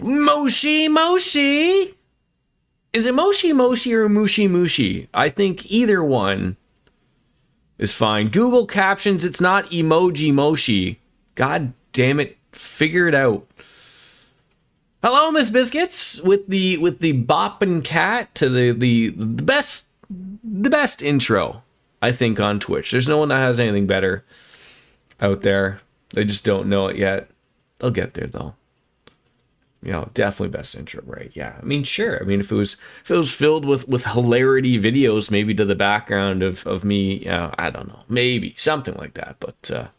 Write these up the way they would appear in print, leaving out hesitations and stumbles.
Moshi Moshi. Is it Moshi Moshi or Mushi Mushi? I think either one is fine. Google captions, it's not emoji Moshi. God damn it, figure it out. Hello, Miss Biscuits, with the boppin' cat to the best intro, I think, on Twitch. There's no one that has anything better out there. They just don't know it yet. They'll get there though. You know, definitely best intro, right? Yeah, I mean, sure. I mean, if it was filled with hilarity videos, maybe to the background of me, I don't know, maybe something like that. But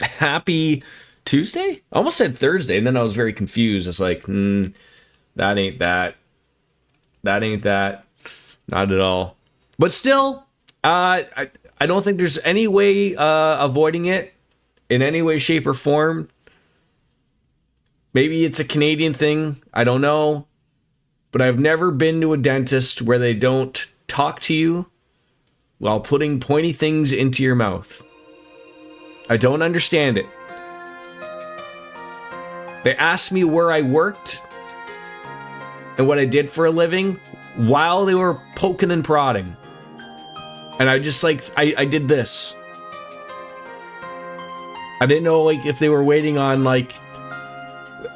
happy Tuesday? I almost said Thursday, and then I was very confused. I was like, that ain't that. That ain't that. Not at all. But still, I don't think there's any way avoiding it in any way, shape, or form. Maybe it's a Canadian thing. I don't know. But I've never been to a dentist where they don't talk to you while putting pointy things into your mouth. I don't understand it. They asked me where I worked and what I did for a living while they were poking and prodding. And I just I did this. I didn't know if they were waiting on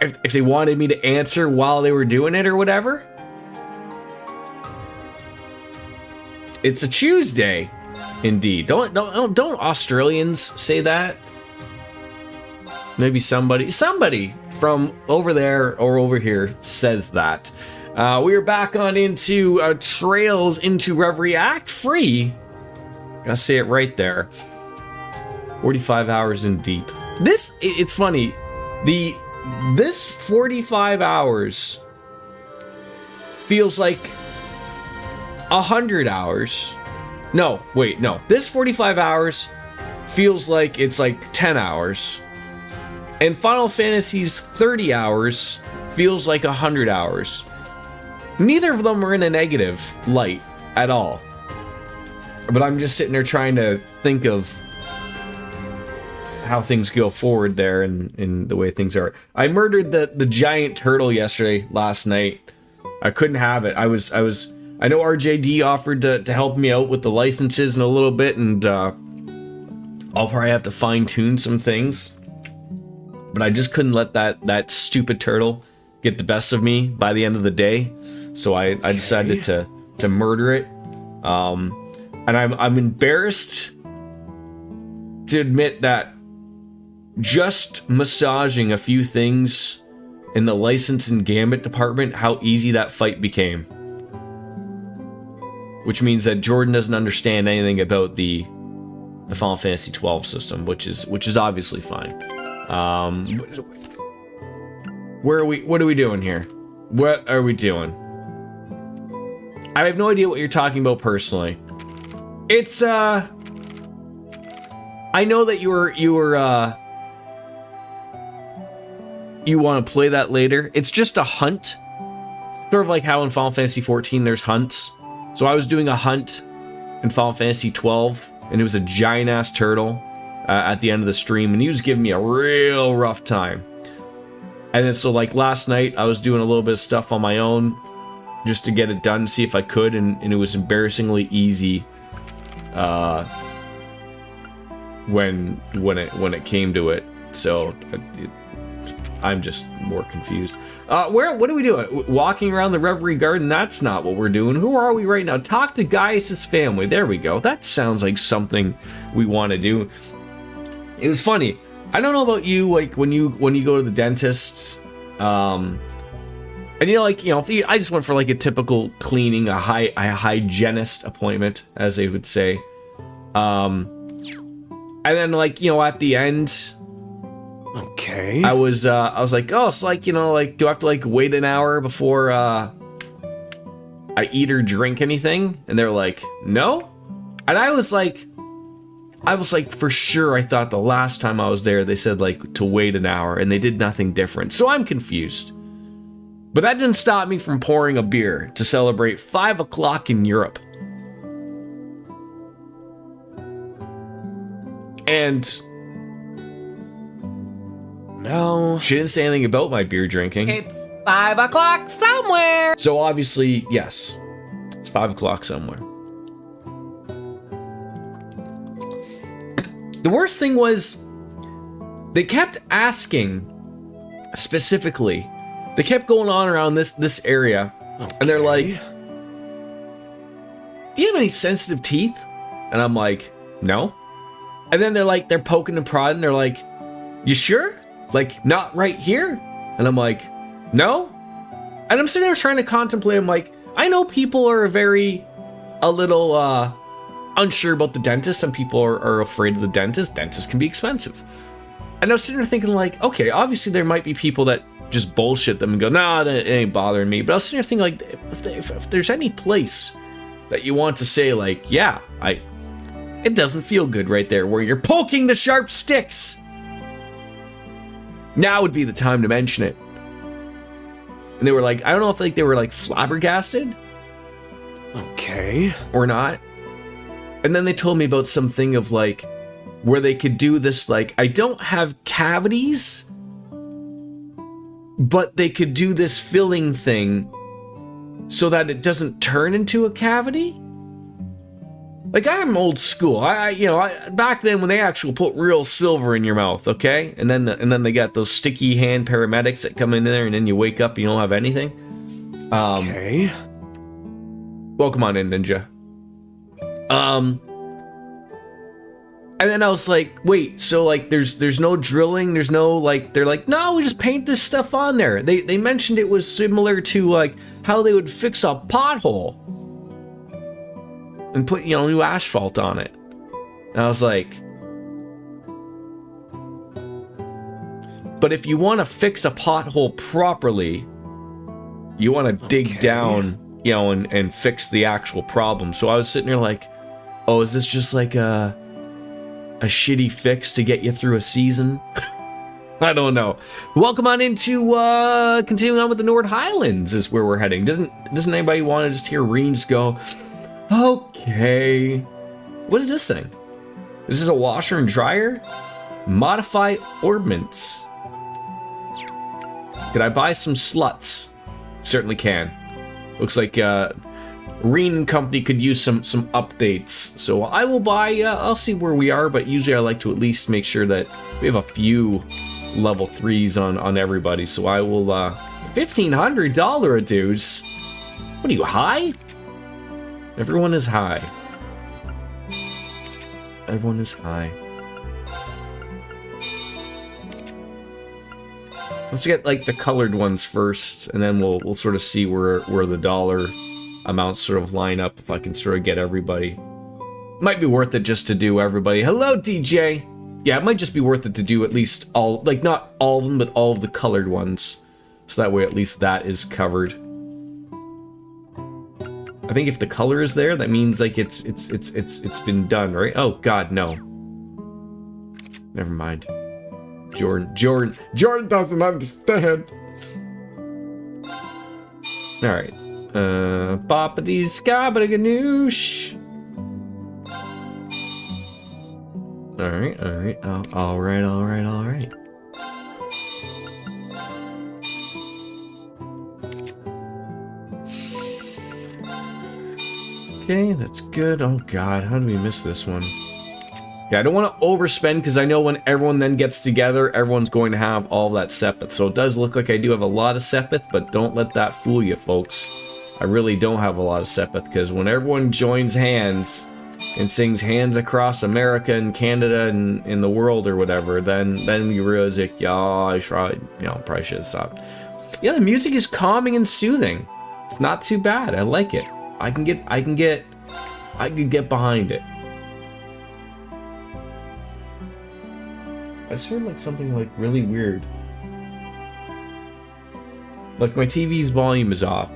if they wanted me to answer while they were doing it or whatever. It's a Tuesday, indeed. Don't Australians say that? Maybe somebody from over there or over here says that. We are back on into Trails into Reverie Act Free. Gotta say it right there. 45 hours in deep. It's funny. This 45 hours feels like 100 hours. No, wait, no. This 45 hours feels like it's 10 hours. And Final Fantasy's 30 hours feels like 100 hours. Neither of them are in a negative light at all. But I'm just sitting there trying to think of how things go forward there and in the way things are. I murdered the giant turtle last night. I couldn't have it. I know RJD offered to help me out with the licenses in a little bit, and I'll probably have to fine tune some things. But I just couldn't let that stupid turtle get the best of me by the end of the day. So I decided to murder it. And I'm embarrassed to admit that just massaging a few things in the license and gambit department, how easy that fight became. Which means that Jordan doesn't understand anything about the Final Fantasy 12 system, which is obviously fine. What are we doing here? What are we doing? I have no idea what you're talking about personally. It's I know that you want to play that later. It's just a hunt. Sort of like how in Final Fantasy 14 there's hunts. So I was doing a hunt in Final Fantasy 12, and it was a giant ass turtle at the end of the stream, and he was giving me a real rough time. And then so last night I was doing a little bit of stuff on my own just to get it done, see if I could, and it was embarrassingly easy when it came to it. So I'm just more confused. What are we doing? Walking around the Reverie Garden? That's not what we're doing. Who are we right now? Talk to Gaius' family. There we go. That sounds like something we want to do. It was funny. I don't know about you, when you go to the dentist, and I just went for a typical cleaning, a hygienist appointment, as they would say. And then at the end, okay, I was like, oh, it's do I have to wait an hour before I eat or drink anything? And they're like, no. And I was like, for sure, I thought the last time I was there, they said to wait an hour, and they did nothing different. So I'm confused. But that didn't stop me from pouring a beer to celebrate 5 o'clock in Europe. And no. She didn't say anything about my beer drinking. It's 5 o'clock somewhere. So obviously, yes, it's 5 o'clock somewhere. The worst thing was, they kept asking specifically. They kept going on around this area, and they're like, "Do you have any sensitive teeth?" And I'm like, "No." And then they're poking and prodding. They're like, "You sure? Like, not right here?" And I'm like, "No." And I'm sitting there trying to contemplate. I'm like, I know people are a little unsure about the dentist. Some people are afraid of the dentist. Dentists can be expensive. And I was sitting there thinking, like, okay, obviously there might be people that just bullshit them and go, nah, it ain't bothering me. But I was sitting there thinking, like, if there's any place that you want to say, like, yeah, it doesn't feel good right there where you're poking the sharp sticks, now would be the time to mention it. And they were like, I don't know if they were like flabbergasted. Okay. Or not. And then they told me about something of like, where they could do this, like, I don't have cavities, but they could do this filling thing so that it doesn't turn into a cavity. Like, I'm old school. Back then when they actually put real silver in your mouth, okay? And then they got those sticky hand paramedics that come in there, and then you wake up and you don't have anything. Okay. Welcome on in, Ninja. And then I was like, wait, so like there's no drilling, there's no like, they're like, no, we just paint this stuff on there. They mentioned it was similar to like how they would fix a pothole and put, new asphalt on it. And I was like, but if you want to fix a pothole properly, you want to dig down, and fix the actual problem. So I was sitting there like, oh, is this just like a shitty fix to get you through a season? I don't know. Welcome on into continuing on with the North Highlands is where we're heading. Doesn't anybody want to just hear Reams go, okay? What is this thing? Is this a washer and dryer? Modify orbments. Could I buy some sluts? Certainly can. Looks like Reen Company could use some updates. So I will buy, I'll see where we are, but usually I like to at least make sure that we have a few level 3s on everybody. So I will, $1,500 a dudes. What are you, high? Everyone is high. Everyone is high. Let's get like the colored ones first, and then we'll sort of see where the dollar amounts sort of line up if I can sort of get everybody. Might be worth it just to do everybody. Hello, DJ. Yeah, it might just be worth it to do at least all, like not all of them, but all of the colored ones, so that way at least that is covered. I think if the color is there, that means like it's been done, right? Oh God, no. Never mind. Jordan doesn't understand. All right. Boppity scabba ganoosh. All right. Okay, that's good. Oh God, how did we miss this one? Yeah, I don't want to overspend because I know when everyone then gets together, everyone's going to have all that Sepith. So it does look like I do have a lot of Sepith, but don't let that fool you, folks. I really don't have a lot of Sepith because when everyone joins hands and sings Hands Across America and Canada and in the world or whatever, then we realize like, yeah, I probably should have stopped. Yeah, the music is calming and soothing. It's not too bad. I like it. I can get behind it. I just heard like something like really weird. Like my TV's volume is off.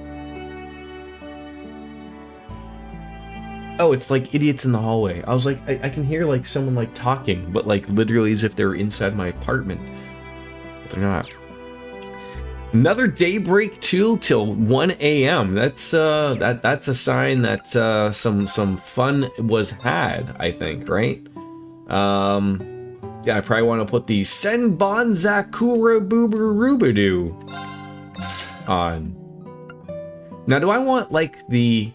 Oh, it's like idiots in the hallway. I was like, I can hear like someone like talking, but like literally as if they were inside my apartment. But they're not. Another daybreak till 1 a.m. That's a sign that some fun was had, I think, right? Yeah, I probably want to put the Senbon Zakura Boobarubadoo on. Now, do I want like the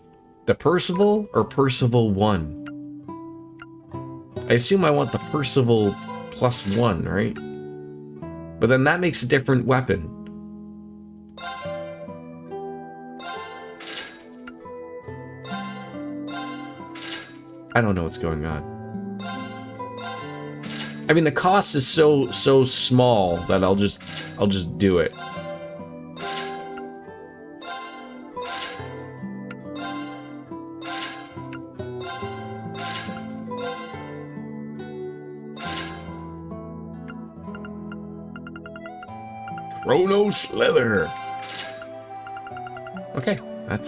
Percival or Percival 1? I assume I want the Percival +1, right? But then that makes a different weapon. I don't know what's going on. I mean, the cost is so small that I'll just do it. Chronos Leather. Okay, that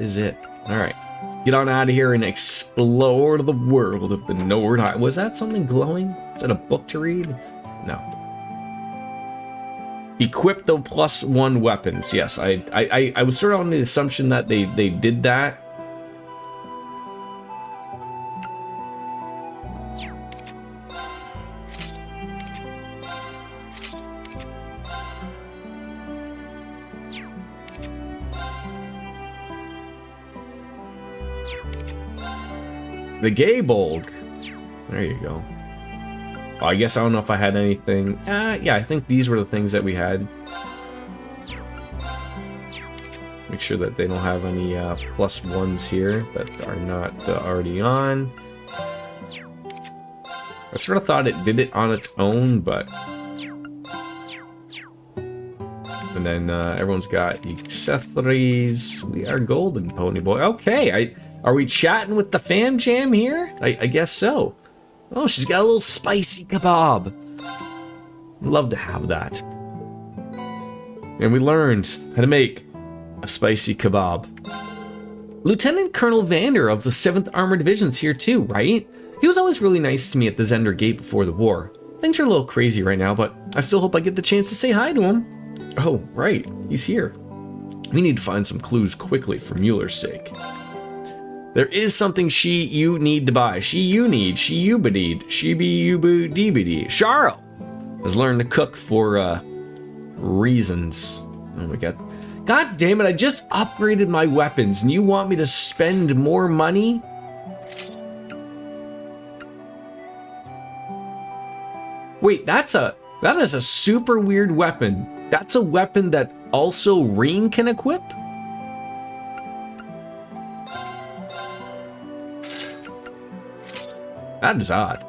is it. All right. Get on out of here and explore the world of the Nord. Was that something glowing? Is that a book to read? No. Equip the +1 weapons. Yes, I was sort of on the assumption that they did that. The Gaybolg. There you go. Oh, I guess I don't know if I had anything. Yeah, I think these were the things that we had. Make sure that they don't have any +1s here that are not already on. I sort of thought it did it on its own, but... And then everyone's got accessories. We are golden, Pony Boy. Okay, are we chatting with the fam jam here? I guess so. Oh, she's got a little spicy kebab. Love to have that. And we learned how to make a spicy kebab. Lieutenant Colonel Vander of the 7th Armored Division's here too, right? He was always really nice to me at the Zender Gate before the war. Things are a little crazy right now, but I still hope I get the chance to say hi to him. Oh, right, he's here. We need to find some clues quickly for Mueller's sake. There is something you need to buy. You need. Charles has learned to cook for reasons. Oh my god. God damn it, I just upgraded my weapons and you want me to spend more money? Wait, that is a super weird weapon. That's a weapon that also Reen can equip? That is odd.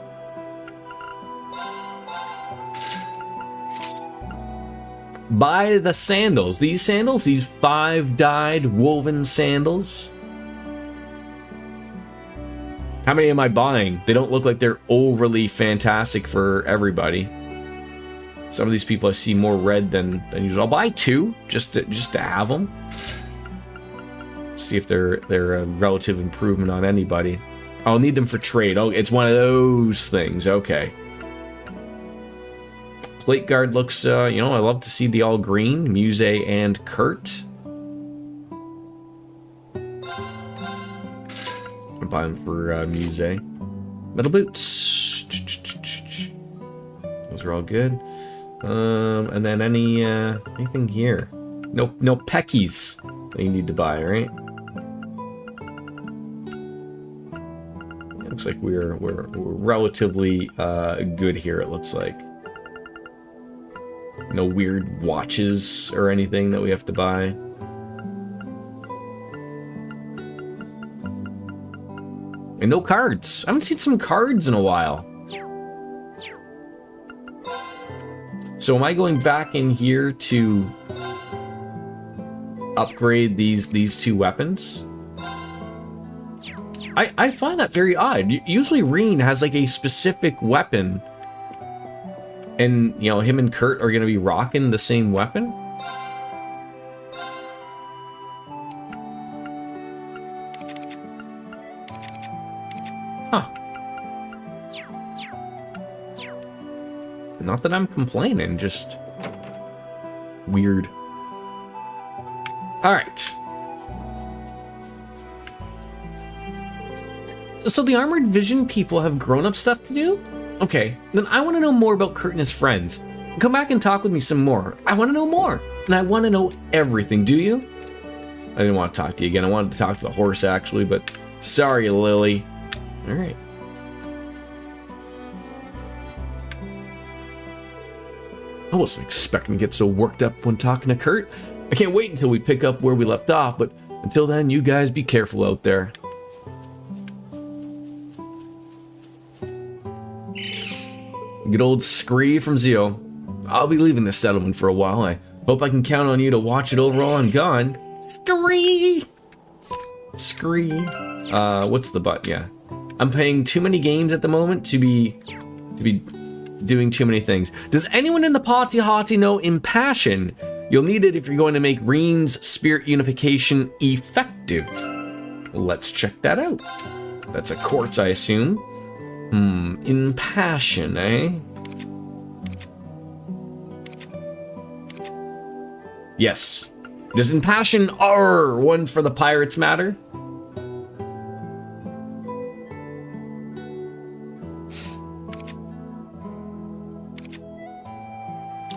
Buy the sandals. These sandals, these 5-dyed woven sandals. How many am I buying? They don't look like they're overly fantastic for everybody. Some of these people I see more red than usual. I'll buy 2 just to have them. See if they're a relative improvement on anybody. I'll need them for trade. Oh, it's one of those things. Okay. Plate guard looks, I love to see the all green. Muse and Kurt. I'll buy them for Muse. Metal boots. Those are all good. And then anything here? No peckies that you need to buy, right? Looks like we're relatively good here. It looks like no weird watches or anything that we have to buy. And no cards. I haven't seen some cards in a while. So am I going back in here to upgrade these 2 weapons? I find that very odd. Usually Reen has like a specific weapon. And, him and Kurt are going to be rocking the same weapon? Huh. Not that I'm complaining, just weird. All right. So the Armored Vision people have grown-up stuff to do? Okay, then I want to know more about Kurt and his friends. Come back and talk with me some more. I want to know more, and I want to know everything. Do you? I didn't want to talk to you again. I wanted to talk to the horse, actually, but sorry, Lily. All right. I wasn't expecting to get so worked up when talking to Kurt. I can't wait until we pick up where we left off, but until then, you guys be careful out there. Good old Scree from Zio. I'll be leaving this settlement for a while. I hope I can count on you to watch it over while I'm gone. Scree! Scree. What's the but? Yeah. I'm playing too many games at the moment to be doing too many things. Does anyone in the Potty Hotty know Impassion? You'll need it if you're going to make Reen's spirit unification effective. Let's check that out. That's a quartz, I assume. Impassion, eh? Yes. Does Impassion one for the pirates matter?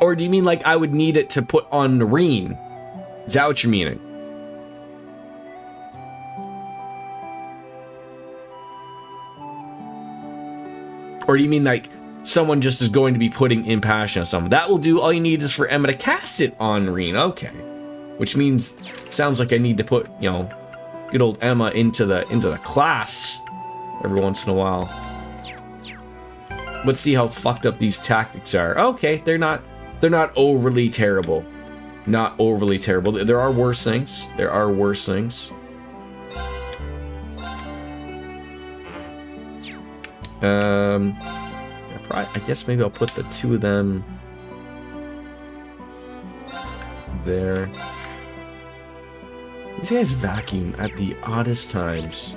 Or do you mean like I would need it to put on Reen? Is that what you're meaning? Or do you mean like someone just is going to be putting Impassion on someone? That will do. All you need is for Emma to cast it on Reen. Okay. Which means, sounds like I need to put, you know, good old Emma into the class every once in a while. Let's see how fucked up these tactics are. Okay, they're not overly terrible. Not overly terrible. There are worse things. There are worse things. I guess maybe I'll put the two of them there. These guys vacuum at the oddest times.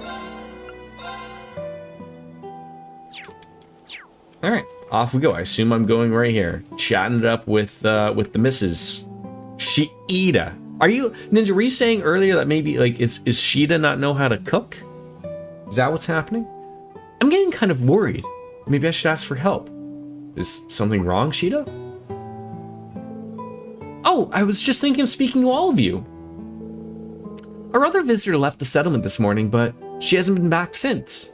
All right, off we go. I assume I'm going right here, chatting it up with the missus, Sheeta. Are you Ninja? Were you saying earlier that maybe like is Sheeta not know how to cook? Is that what's happening? I'm getting kind of worried. Maybe I should ask for help. Is something wrong, Sheeta? Oh, I was just thinking of speaking to all of you. Our other visitor left the settlement this morning, but she hasn't been back since.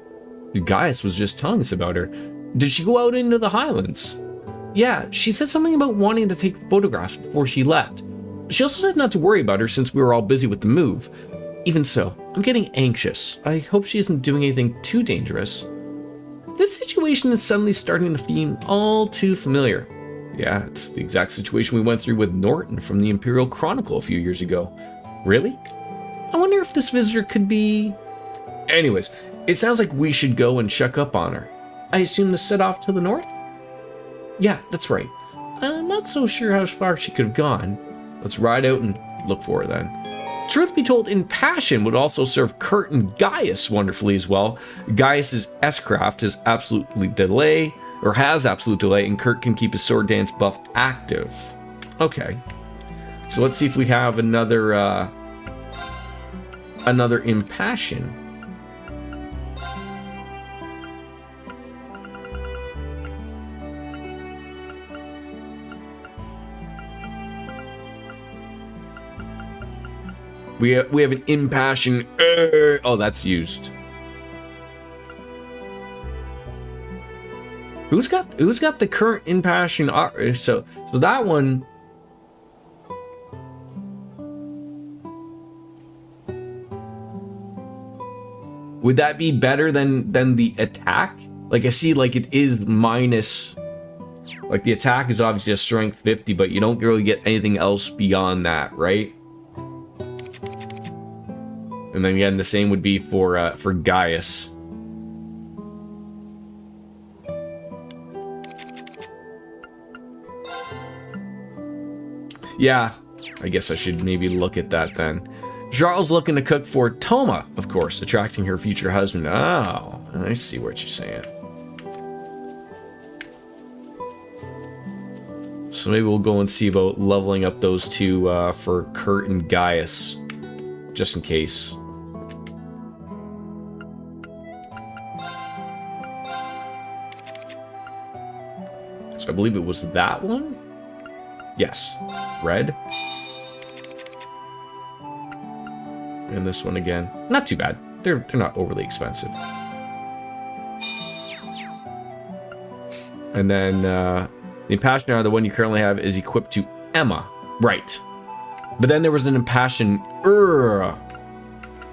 Gaius was just telling us about her. Did she go out into the highlands? Yeah, she said something about wanting to take photographs before she left. She also said not to worry about her since we were all busy with the move. Even so, I'm getting anxious. I hope she isn't doing anything too dangerous. This situation is suddenly starting to seem all too familiar. Yeah, it's the exact situation we went through with Norton from the Imperial Chronicle a few years ago. Really? I wonder if this visitor could be... Anyways, it sounds like we should go and check up on her. I assume to set off to the north? Yeah, that's right. I'm not so sure how far she could have gone. Let's ride out and look for her then. Truth be told, Impassion would also serve Kurt and Gaius wonderfully as well. Gaius's S-Craft has absolute delay, and Kurt can keep his sword dance buff active. Okay. So let's see if we have another Impassion. We have an Impassion. Oh, that's used. Who's got the current Impassion? So that one. Would that be better than the attack? Like I see, like it is minus. Like the attack is obviously a strength 50, but you don't really get anything else beyond that, right? And then again, the same would be for Gaius. Yeah, I guess I should maybe look at that then. Charles looking to cook for Toma, of course, attracting her future husband. Oh, I see what you're saying. So maybe we'll go and see about leveling up those two for Kurt and Gaius, just in case. I believe it was that one. Yes, red. And this one again. Not too bad. They're not overly expensive. And then the Impassioner, the one you currently have, is equipped to Emma. Right. But then there was an Impassion that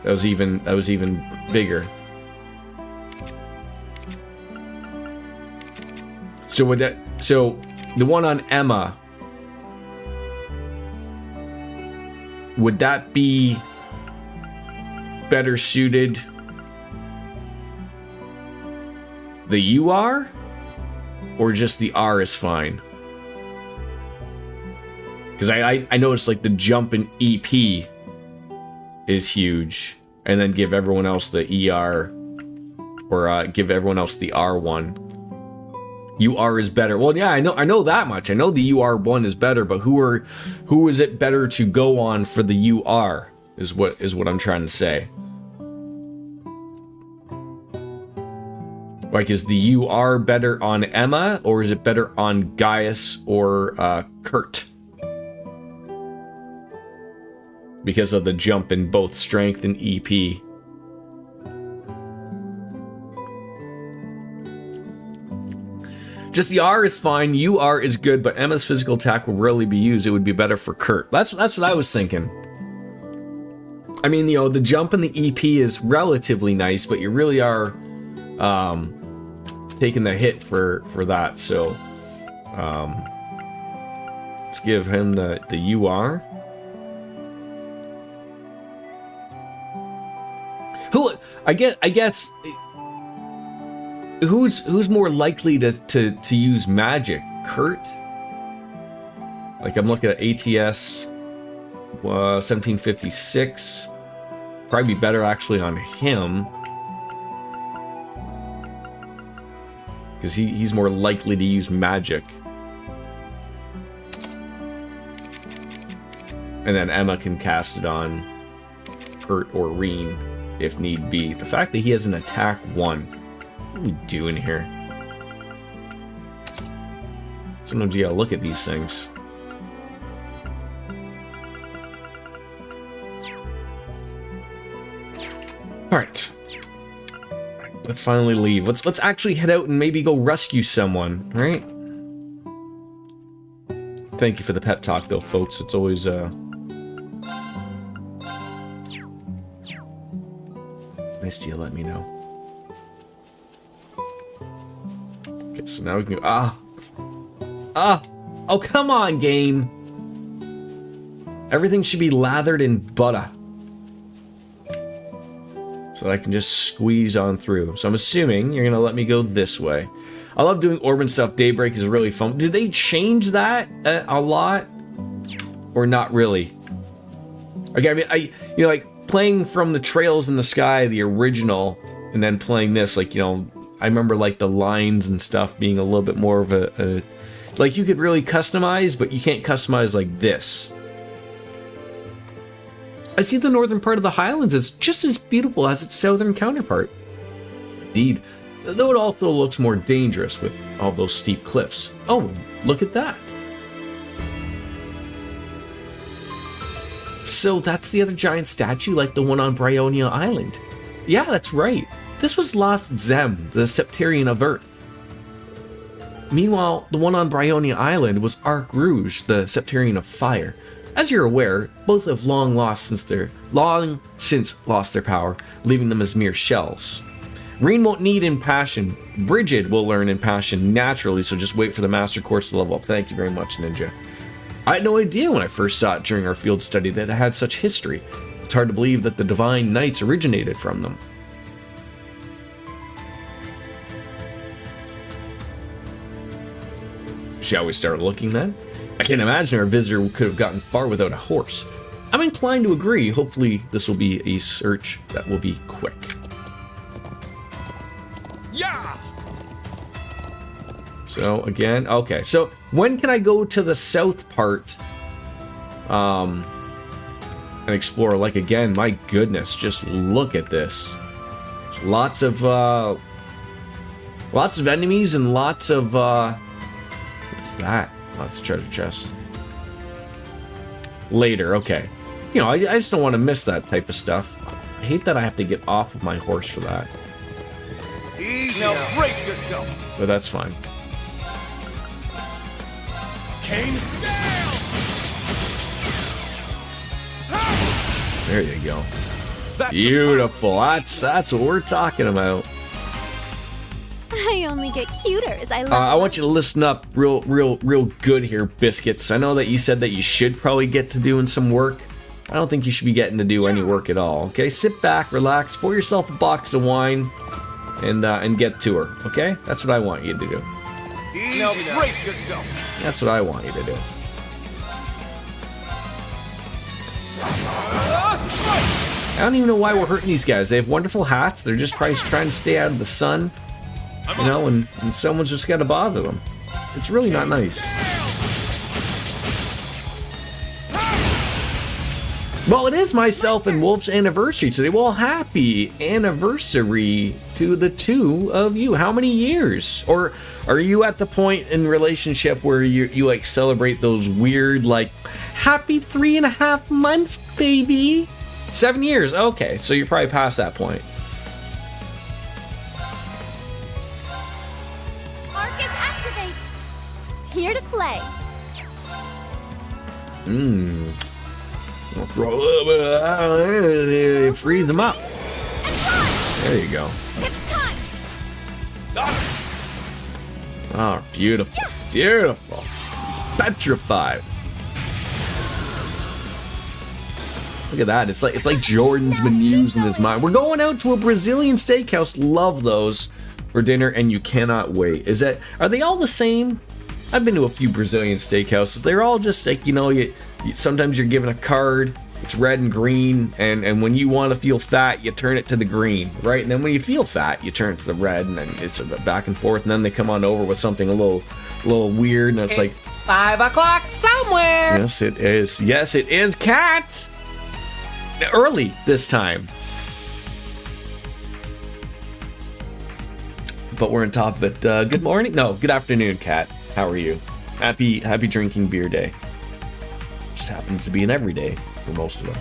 was even bigger. So with that, so the one on Emma, would that be better suited the UR, or just the R is fine? Because I noticed like the jump in EP is huge, and then give everyone else the ER, or give everyone else the R1. UR is better. Well, yeah, I know that much. I know the UR1 is better, but who is it better to go on for the UR is what I'm trying to say. Like, is the UR better on Emma, or is it better on Gaius or Kurt? Because of the jump in both strength and EP. Just the R is fine, UR is good, but Emma's physical attack will rarely be used. It would be better for Kurt. That's what I was thinking. I mean, you know, the jump in the EP is relatively nice, but you really are taking the hit for that. So let's give him the UR. I guess who's more likely to use magic? Kurt? Like, I'm looking at ATS 1756. Probably be better actually on him, because he's more likely to use magic. And then Emma can cast it on Kurt or Reen if need be. The fact that he has an attack 1. What are we doing here? Sometimes you gotta look at these things. Alright. Let's finally leave. Let's actually head out and maybe go rescue someone, right? Thank you for the pep talk though, folks. It's always nice to you let me know. Okay, so now we can go. Oh, come on, game. Everything should be lathered in butter, so that I can just squeeze on through. So I'm assuming you're gonna let me go this way. I love doing Orban stuff. Daybreak is really fun. Did they change that a lot, or not really? Okay, I mean, like playing from the Trails in the Sky, the original, and then playing this, like, you know, I remember like the lines and stuff being a little bit more of a like, you could really customize, but you can't customize like this. I see the northern part of the Highlands is just as beautiful as its southern counterpart. Indeed, though it also looks more dangerous with all those steep cliffs. Oh, look at that. So that's the other giant statue, like the one on Bryonia Island. Yeah, that's right. This was Lost Zem, the Septarian of Earth. Meanwhile, the one on Bryonia Island was Arc Rouge, the Septarian of Fire. As you're aware, both have long since lost their power, leaving them as mere shells. Reen won't need Impassion. Brigid will learn Impassion naturally, so just wait for the Master Course to level up. Thank you very much, Ninja. I had no idea when I first saw it during our field study that it had such history. It's hard to believe that the Divine Knights originated from them. Shall we start looking then? I can't imagine our visitor could have gotten far without a horse. I'm inclined to agree. Hopefully this will be a search that will be quick. Yeah! So again, okay. So when can I go to the south part and explore? Like, again, my goodness, just look at this. Lots of enemies and lots of What's that? Oh, it's a treasure chest. Later, okay. You know, I just don't want to miss that type of stuff. I hate that I have to get off of my horse for that. Easy now, brace yourself. But that's fine. Kane, down. There you go. Beautiful. That's what we're talking about. I only get cuter as I level I want you to listen up real good here, Biscuits. I know that you said that you should probably get to doing some work. I don't think you should be getting to do any work at all. Okay, sit back, relax, pour yourself a box of wine, and get to her. Okay, that's what I want you to do. Now brace yourself. That's what I want you to do. I don't even know why we're hurting these guys. They have wonderful hats. They're just probably trying to stay out of the sun. You know, and someone's just got to bother them. It's really not nice. Well, it is myself and Wolf's anniversary today. Well, happy anniversary to the two of you. How many years? Or are you at the point in relationship where you like celebrate those weird, like, happy 3.5 months, baby? 7 years. Okay, so you're probably past that point. Marcus, activate. Here to play. We'll throw a little bit of freeze them up. There you go. It's time. Oh, beautiful. Beautiful. He's petrified. Look at that. It's like Jordan's been using his mind. We're going out to a Brazilian steakhouse. Love those for dinner, and you cannot wait. Are they all the same? I've been to a few Brazilian steakhouses. They're all just like, you know, sometimes you're given a card. It's red and green, and when you want to feel fat, you turn it to the green, right? And then when you feel fat, you turn it to the red, and then it's a back and forth. And then they come on over with something a little weird, and it's like 5 o'clock somewhere. Yes, it is. Yes, it is. Cats. Early this time. But we're on top of it. Good morning. No, good afternoon, Cat. How are you? Happy drinking beer day. Just happens to be an everyday for most of us.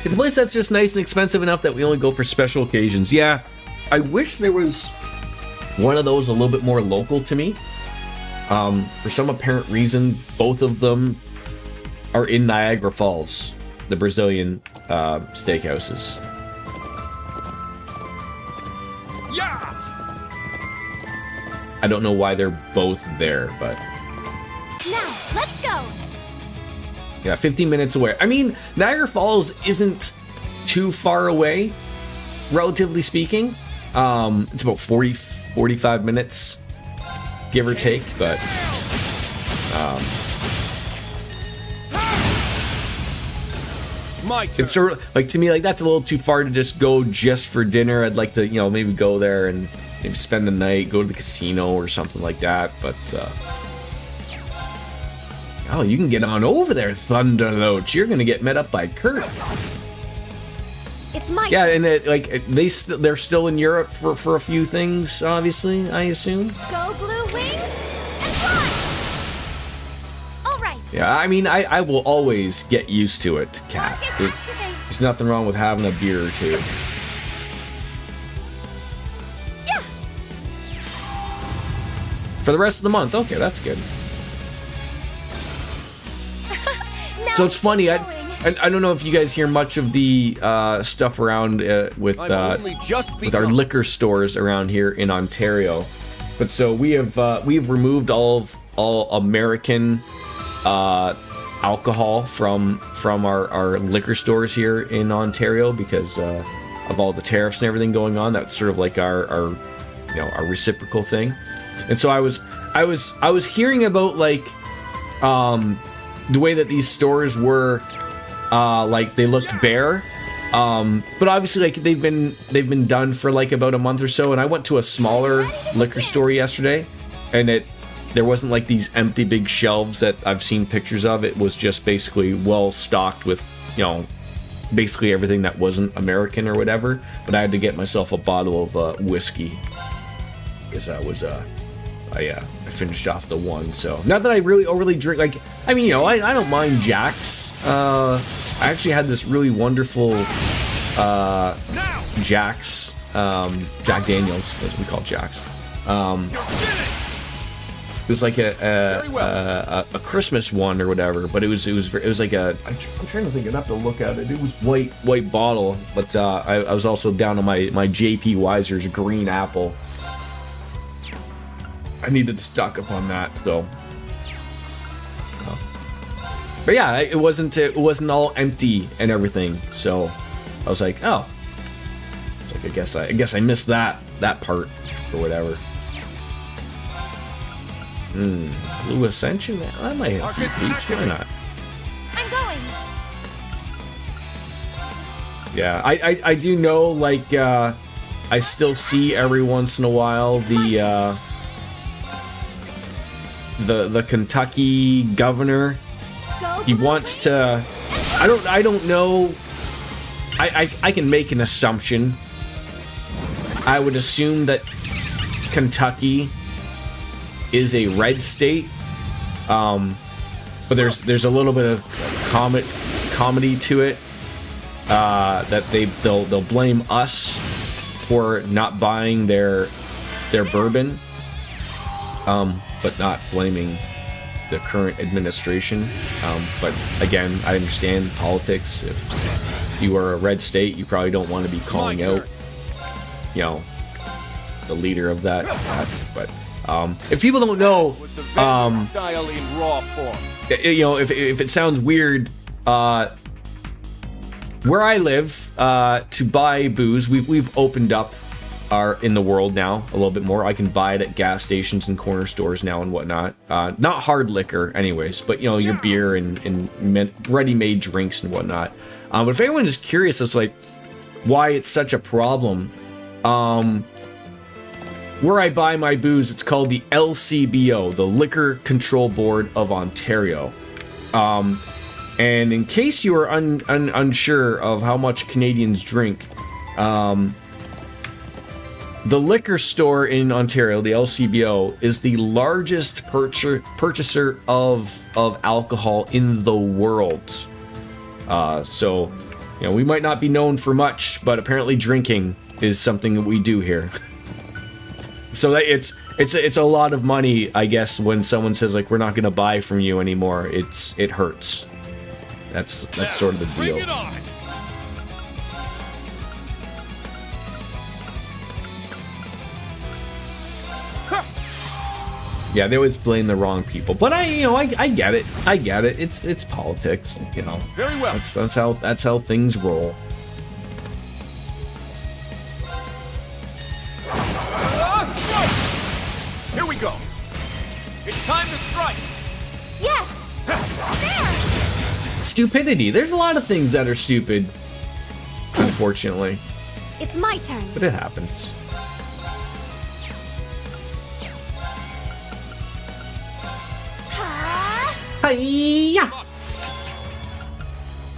It's a place that's just nice and expensive enough that we only go for special occasions. Yeah, I wish there was one of those a little bit more local to me. For some apparent reason, both of them are in Niagara Falls, the Brazilian steakhouses. Yeah. I don't know why they're both there, but Now, let's go. yeah, 15 minutes away. I mean, Niagara Falls isn't too far away, relatively speaking. It's about 45 minutes, give or take, but My turn. it's sort of like, to me, like, that's a little too far to just go just for dinner. I'd like to, you know, maybe go there and maybe spend the night, go to the casino or something like that. But oh, you can get on over there, Thunderloach. You're gonna get met up by Kurt. It's my Yeah, turn. and they're still in Europe for a few things, obviously, I assume. Go blue wings and fly. All right. Yeah, I mean, I will always get used to it, Cat. Marcus, activate. There's nothing wrong with having a beer or two. Yeah. For the rest of the month, okay, that's good. Now So it's funny, keep I going. don't know if you guys hear much of the stuff around with I'm only just with our begun. liquor stores around here in Ontario. But so we've removed all American alcohol from our liquor stores here in Ontario because of all the tariffs and everything going on. That's sort of like our reciprocal thing. And so I was hearing about like the way that these stores were like they looked bare. But obviously, like they've been done for like about a month or so. And I went to a smaller liquor store yesterday, and there wasn't like these empty big shelves that I've seen pictures of. It was just basically well stocked with, you know, basically everything that wasn't American or whatever. But I had to get myself a bottle of whiskey because I was I finished off the one. So not that I really overly drink. Like, I mean, you know, I don't mind Jack's. I actually had this really wonderful Jack's, Jack Daniels, that's what we call Jack's. It was like a Christmas one or whatever, but it was like a. I'm trying to think. I'd have to look at it. It was white bottle, but I was also down on my JP Weiser's green apple. I needed to stock up on that, so. But yeah, it wasn't all empty and everything, so I was like, oh, it's like I guess I missed that part or whatever. Blue Ascension? That might have a few peeps, why not? I'm going. Yeah, I do know, like, I still see every once in a while the Kentucky governor. He wants to. I don't know. I can make an assumption. I would assume that Kentucky is a red state, but there's a little bit of comedy to it. That they'll blame us for not buying their bourbon, but not blaming the current administration. But again, I understand politics. If you are a red state, you probably don't want to be calling out, you know, the leader of that. But if people don't know, style in raw form. you know, if it sounds weird, where I live, to buy booze, we've opened up in the world now a little bit more. I can buy it at gas stations and corner stores now and whatnot. Not hard liquor, anyways, but you know, your beer and ready-made drinks and whatnot. But if anyone is curious as like why it's such a problem, where I buy my booze, it's called the LCBO, the Liquor Control Board of Ontario. And in case you are unsure of how much Canadians drink, the liquor store in Ontario, the LCBO, is the largest purchaser of alcohol in the world. So, you know, we might not be known for much, but apparently drinking is something that we do here. So that it's a lot of money, I guess, when someone says like we're not going to buy from you anymore. It hurts. That's sort of the deal. Bring it on. Yeah, they always blame the wrong people, but I get it. I get it. It's politics, you know. Very well. That's how things roll. Here we go. It's time to strike. Yes. There. Stupidity. There's a lot of things that are stupid, unfortunately, It's my turn. but it happens. Hi-ya!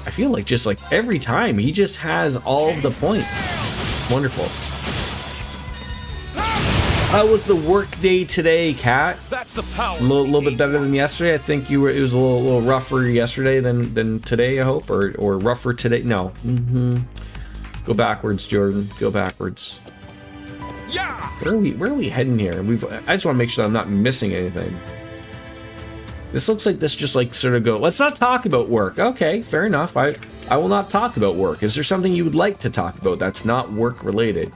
I feel like just like every time he just has all of the points. It's wonderful. How was the work day today, Kat? That's the power. A little bit better than yesterday. I think it was a little rougher yesterday than today, I hope, or rougher today. No. Go backwards, Jordan. Go backwards. Yeah. Where are we heading here? I just want to make sure that I'm not missing anything. This looks like this just like sort of go, let's not talk about work. Okay, fair enough. I will not talk about work. Is there something you would like to talk about that's not work related?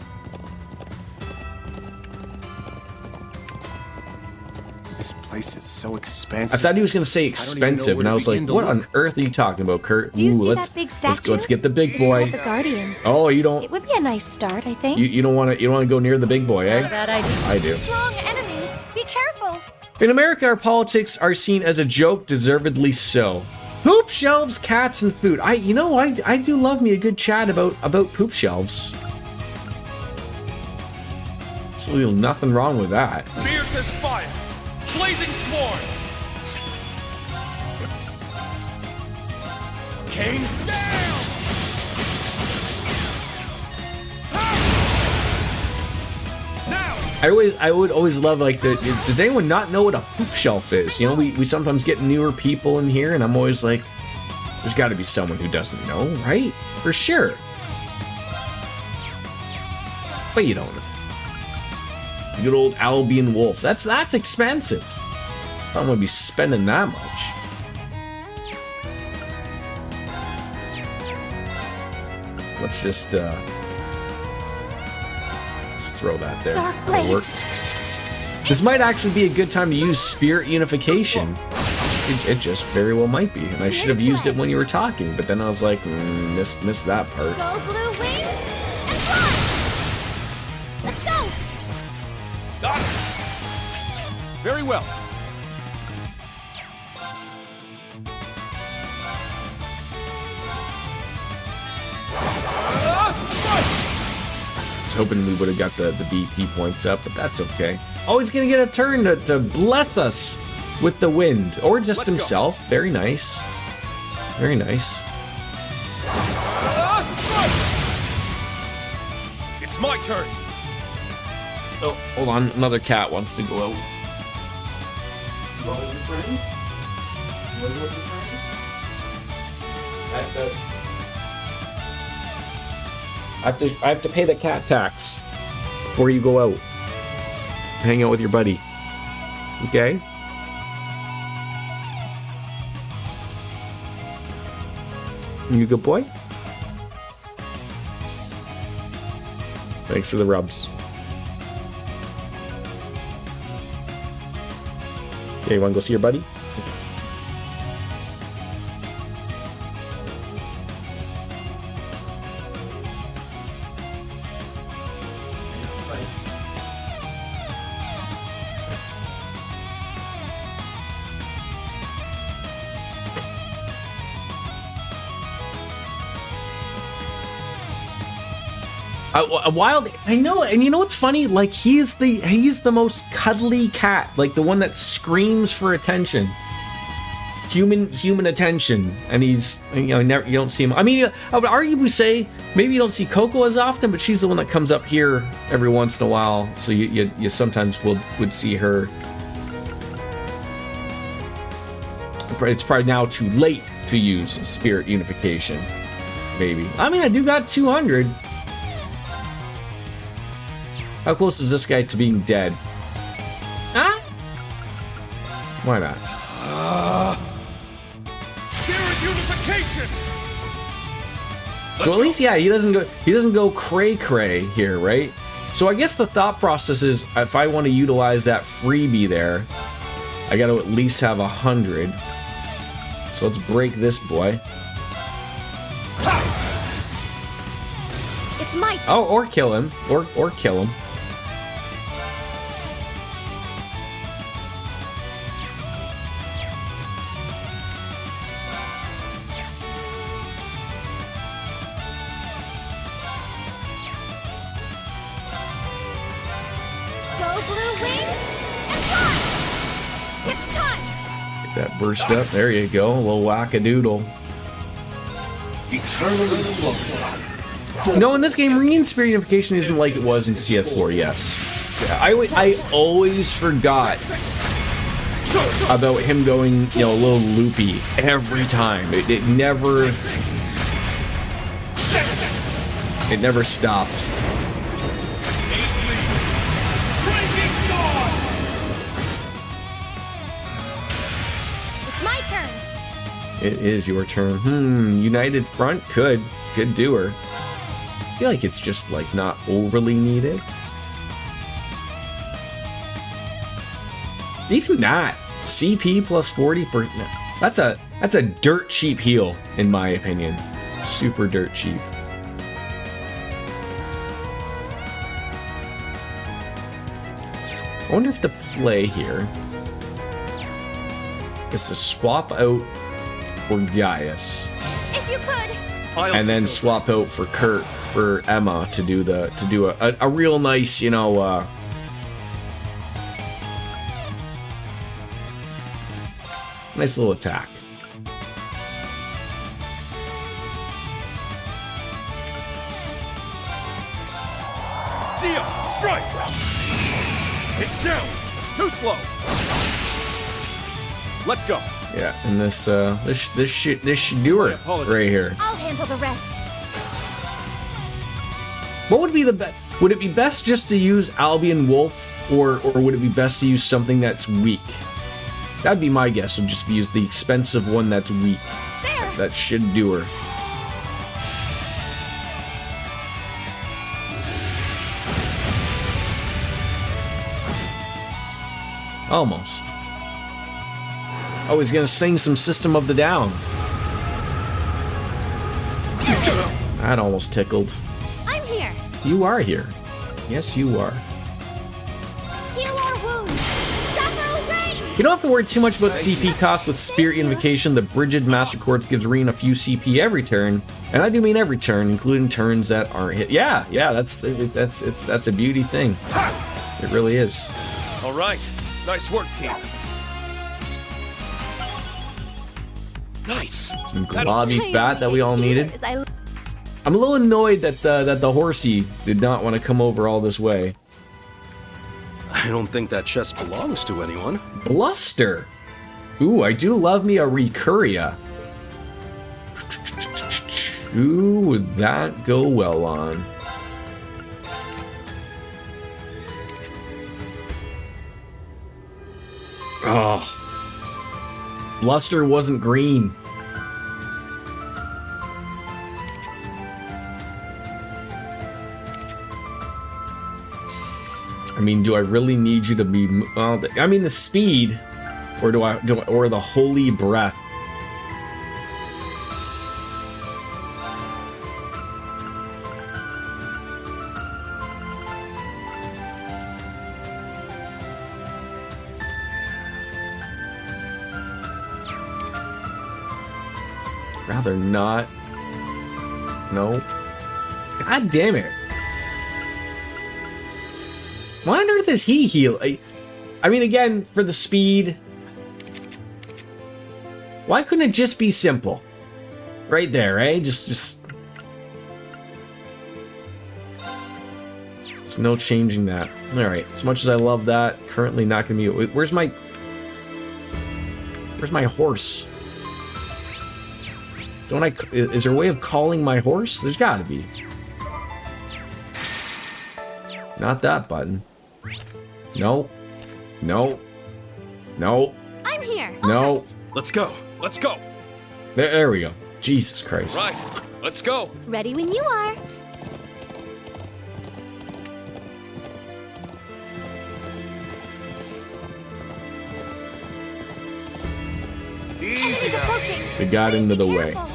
This place is so expansive. I thought he was going to say expensive, and I was like, what on earth are you talking about, Kurt? Do you see let's that big let's statue? get the big It's boy. called the Guardian. Oh, you don't It would be a nice start, I think. you don't want to go near the big boy, eh? Bad idea. I do. Strong enemy. Be careful. In America, our politics are seen as a joke, deservedly so. Poop shelves, cats, and food. I do love me a good chat about poop shelves. Absolutely nothing wrong with that. Fierce as fire. Blazing sword. Kane down. I would always love like does anyone not know what a poop shelf is? You know, we sometimes get newer people in here, and I'm always like, there's got to be someone who doesn't know, right? For sure. But you don't know. Good old Albion Wolf. That's expensive. I don't want to be spending that much. Let's just let's throw that there. Dark That'll blade. work. This might actually be a good time to use Spirit Unification. It just very well might be, and I should have used it when you were talking, but then I was like, missed that part. Go blue wings and fly! Let's go! Got it. Very well. I was hoping we would have got the BP points up, but that's okay. Always gonna get a turn to bless us with the wind, or just Let's himself. Go. Very nice. Very nice. It's my turn. Oh, hold on. Another cat wants to go out. Go with your friends? Go with your friends? I have to pay the cat tax before you go out. Hang out with your buddy. Okay? You a good boy? Thanks for the rubs. Okay, you wanna go see your buddy? A wild, I know, and you know what's funny? Like he's the most cuddly cat, like the one that screams for attention, human attention, and he's, you don't see him. I mean, I would arguably say maybe you don't see Coco as often, but she's the one that comes up here every once in a while, so you sometimes would see her. It's probably now too late to use Spirit Unification, maybe. I mean, I do got 200. How close is this guy to being dead? Huh? Why not? Spirit unification. So at least, yeah, he doesn't go cray here, right? So I guess the thought process is, if I want to utilize that freebie there, I got to at least have 100. So let's break this boy. It's my turn. Oh, or kill him, or kill him. Go blue wings and fly! It's time! Get that burst up. There you go. A little whack-a-doodle. No, in this game, Ringing Spirit Unification isn't like it was in CS4, yes. I always forgot about him going, a little loopy every time. It never stopped. It's my turn! It is your turn. United Front could do her. I feel like it's just like not overly needed. Even that CP plus 40 per, that's a dirt cheap heal in my opinion. Super dirt cheap. I wonder if the play here is to swap out for Gaius. If you could! And then swap out for Kurt for Emma to do a real nice, nice little attack. Zio, strike! It's down. Too slow. Let's go. Yeah, and this should do her right here. I'll handle the rest. What would be the best? Would it be best just to use Albion Wolf, or would it be best to use something that's weak? That'd be my guess. Would just be use the expensive one that's weak. There. That should do her. Almost. Oh, he's gonna sing some System of the Down. That almost tickled. I'm here. You are here. Yes, you are. Heal our wounds. Sapphire Rain. You don't have to worry too much about CP cost with Spirit Invocation. The Brigid Master Quartz gives Reen a few CP every turn, and I do mean every turn, including turns that aren't hit. Yeah, that's a beauty thing. It really is. All right. Nice work, team. Nice. Some globby fat that we all needed. I I'm a little annoyed that the horsey did not want to come over all this way. I don't think that chest belongs to anyone. Bluster. Ooh, I do love me a Recuria. Who would that go well on? Oh. Bluster wasn't green. I mean, do I really need you to be? Well, I mean, the speed, or or the holy breath? Rather not. No. God damn it. Why on earth is he heal? I mean, again, for the speed. Why couldn't it just be simple? Right there, eh? Just. There's no changing that. Alright, as much as I love that, currently not gonna be. Where's my horse? Don't I? Is there a way of calling my horse? There's gotta be. Not that button. No. No. No. I'm here. No. All right. Let's go. Let's go. There we go. Jesus Christ. Right. Let's go. Ready when you are. Easy He's now. approaching. We got Please into be the way. careful.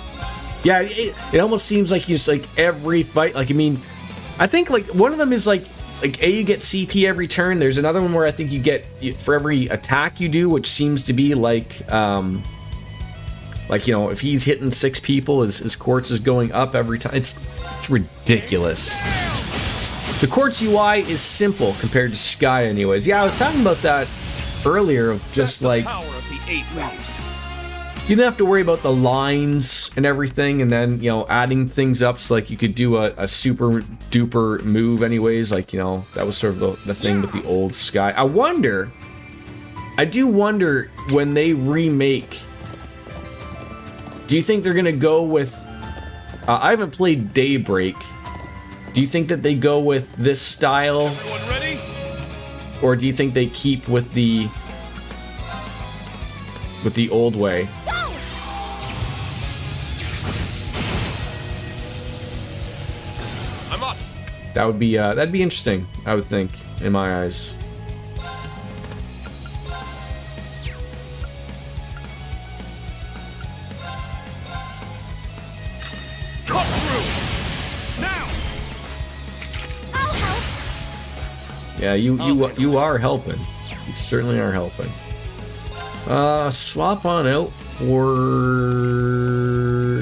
Yeah, it almost seems like you just like every fight. Like, I mean, I think like one of them is like you get CP every turn. There's another one where I think you get for every attack you do, which seems to be like you know, if he's hitting 6 people, his quartz is going up every time. It's ridiculous. The quartz UI is simple compared to Sky, anyways. Yeah, I was talking about that earlier. Of just like Power of the 8 leaves. you don't have to worry about the lines and everything, and then, you know, adding things up. So like you could do a super duper move anyways. Like, you know, that was sort of the thing with the old Sky. I do wonder when they remake, do you think they're gonna go with I haven't played Daybreak. Do you think that they go with this style, Everyone ready? or do you think they keep with the old way? I'm up. That would be that'd be interesting, I would think, in my eyes. Cut through. Now. I'll help. Yeah, you are helping. You certainly are helping. Swap on out for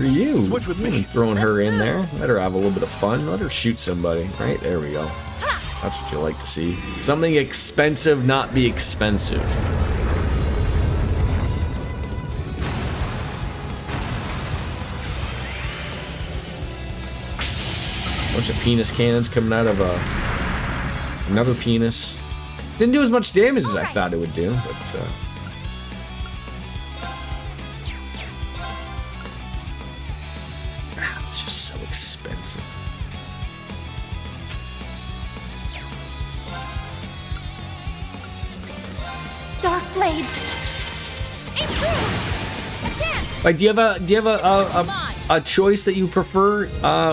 you. Switch with me. Throwing her in there. Let her have a little bit of fun. Let her shoot somebody. Right, there we go. That's what you like to see. Something expensive not be expensive. Bunch of penis cannons coming out of another penis. Didn't do as much damage as I thought it would do, but it's just so expensive. Dark blades. Improve. A chance. Like, do you have a choice that you prefer?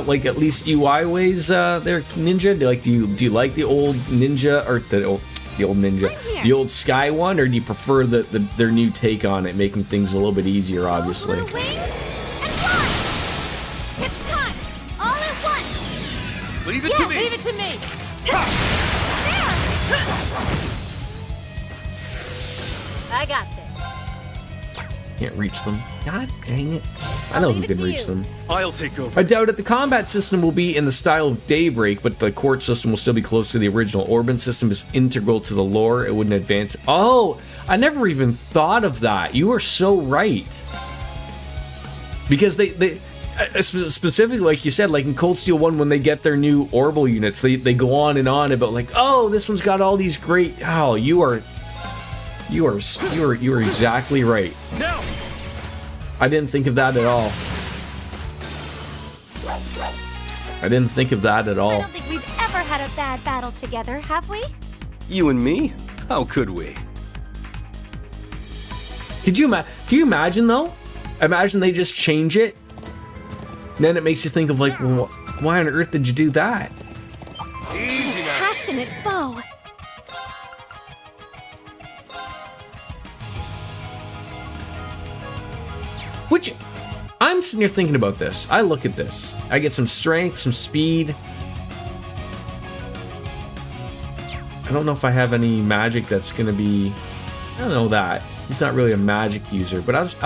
Like at least UI ways, there, Ninja. Do you like the old Ninja or the old Ninja, the old Sky one, or do you prefer their new take on it, making things a little bit easier? Obviously. Blue wings and fly. It's time. All at once. Leave it to me. Leave it to me. I got this. Can't reach them. God dang it! I know who can reach them. I'll take over. I doubt it. The combat system will be in the style of Daybreak, but the court system will still be close to the original. Orban system is integral to the lore. It wouldn't advance. Oh, I never even thought of that. You are so right. Because they specifically, like you said, like in Cold Steel 1, when they get their new Orbital units, they go on and on about like, oh, this one's got all these great. Oh, you are exactly right. Now. I didn't think of that at all. I didn't think of that at I all. don't think we've ever had a bad battle together, have we? You and me? How could we? Can you imagine though? Imagine they just change it. Then it makes you think of like, well, why on earth did you do that? Easy now. Passionate foe. Which, I'm sitting here thinking about this. I look at this. I get some strength, some speed. I don't know if I have any magic that's gonna be. I don't know that. He's not really a magic user, but I was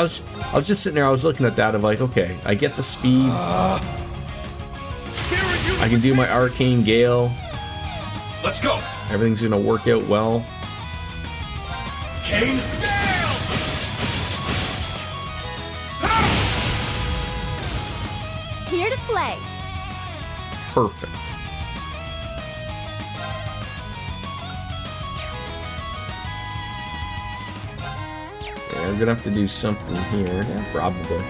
just sitting there. I was looking at that of like, okay, I get the speed. I can do my Arcane Gale. Let's go. Everything's gonna work out well. Kane. Here to play. Perfect. Okay, I'm gonna have to do something here. Yeah, probably.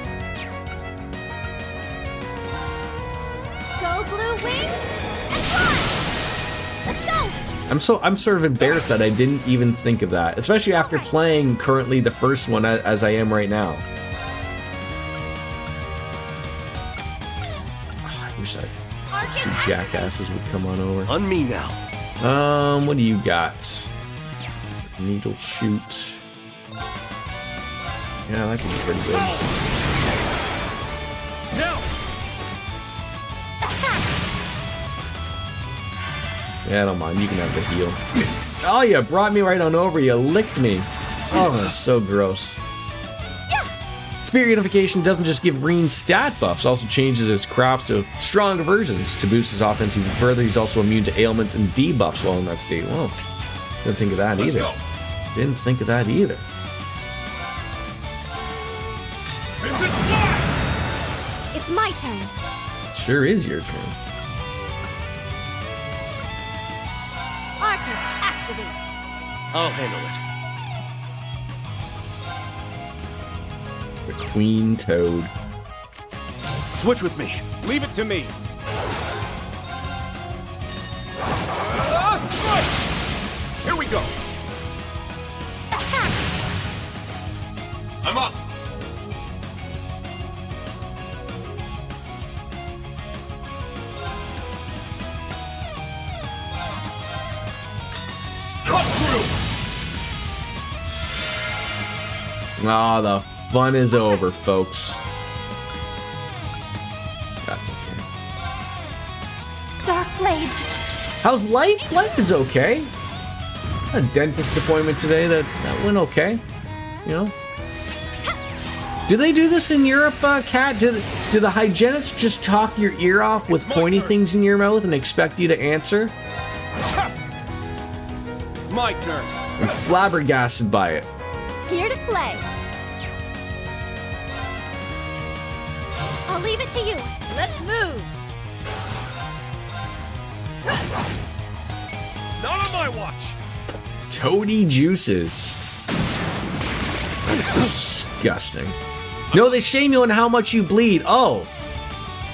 Go blue wings and fly. Let's go. I'm sort of embarrassed that I didn't even think of that, especially after playing currently the first one as I am right now. Oh, I wish these two jackasses would come on over. On me now. What do you got? Needle shoot. Yeah, that could be pretty good. Now. Yeah, I don't mind. You can have the heal. Oh, you brought me right on over. You licked me. Oh, that's so gross. Spirit Unification doesn't just give Reen stat buffs, also changes his crafts to stronger versions. To boost his offense even further, he's also immune to ailments and debuffs while in that state. Whoa. Didn't think of that Let's either. go. Didn't think of that either. Crimson Slash. It's my turn. Sure is your turn. Arcus, activate. I'll handle it. The Queen Toad. Switch with me. Leave it to me. Here we go. Attack. I'm up. Cut through. Ah, the fun is over, folks. That's okay. Dark blades. How's life? Life is okay. A dentist appointment today that went okay. You know. Do they do this in Europe, Kat? Do the hygienists just talk your ear off with pointy things in your mouth and expect you to answer? My turn. I'm flabbergasted by it. Here to play. I'll leave it to you. Let's move. Not on my watch. Toady juices. That's disgusting. No, they shame you on how much you bleed. Oh,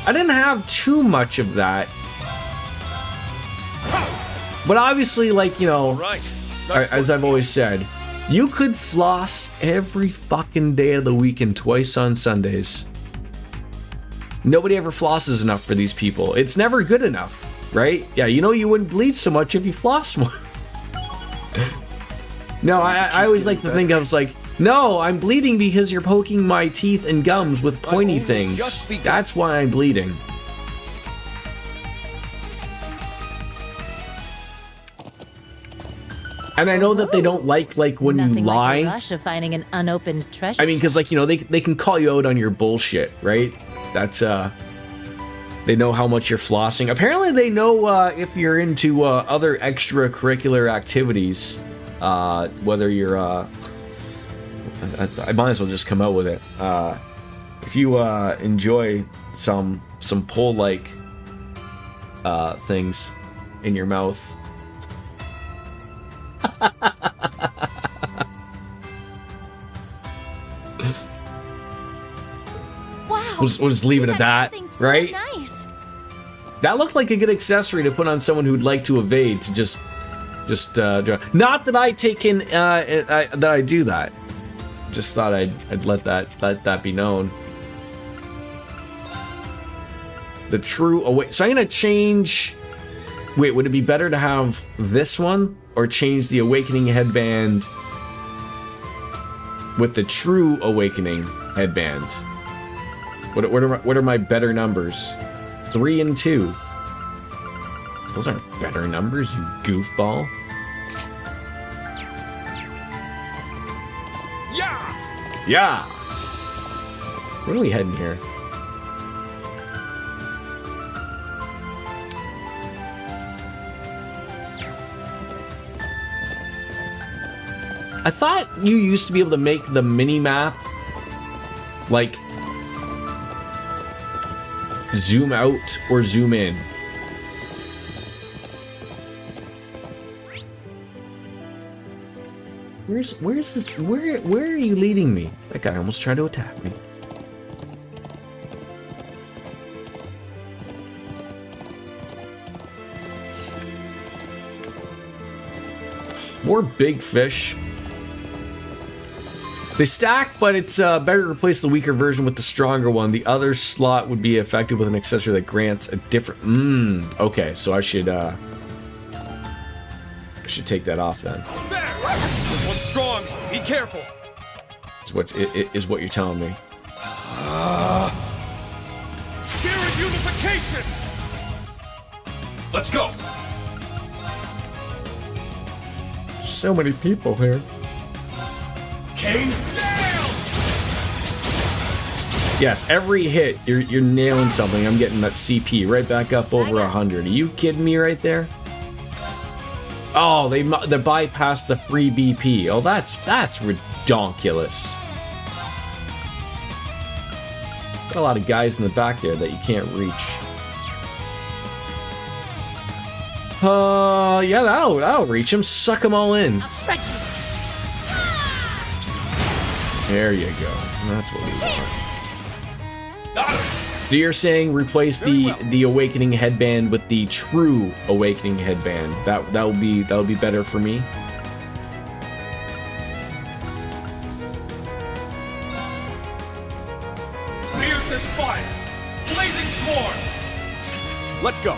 I didn't have too much of that. But obviously, like, you know, Right. as I've always said, you could floss every fucking day of the week and twice on Sundays. Nobody ever flosses enough for these people. It's never good enough, right? Yeah, you know you wouldn't bleed so much if you flossed more. No, I always like to think I was like, no, I'm bleeding because you're poking my teeth and gums with pointy things. That's why I'm bleeding. And I know that they don't like when Nothing you like lie. the rush of finding an unopened treasure. I mean, because, like, you know, they can call you out on your bullshit, right? That's, they know how much you're flossing. Apparently, they know if you're into other extracurricular activities. Whether you're, I might as well just come out with it. If you enjoy some pole-like things in your mouth. Wow. We'll just leave it at that, Something so right? Nice. That looked like a good accessory to put on someone who'd like to evade, to just not that I take in that I do that. Just thought I'd let that be known. The true awake. So I'm gonna change. Wait, would it be better to have this one or change the awakening headband with the true awakening headband? What are my better numbers? 3 and 2. Those aren't better numbers, you goofball. Yeah! Yeah! Where are we heading here? I thought you used to be able to make the mini-map, like, zoom out or zoom in. Where's this? Where are you leading me? That guy almost tried to attack me. More big fish. They stack, but it's better to replace the weaker version with the stronger one. The other slot would be effective with an accessory that grants a different... Okay, so I should take that off then. There! This one's strong. Be careful. Is what you're telling me. Spirit unification! Let's go! So many people here. Kane, down! Yes, every hit, you're nailing something. I'm getting that CP right back up over 100. Are you kidding me right there? Oh, they bypassed the free BP. Oh, that's redonkulous. Got a lot of guys in the back there that you can't reach. Yeah, that'll reach him. Suck them all in. There you go. That's what we want. So you're saying replace the awakening headband with the true awakening headband. That would be better for me. Fiercest fire! Blazing torn! Let's go!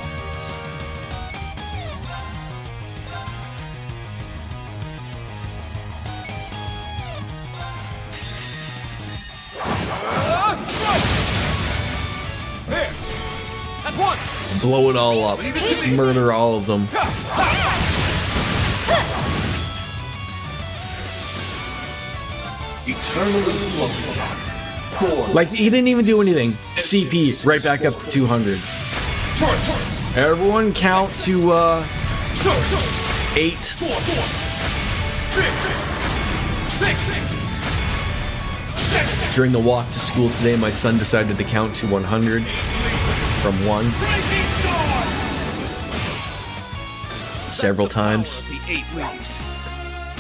There! At once! Blow it all up. Just murder all of them. Eternally flowing. Like, he didn't even do anything. CP, right back up to 200. Everyone count to, 8. 4, 6, 7. During the walk to school today, my son decided to count to 100 from 1 several times. The 8 leaves.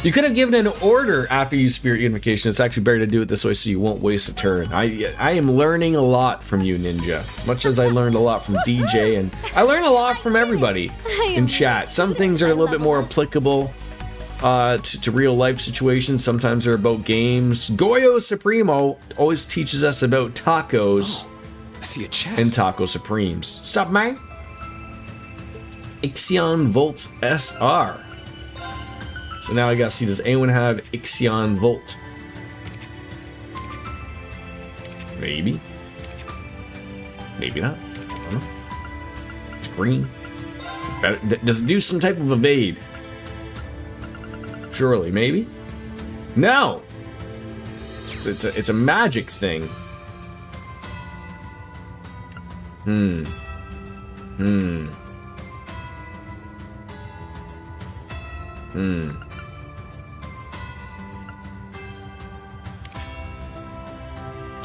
You could have given an order after you Spirit Unification. It's actually better to do it this way so you won't waste a turn. I am learning a lot from you, Ninja. Much as I learned a lot from DJ, and I learned a lot from everybody in chat. Some things are a little bit more applicable to real life situations. Sometimes they're about games. Goyo Supremo always teaches us about tacos I see a chest. and taco supremes. Sup, man? Ixion Volt SR. So now I gotta see, does anyone have Ixion Volt? Maybe. Maybe not. I don't know. It's green. Does it do some type of evade? Surely, maybe? No! It's a magic thing. I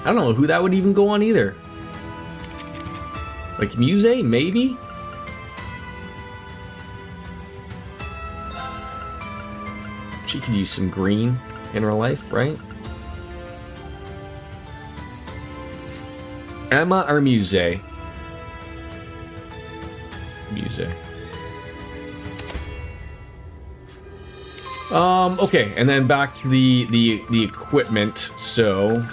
don't know who that would even go on either. Like Muse, maybe? She could use some green in her life, right? Emma or Muse? Muse. Okay, and then back to the equipment. So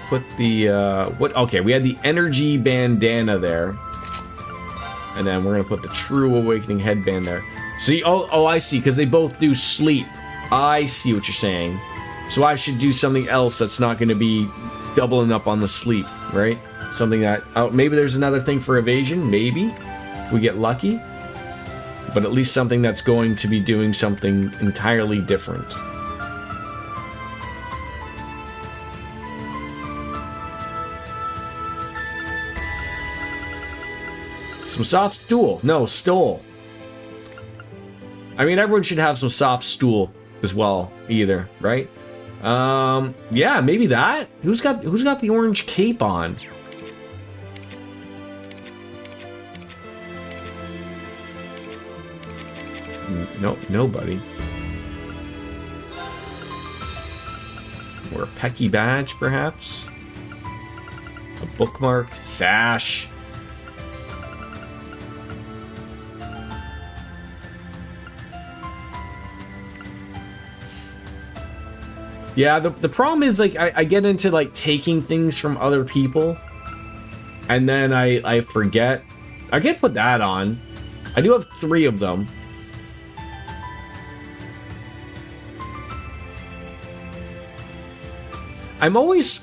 put the okay, we had the energy bandana there. And then we're gonna put the True Awakening headband there. See, oh I see, because they both do sleep. I see what you're saying. So I should do something else that's not gonna be doubling up on the sleep, right? Something that maybe there's another thing for evasion, maybe, if we get lucky. But at least something that's going to be doing something entirely different. Some soft stool. No, stool. I mean, everyone should have some soft stool as well, either, right? Yeah, maybe that. Who's got the orange cape on? Nope, nobody. Or a Pecky badge, perhaps? A bookmark? Sash? Yeah, the problem is, like, I get into, like, taking things from other people, and then I forget. I can't put that on. I do have 3 of them. I'm always...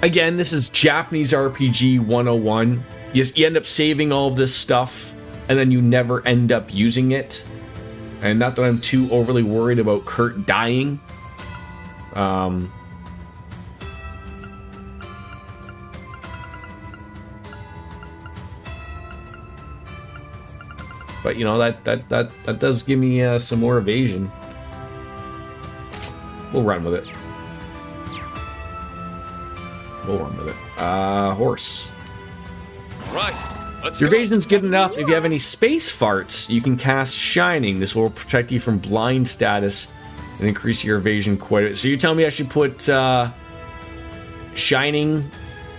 Again, this is Japanese RPG 101. You end up saving all of this stuff, and then you never end up using it. And not that I'm too overly worried about Kurt dying. But you know, that does give me some more evasion. We'll run with it. We'll run with it. Horse. Right. Let's Your go. evasion's good enough. If you have any space farts, you can cast Shining. This will protect you from blind status and increase your evasion quite a bit. So you're telling me I should put Shining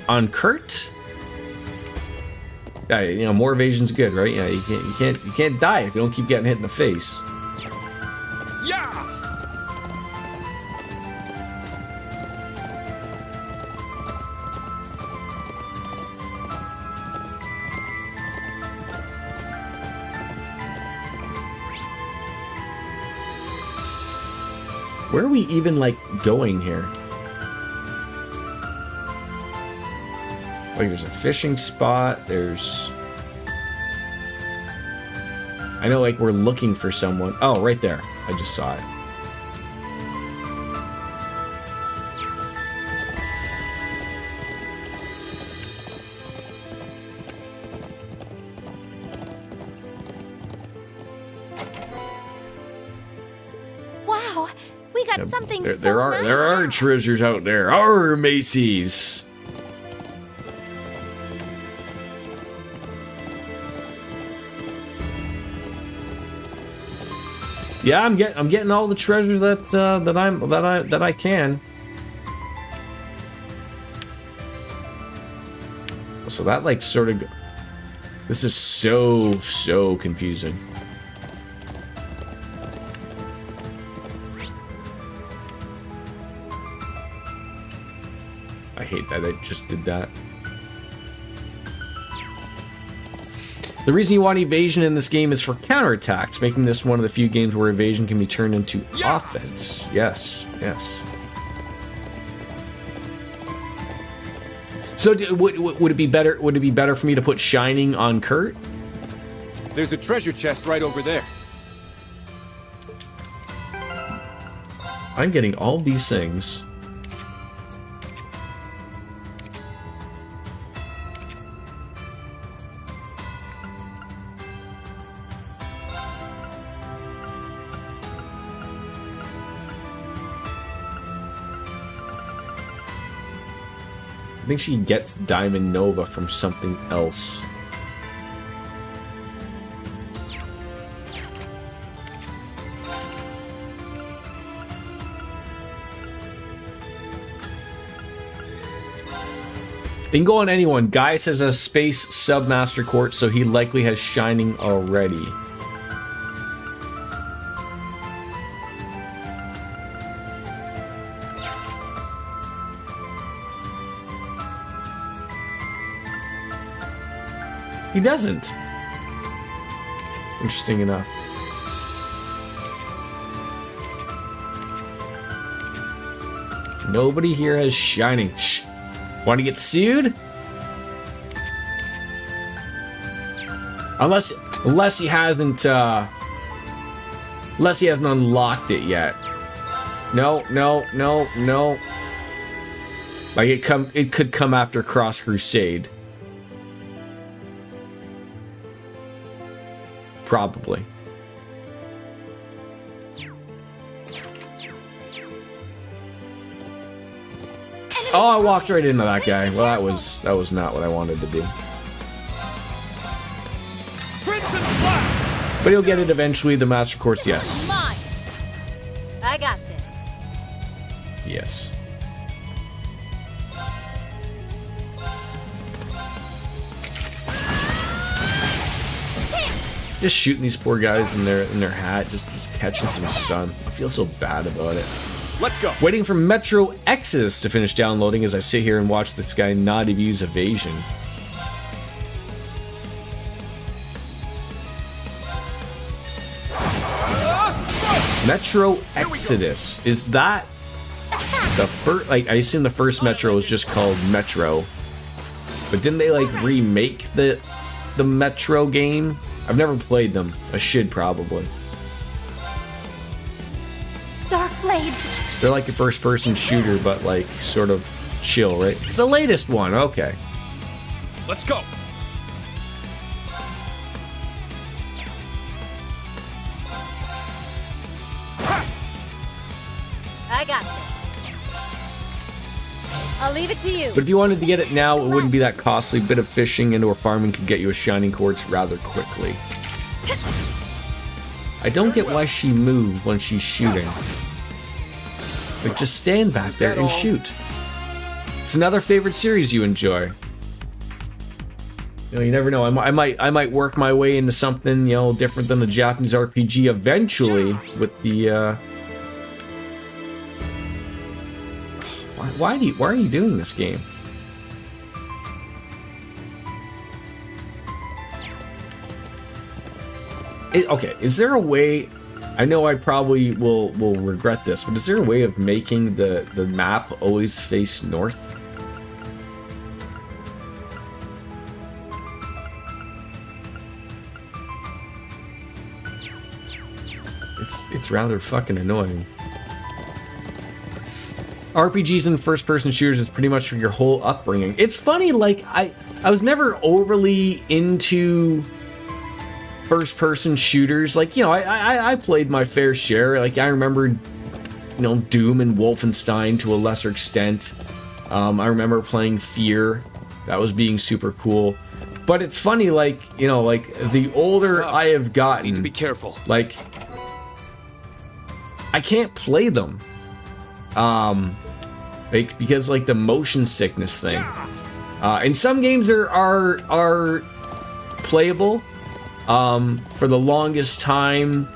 on Kurt? Yeah, you know, more evasion's good, right? Yeah, you can't die if you don't keep getting hit in the face. Yeah. Where are we even, like, going here? Like, there's a fishing spot, there's... I know, like, we're looking for someone. Oh, right there. I just saw it. Wow, we got something There, so there are nice. treasures out there. Our Macy's. Yeah, I'm getting all the treasure that I can. So that like sort of. This is so confusing. I hate that I just did that. The reason you want evasion in this game is for counterattacks, making this one of the few games where evasion can be turned into offense. Yes, yes. So would it be better? Would it be better for me to put Shining on Kurt? There's a treasure chest right over there. I'm getting all these things. I think she gets Diamond Nova from something else. You can go on anyone. Guy says a space submaster court, so he likely has Shining already. He doesn't. Interesting enough. Nobody here has Shining. Shh. Want to get sued? Unless he hasn't unlocked it yet. No. Like it could come after Cross Crusade. Probably. Oh, I walked right into that guy. Well, that was not what I wanted to do. Crimson Flash! But he'll get it eventually. The Master Course, yes. Mine. I got this. Yes. Just shooting these poor guys in their hat, just catching some sun. I feel so bad about it. Let's go. Waiting for Metro Exodus to finish downloading as I sit here and watch this guy not abuse evasion. Metro Exodus, is that the first? Like, I assume the first Metro was just called Metro, but didn't they like remake the Metro game? I've never played them. I should probably. Dark blades. They're like a first-person shooter, but like sort of chill, right? It's the latest one. Okay. Let's go. I got this. I'll leave it to you. But if you wanted to get it now, it wouldn't be that costly. A bit of fishing and or farming could get you a Shining Quartz rather quickly. I don't get why she moves when she's shooting. Like, just stand back there and shoot. It's another favorite series you enjoy. You know, you never know. I might work my way into something, you know, different than the Japanese RPG eventually with the. Why are you doing this game? Okay, is there a way? I know I probably will regret this, but is there a way of making the map always face north? It's rather fucking annoying. RPGs and first-person shooters is pretty much for your whole upbringing. It's funny, like, I was never overly into first-person shooters. Like, you know, I played my fair share. Like, I remember, you know, Doom and Wolfenstein to a lesser extent. I remember playing Fear. That was being super cool. But it's funny, like, you know, like, the older I have gotten... Need to be careful. Like, I can't play them. Because like the motion sickness thing. And some games are playable. For the longest time,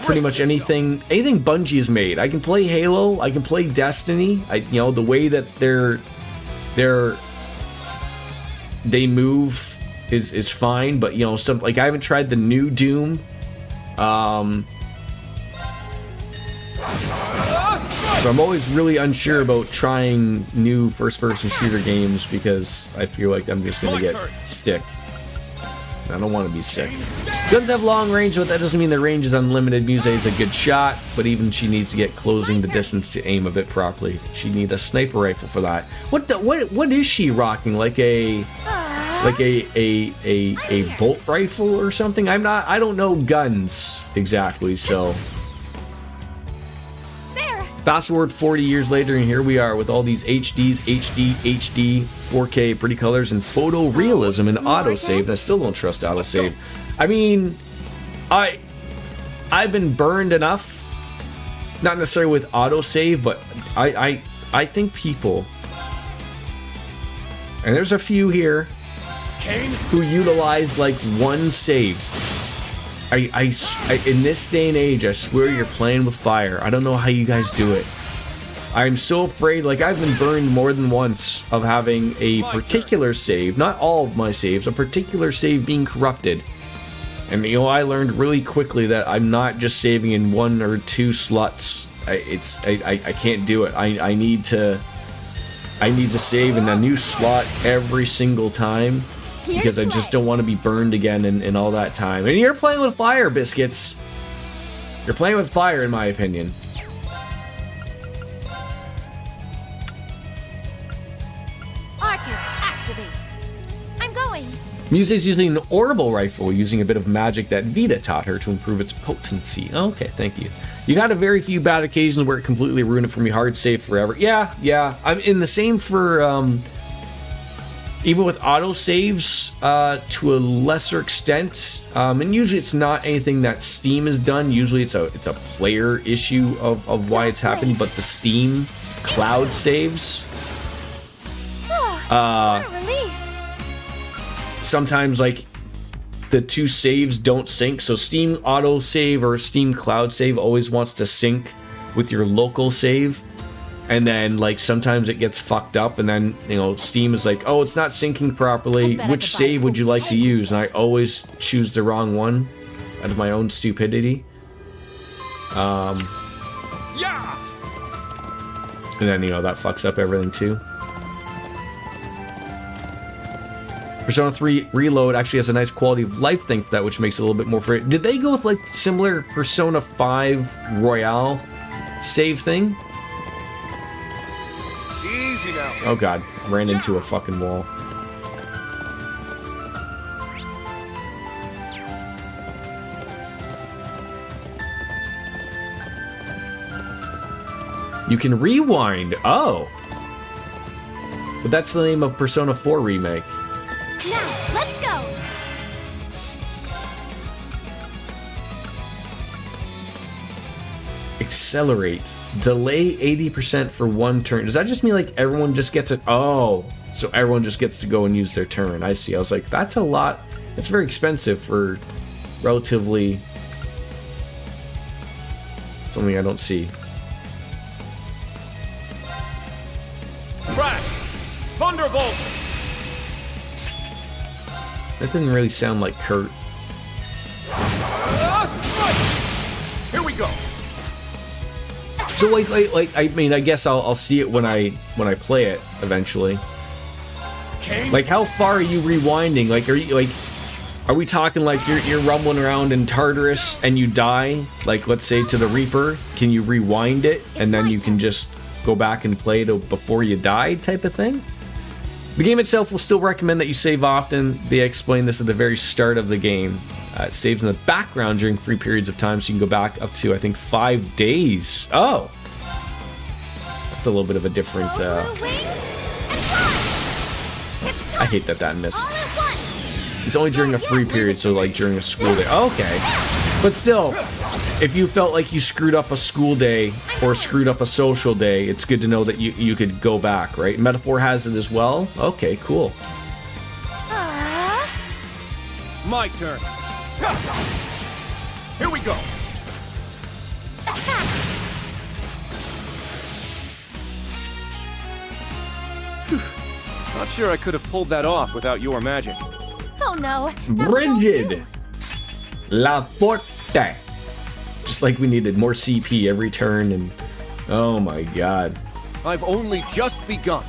pretty much anything Bungie has made. I can play Halo. I can play Destiny. The way that they move is fine. But some like I haven't tried the new Doom. So I'm always really unsure about trying new first-person shooter games because I feel like I'm just gonna get sick. I don't want to be sick. Guns have long range, but that doesn't mean their range is unlimited. Muse is a good shot, but even she needs to get closing the distance to aim a bit properly. She needs a sniper rifle for that. What is she rocking? Like a bolt rifle or something? I don't know guns exactly, so. Fast forward 40 years later, and here we are with all these HDs, HD, 4K, pretty colors, and photorealism and autosave. And I still don't trust autosave. I mean, I've been burned enough, not necessarily with autosave, but I think people, and there's a few here, who utilize like one save. I in this day and age, I swear you're playing with fire. I don't know how you guys do it. I'm so afraid, like I've been burned more than once of having a particular save, not all of my saves, a particular save being corrupted. And I learned really quickly that I'm not just saving in 1 or 2 slots. I can't do it. I need to save in a new slot every single time. Because I just don't want to be burned again in all that time. And you're playing with fire, Biscuits. You're playing with fire, in my opinion. Arcus, activate. I'm going. Muse is using an orbital rifle, using a bit of magic that Vita taught her to improve its potency. Okay, thank you. You've had a very few bad occasions where it completely ruined it for me. Hard save forever. Yeah. I'm in the same for... even with auto saves to a lesser extent, and usually it's not anything that Steam has done. Usually it's a player issue of why it's happened. But the Steam cloud saves, What a relief. sometimes like the two saves don't sync. So Steam auto save or Steam cloud save always wants to sync with your local save. And then, like, sometimes it gets fucked up, and then, Steam is like, oh, it's not syncing properly. Which save would you like to use? And I always choose the wrong one out of my own stupidity. And then, that fucks up everything, too. Persona 3 Reload actually has a nice quality of life thing for that, which makes it a little bit more for it. Did they go with, like, similar Persona 5 Royale save thing? Oh god, ran into a fucking wall. You can rewind. Oh. But that's the name of Persona 4 Remake. Now, let's go. Accelerate. Delay 80% for 1 turn. Does that just mean like everyone just gets it? Oh, so everyone just gets to go and use their turn. I see. I was like, that's a lot. That's very expensive for relatively something I don't see. Crash! Thunderbolt! That didn't really sound like Kurt. Strike! Here we go. So like I mean, I guess I'll see it when I play it eventually. Like, how far are you rewinding? Like, are we talking like you're rumbling around in Tartarus and you die? Like, let's say to the Reaper, can you rewind it and then you can just go back and play it before you die, type of thing? The game itself will still recommend that you save often. They explain this at the very start of the game. It saves in the background during free periods of time, so you can go back up to, I think, 5 days. Oh! That's a little bit of a different... I hate that missed. It's only during a free period, so like during a school day. Oh, okay. But still, if you felt like you screwed up a school day or screwed up a social day, it's good to know that you could go back, right? Metaphor has it as well. Okay, cool. My turn. Here we go. Not sure I could have pulled that off without your magic. Oh no. Brigid. La Forte. Just like we needed more CP every turn, and oh my god. I've only just begun.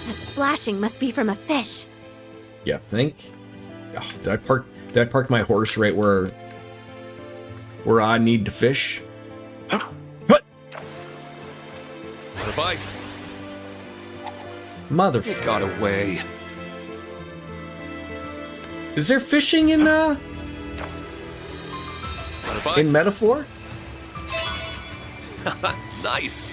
That splashing must be from a fish. Yeah, think. Oh, did I park my horse right where I need to fish? What? The bite. Motherfucker. It got away. Is there fishing in The bite. in Metaphor? Nice.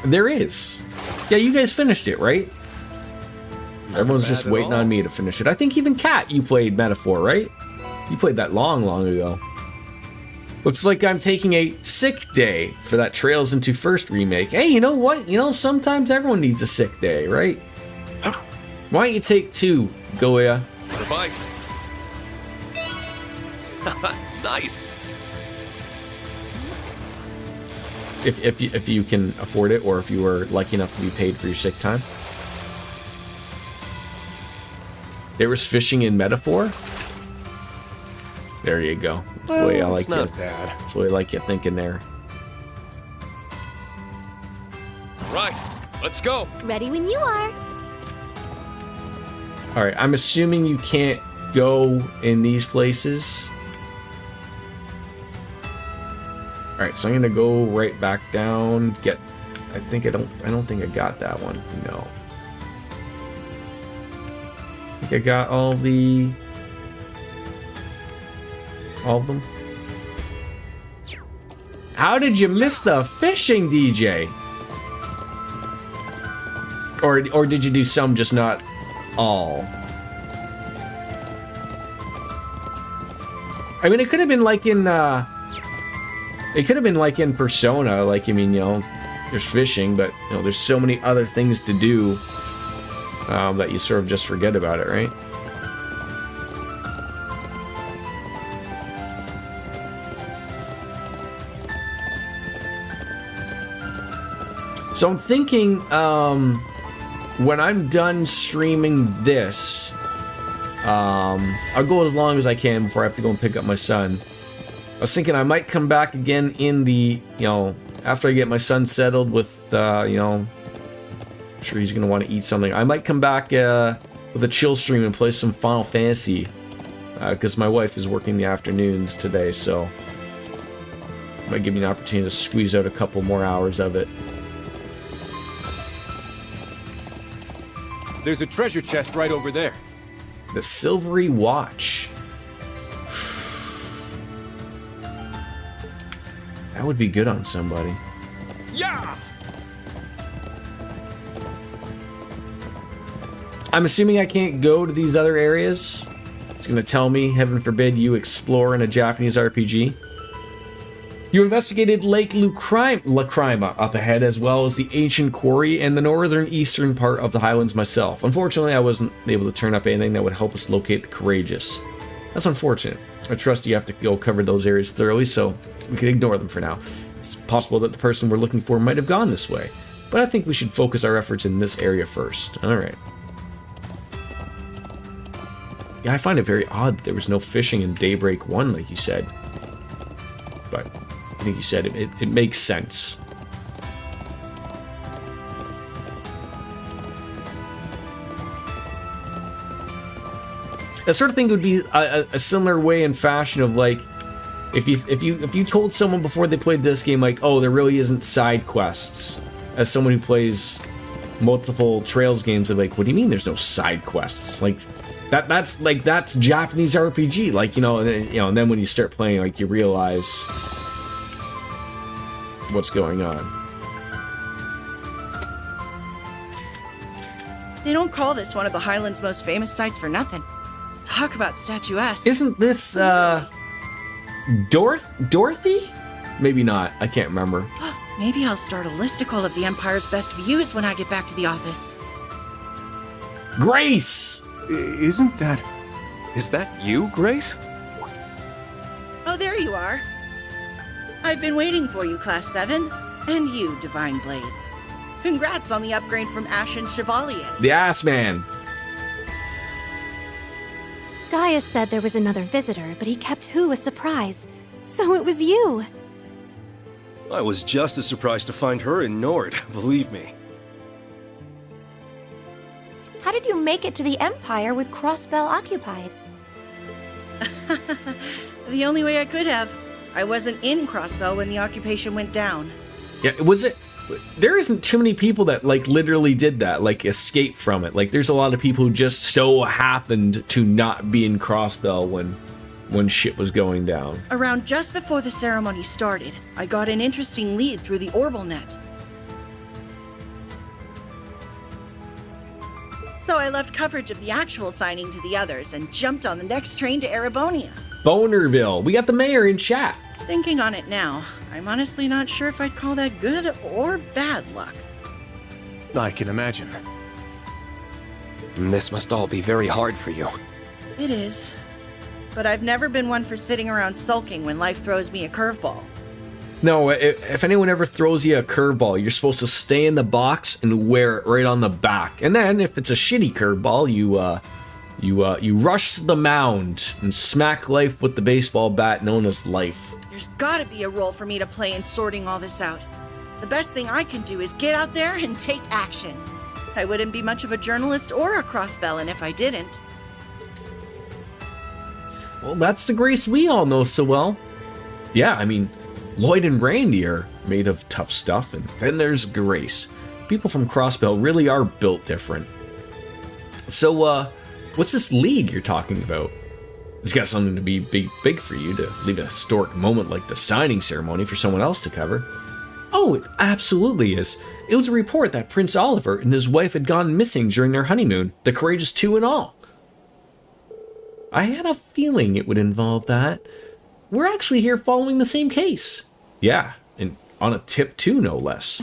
There is. Yeah, you guys finished it, right? Everyone's just bad at waiting all. on me to finish it. I think even Kat, you played Metaphor, right? You played that long ago. Looks like I'm taking a sick day for that Trails into First remake. Hey, you know what? You know, sometimes everyone needs a sick day, right? Why don't you take two, Goya? The bite. Nice. If you can afford it, or if you were lucky enough to be paid for your sick time. There was fishing in Metaphor. There you go. That's the way I like It's not you. bad. That's the way I like you thinking there. Right. Let's go. Ready when you are. All right, I'm assuming you can't go in these places. All right, so I'm gonna go right back down. I don't think I got that one. No. I think I got all of them. How did you miss the fishing, DJ? Or did you do some, just not all? I mean, it could have been like in Persona. Like, I mean, you know, there's fishing, but you know, there's so many other things to do that you sort of just forget about it, right? So I'm thinking, when I'm done streaming this, I'll go as long as I can before I have to go and pick up my son. I was thinking I might come back again in the, you know, after I get my son settled with, you know, I'm sure he's going to want to eat something. I might come back with a chill stream and play some Final Fantasy, because my wife is working the afternoons today, so it might give me an opportunity to squeeze out a couple more hours of it. There's a treasure chest right over there. The silvery watch. That would be good on somebody. Yeah. I'm assuming I can't go to these other areas. It's gonna tell me, heaven forbid, you explore in a Japanese RPG. You investigated Lake Lacrima up ahead, as well as the ancient quarry and the northern eastern part of the highlands myself. Unfortunately, I wasn't able to turn up anything that would help us locate the Courageous. That's unfortunate. I trust you have to go cover those areas thoroughly, so we can ignore them for now. It's possible that the person we're looking for might have gone this way, but I think we should focus our efforts in this area first. Alright. Yeah, I find it very odd that there was no fishing in Daybreak 1, like you said. But I think you said it makes sense. That sort of thing would be a similar way and fashion of, like, if you told someone before they played this game, like, oh, there really isn't side quests. As someone who plays multiple Trails games, they're like, what do you mean there's no side quests? Like, that's Japanese RPG, like, and then when you start playing, like, you realize what's going on. They don't call this one of the Highlands' most famous sites for nothing. Talk about statuesque. Isn't this, Dorothy? Maybe not. I can't remember. Maybe I'll start a listicle of the Empire's best views when I get back to the office. Grace! Is that you, Grace? Oh, there you are. I've been waiting for you, Class 7. And you, Divine Blade. Congrats on the upgrade from Ashen Chevalier. The ass man. Gaius said there was another visitor, but he kept Who a surprise. So it was you. I was just as surprised to find her in Nord, believe me. How did you make it to the Empire with Crossbell occupied? The only way I could have. I wasn't in Crossbell when the occupation went down. Yeah, was it? There isn't too many people that, like, literally did that, like, escape from it. Like, there's a lot of people who just so happened to not be in Crossbell when shit was going down. Around just before the ceremony started, I got an interesting lead through the Orbal Net. So I left coverage of the actual signing to the others and jumped on the next train to Erebonia. Bonerville. We got the mayor in chat. Thinking on it now, I'm honestly not sure if I'd call that good or bad luck. I can imagine. This must all be very hard for you. It is. But I've never been one for sitting around sulking when life throws me a curveball. No, if anyone ever throws you a curveball, you're supposed to stay in the box and wear it right on the back. And then, if it's a shitty curveball, you rush to the mound and smack life with the baseball bat known as life. There's gotta be a role for me to play in sorting all this out. The best thing I can do is get out there and take action. I wouldn't be much of a journalist or a crossbellin if I didn't. Well, that's the Grace we all know so well. Yeah, I mean, Lloyd and Randy are made of tough stuff, and then there's Grace. People from Crossbell really are built different. So, what's this lead you're talking about? It's got something to be big for you to leave a historic moment like the signing ceremony for someone else to cover. Oh, it absolutely is. It was a report that Prince Oliver and his wife had gone missing during their honeymoon, the Courageous Two and all. I had a feeling it would involve that. We're actually here following the same case. Yeah, and on a tip too, no less.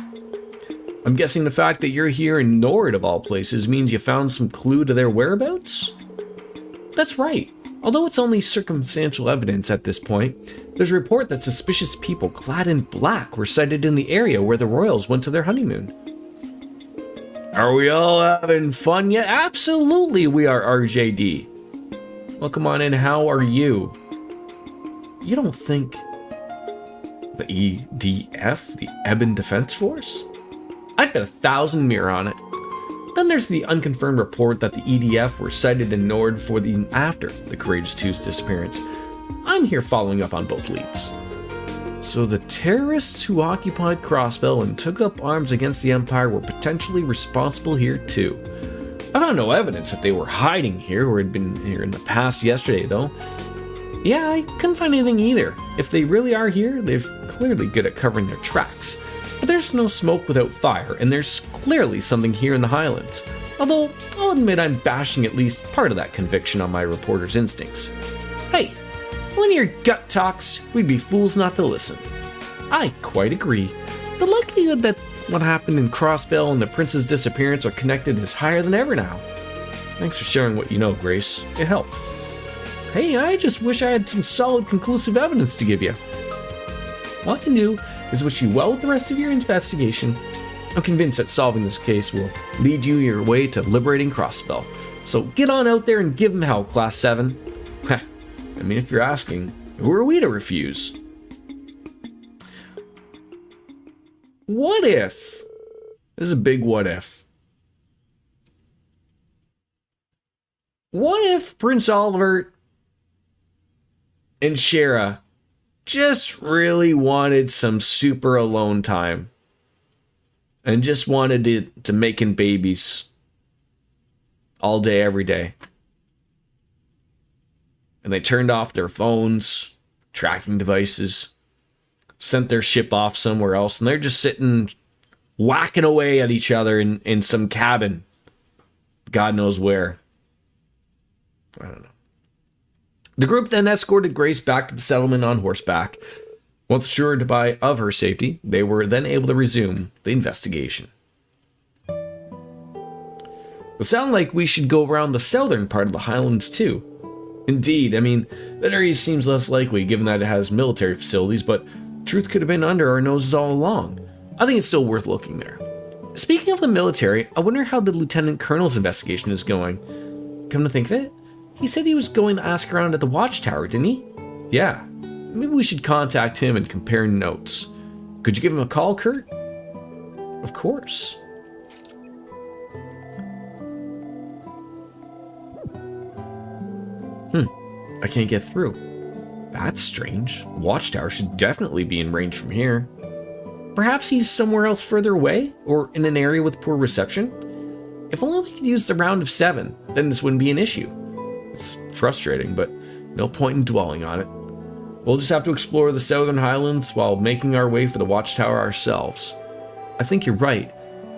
I'm guessing the fact that you're here in Nord of all places means you found some clue to their whereabouts? That's right. Although it's only circumstantial evidence at this point, there's a report that suspicious people clad in black were sighted in the area where the royals went to their honeymoon. Are we all having fun yet? Absolutely, we are, RJD. Well, come on in, how are you? You don't think the EDF, the Ebon Defense Force? I'd bet 1,000 mirror on it. Then there's the unconfirmed report that the EDF were sighted in Nord after the Courageous Two's disappearance. I'm here following up on both leads. So the terrorists who occupied Crossbell and took up arms against the Empire were potentially responsible here too. I found no evidence that they were hiding here or had been here in the past yesterday though. Yeah, I couldn't find anything either. If they really are here, they're clearly good at covering their tracks. But there's no smoke without fire, and there's clearly something here in the Highlands. Although, I'll admit I'm bashing at least part of that conviction on my reporter's instincts. Hey, when your gut talks, we'd be fools not to listen. I quite agree. The likelihood that what happened in Crossbell and the prince's disappearance are connected is higher than ever now. Thanks for sharing what you know, Grace. It helped. Hey, I just wish I had some solid, conclusive evidence to give you. All I can do is wish you well with the rest of your investigation. I'm convinced that solving this case will lead you your way to liberating Crossbell. So get on out there and give them hell, Class 7. I mean, if you're asking, who are we to refuse? What if? This is a big what if. What if Prince Oliver and Shara just really wanted some super alone time and just wanted to making babies all day, every day? And they turned off their phones, tracking devices. sent their ship off somewhere else, and they're just sitting whacking away at each other in some cabin. God knows where. I don't know. The group then escorted Grace back to the settlement on horseback. Once assured of her safety, they were then able to resume the investigation. It sounded like we should go around the southern part of the Highlands too. Indeed, I mean, that area seems less likely given that it has military facilities, but truth could have been under our noses all along. I think it's still worth looking there. Speaking of the military, I wonder how the Lieutenant Colonel's investigation is going. Come to think of it, he said he was going to ask around at the watchtower, didn't he? Yeah, maybe we should contact him and compare notes. Could you give him a call, Kurt? Of course. I can't get through. That's strange. The watchtower should definitely be in range from here. Perhaps he's somewhere else further away, or in an area with poor reception? If only we could use the round of 7, then this wouldn't be an issue. It's frustrating, but no point in dwelling on it. We'll just have to explore the southern highlands while making our way for the watchtower ourselves. I think you're right.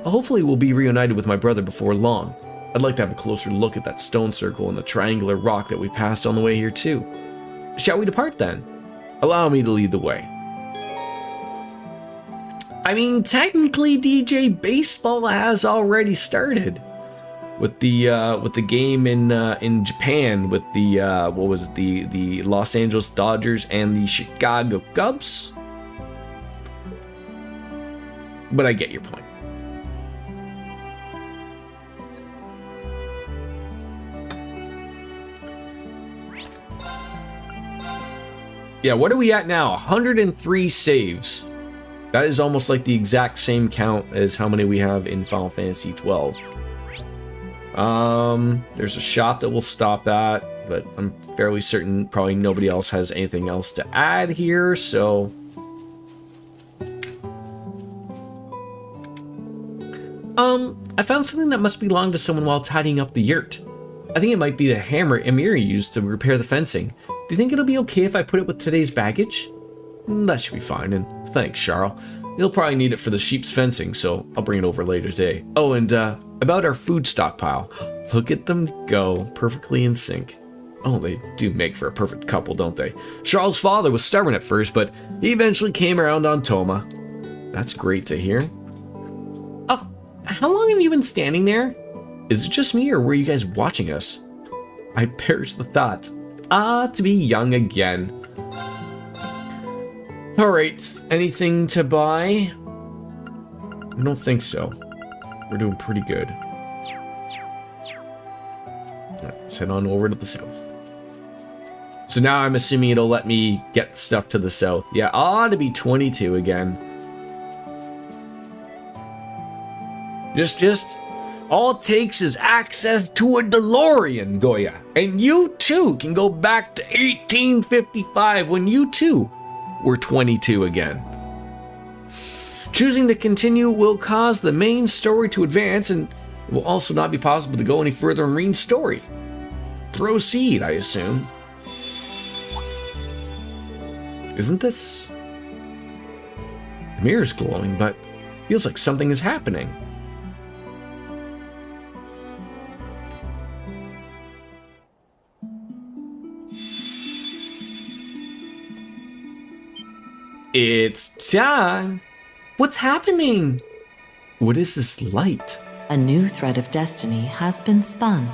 Hopefully we'll be reunited with my brother before long. I'd like to have a closer look at that stone circle and the triangular rock that we passed on the way here too. Shall we depart then? Allow me to lead the way. I mean, technically DJ Baseball has already started with the game in Japan with the what was it, the Los Angeles Dodgers and the Chicago Cubs. But I get your point. Yeah, what are we at now? 103 saves. That is almost like the exact same count as how many we have in Final Fantasy 12. There's a shop that will stop that, but I'm fairly certain probably nobody else has anything else to add here, so... I found something that must belong to someone while tidying up the yurt. I think it might be the hammer Emiri used to repair the fencing. Do you think it'll be okay if I put it with today's baggage? That should be fine, and thanks, Charles. You'll probably need it for the sheep's fencing, so I'll bring it over later today. Oh, and about our food stockpile. Look at them go, perfectly in sync. Oh, they do make for a perfect couple, don't they? Charles' father was stubborn at first, but he eventually came around on Toma. That's great to hear. Oh, how long have you been standing there? Is it just me, or were you guys watching us? I perish the thought. To be young again. Alright, anything to buy? I don't think so. We're doing pretty good. Let's head on over to the south. So now I'm assuming it'll let me get stuff to the south. Yeah, ought to be 22 again. Just all it takes is access to a DeLorean, Goya. And you too can go back to 1855 when you too were 22 again. Choosing to continue will cause the main story to advance, and it will also not be possible to go any further in Reen's story. Proceed, I assume. Isn't this? The mirror's glowing, but feels like something is happening. It's time. What's happening? What is this light? A new thread of destiny has been spun.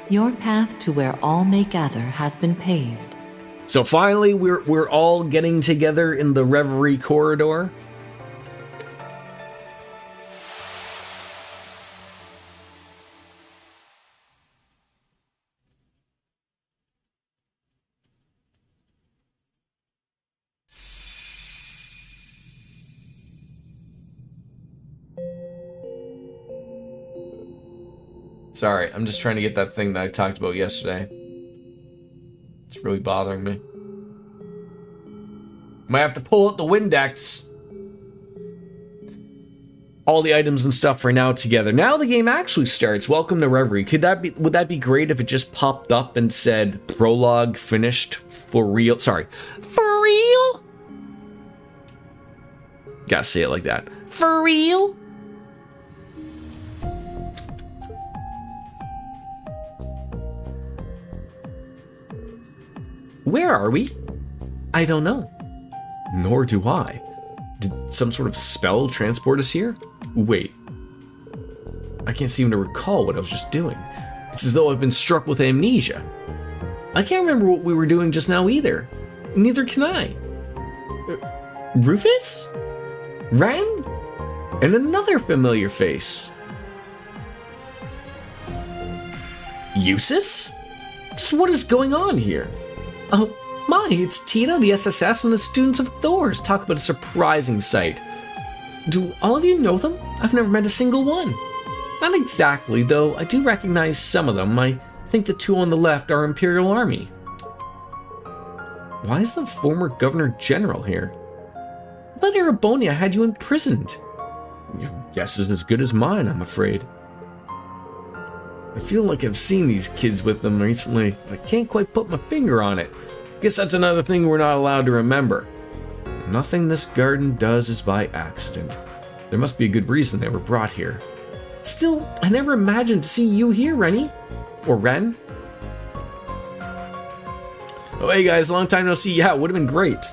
Your path to where all may gather has been paved. So finally, we're all getting together in the Reverie corridor. Sorry, I'm just trying to get that thing that I talked about yesterday. It's really bothering me. Might have to pull out the Windex. All the items and stuff are now together. Now the game actually starts. Welcome to Reverie. Would that be great if it just popped up and said prologue finished for real? Sorry, for real? Gotta say it like that. For real? Where are we? I don't know. Nor do I. Did some sort of spell transport us here? Wait. I can't seem to recall what I was just doing. It's as though I've been struck with amnesia. I can't remember what we were doing just now either. Neither can I. Rufus? Ren? And another familiar face. Eustace? Just what is going on here? Oh, my, it's Tina, the SSS, and the students of Thor's. Talk about a surprising sight. Do all of you know them? I've never met a single one. Not exactly, though I do recognize some of them. I think the two on the left are Imperial Army. Why is the former Governor General here? I thought Arabonia had you imprisoned. Your guess is as good as mine, I'm afraid. I feel like I've seen these kids with them recently, but I can't quite put my finger on it. Guess that's another thing we're not allowed to remember. Nothing this garden does is by accident. There must be a good reason they were brought here. Still, I never imagined to see you here, Rennie. Or Ren. Oh, hey guys, long time no see. Yeah, it would have been great.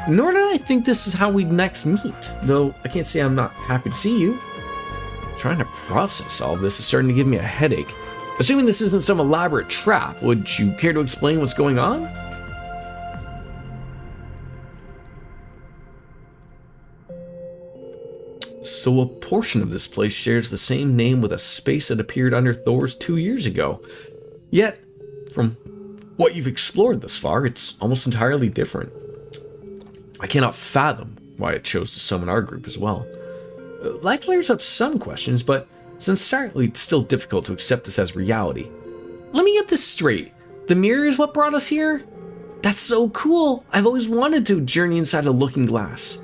Nor did I think this is how we'd next meet, though I can't say I'm not happy to see you. Trying to process all this is starting to give me a headache. Assuming this isn't some elaborate trap, would you care to explain what's going on? So a portion of this place shares the same name with a space that appeared under Thor's 2 years ago. Yet, from what you've explored thus far, it's almost entirely different. I cannot fathom why it chose to summon our group as well. That clears up some questions, but it's entirely still difficult to accept this as reality. Let me get this straight. The mirror is what brought us here? That's so cool. I've always wanted to journey inside a looking glass.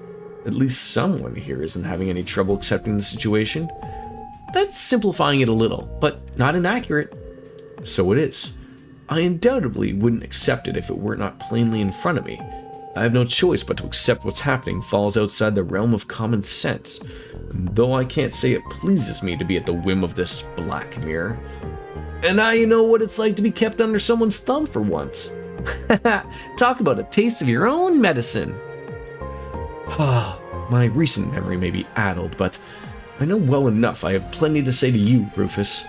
At least someone here isn't having any trouble accepting the situation. That's simplifying it a little, but not inaccurate. So it is. I undoubtedly wouldn't accept it if it were not plainly in front of me. I have no choice but to accept what's happening falls outside the realm of common sense, though I can't say it pleases me to be at the whim of this black mirror. And now you know what it's like to be kept under someone's thumb for once. Talk about a taste of your own medicine. My recent memory may be addled, but I know well enough I have plenty to say to you, Rufus.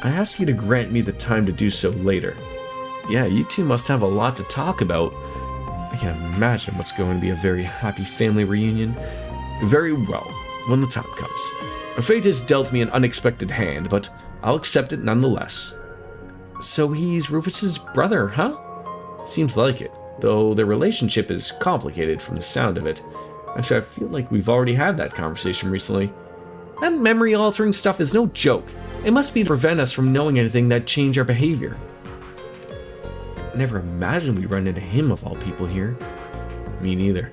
I ask you to grant me the time to do so later. Yeah, you two must have a lot to talk about. I can imagine what's going to be a very happy family reunion. Very well, when the time comes. Fate has dealt me an unexpected hand, but I'll accept it nonetheless. So he's Rufus's brother, huh? Seems like it, though their relationship is complicated from the sound of it. Actually, I feel like we've already had that conversation recently. That memory-altering stuff is no joke. It must be to prevent us from knowing anything that'd change our behavior. I never imagined we'd run into him of all people here. Me neither.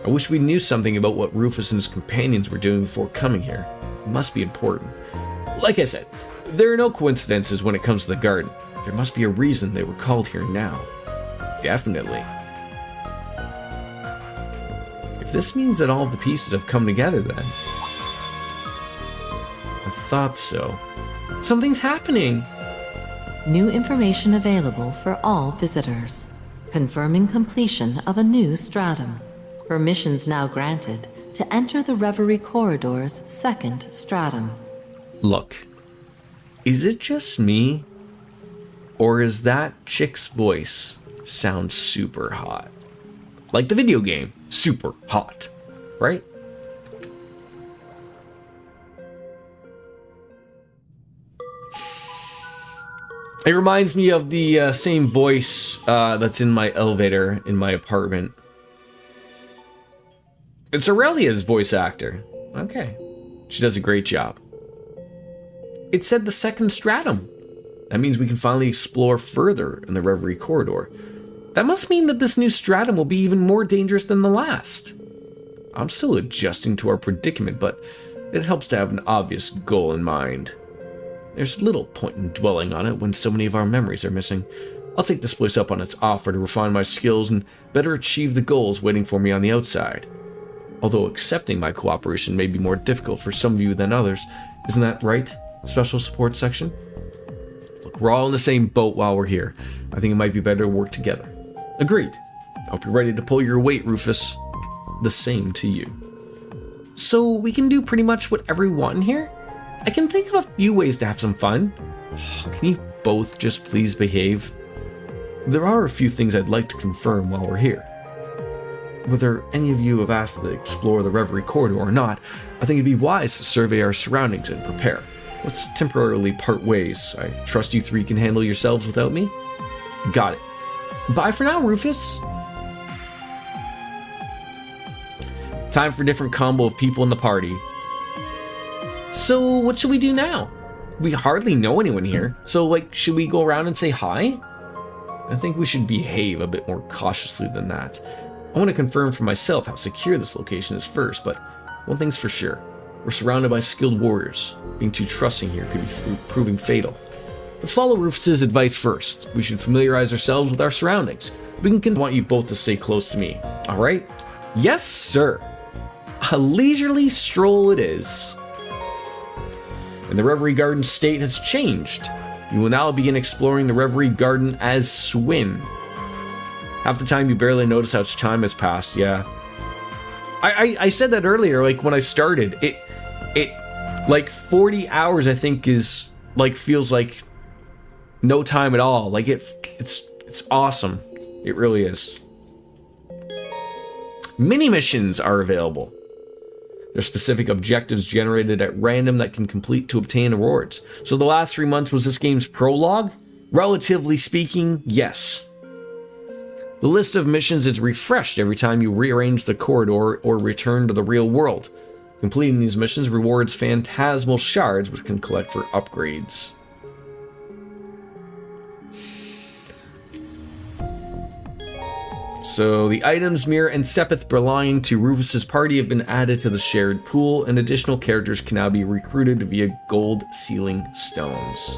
I wish we knew something about what Rufus and his companions were doing before coming here. It must be important. Like I said, there are no coincidences when it comes to the garden. There must be a reason they were called here now. Definitely. If this means that all of the pieces have come together then. I thought so. Something's happening! New information available for all visitors. Confirming completion of a new stratum. Permissions now granted to enter the Reverie Corridor's second stratum. Look, is it just me? Or is that chick's voice sound super hot? Like the video game, super hot, right? It reminds me of the same voice that's in my elevator in my apartment. It's Aurelia's voice actor. Okay. She does a great job. It said the second stratum. That means we can finally explore further in the Reverie corridor. That must mean that this new stratum will be even more dangerous than the last. I'm still adjusting to our predicament, but it helps to have an obvious goal in mind. There's little point in dwelling on it when so many of our memories are missing. I'll take this place up on its offer to refine my skills and better achieve the goals waiting for me on the outside. Although accepting my cooperation may be more difficult for some of you than others. Isn't that right, Special Support Section? Look, we're all in the same boat while we're here. I think it might be better to work together. Agreed. I hope you're ready to pull your weight, Rufus. The same to you. So we can do pretty much whatever we want in here? I can think of a few ways to have some fun. Can you both just please behave? There are a few things I'd like to confirm while we're here. Whether any of you have asked to explore the Reverie corridor or not, I think it'd be wise to survey our surroundings and prepare. Let's temporarily part ways. I trust you three can handle yourselves without me? Got it. Bye for now, Rufus. Time for a different combo of people in the party. So, what should we do now? We hardly know anyone here, so should we go around and say hi? I think we should behave a bit more cautiously than that. I want to confirm for myself how secure this location is first, but one thing's for sure. We're surrounded by skilled warriors. Being too trusting here could be proving fatal. Let's follow Rufus's advice first. We should familiarize ourselves with our surroundings. I want you both to stay close to me, alright? Yes, sir. A leisurely stroll it is. And the Reverie Garden state has changed. You will now begin exploring the Reverie Garden as Swin. Half the time you barely notice how much time has passed, yeah. I said that earlier, when I started. It 40 hours I think is, feels like no time at all. It's awesome. It really is. Mini missions are available. They're specific objectives generated at random that can complete to obtain rewards. So the last 3 months was this game's prologue? Relatively speaking, yes. The list of missions is refreshed every time you rearrange the corridor or return to the real world. Completing these missions rewards phantasmal shards, which can collect for upgrades. So the items, mirror, and sepith belonging to Rufus's party have been added to the shared pool, and additional characters can now be recruited via gold ceiling stones.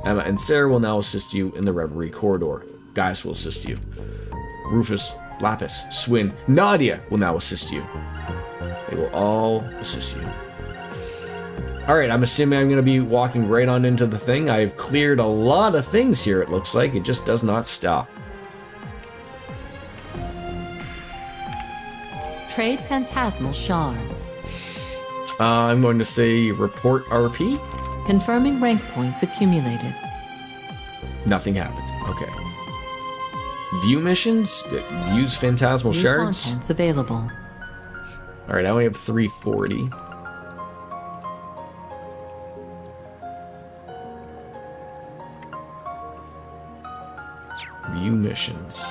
Emma and Sarah will now assist you in the Reverie corridor. Gaius will assist you. Rufus, Lapis, Swin, Nadia will now assist you. They will all assist you. Alright, I'm assuming I'm going to be walking right on into the thing. I've cleared a lot of things here, it looks like. It just does not stop. Trade phantasmal shards. I'm going to say report RP. Confirming rank points accumulated. Nothing happened. Okay. View missions? Use phantasmal New shards? contents available. Alright, I only have 340. View missions.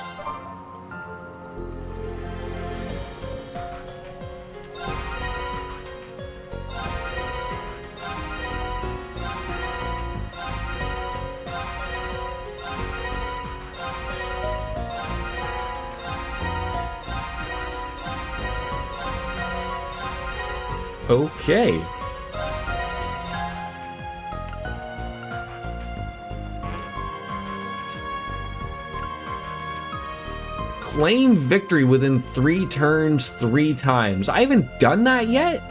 Okay. Claim victory within 3 turns 3 times. I haven't done that yet?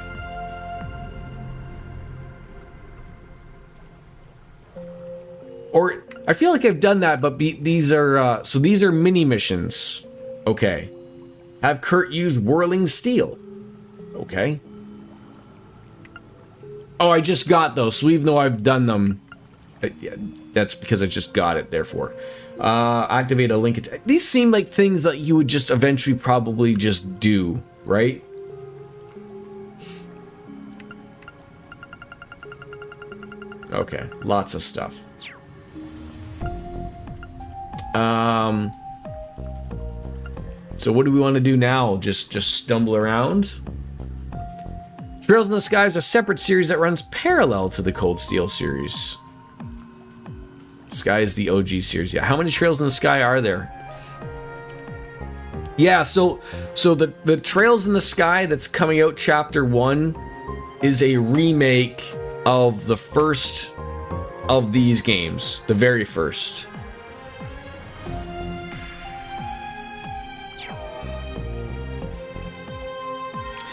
Or I feel like I've done that, but these are so these are mini missions. Okay. Have Kurt use whirling steel. Okay. Oh, I just got those, so even though I've done them, yeah, that's because I just got it, therefore. Activate a link attack. These seem like things that you would just eventually probably just do, right? Okay, lots of stuff. So what do we want to do now? Just stumble around? Trails in the Sky is a separate series that runs parallel to the Cold Steel series. Sky is the OG series. Yeah, how many Trails in the Sky are there? Yeah, so the Trails in the Sky that's coming out chapter 1 is a remake of the first of these games, the very first.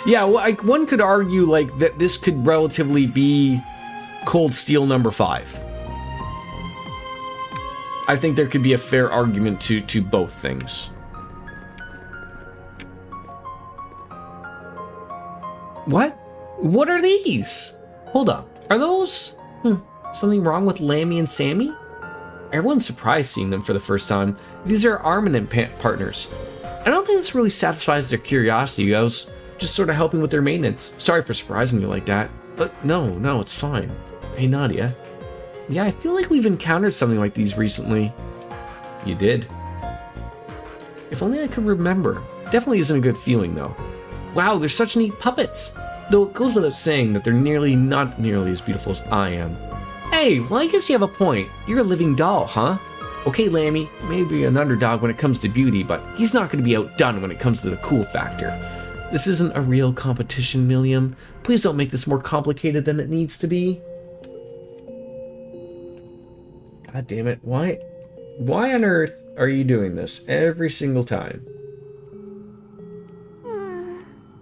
Yeah, well, one could argue like that this could relatively be Cold Steel number 5. I think there could be a fair argument to both things. What? What are these? Hold up. Are those... something wrong with Lammy and Sammy? Everyone's surprised seeing them for the first time. These are armament partners. I don't think this really satisfies their curiosity. I was just sort of helping with their maintenance. Sorry for surprising you like that. But no, it's fine. Hey, Nadia. Yeah, I feel like we've encountered something like these recently. You did. If only I could remember. Definitely isn't a good feeling, though. Wow, they're such neat puppets. Though it goes without saying that they're not nearly as beautiful as I am. Hey, well, I guess you have a point. You're a living doll, huh? Okay, Lammy, maybe an underdog when it comes to beauty, but he's not going to be outdone when it comes to the cool factor. This isn't a real competition, Milliam. Please don't make this more complicated than it needs to be. God damn it, why on earth are you doing this every single time?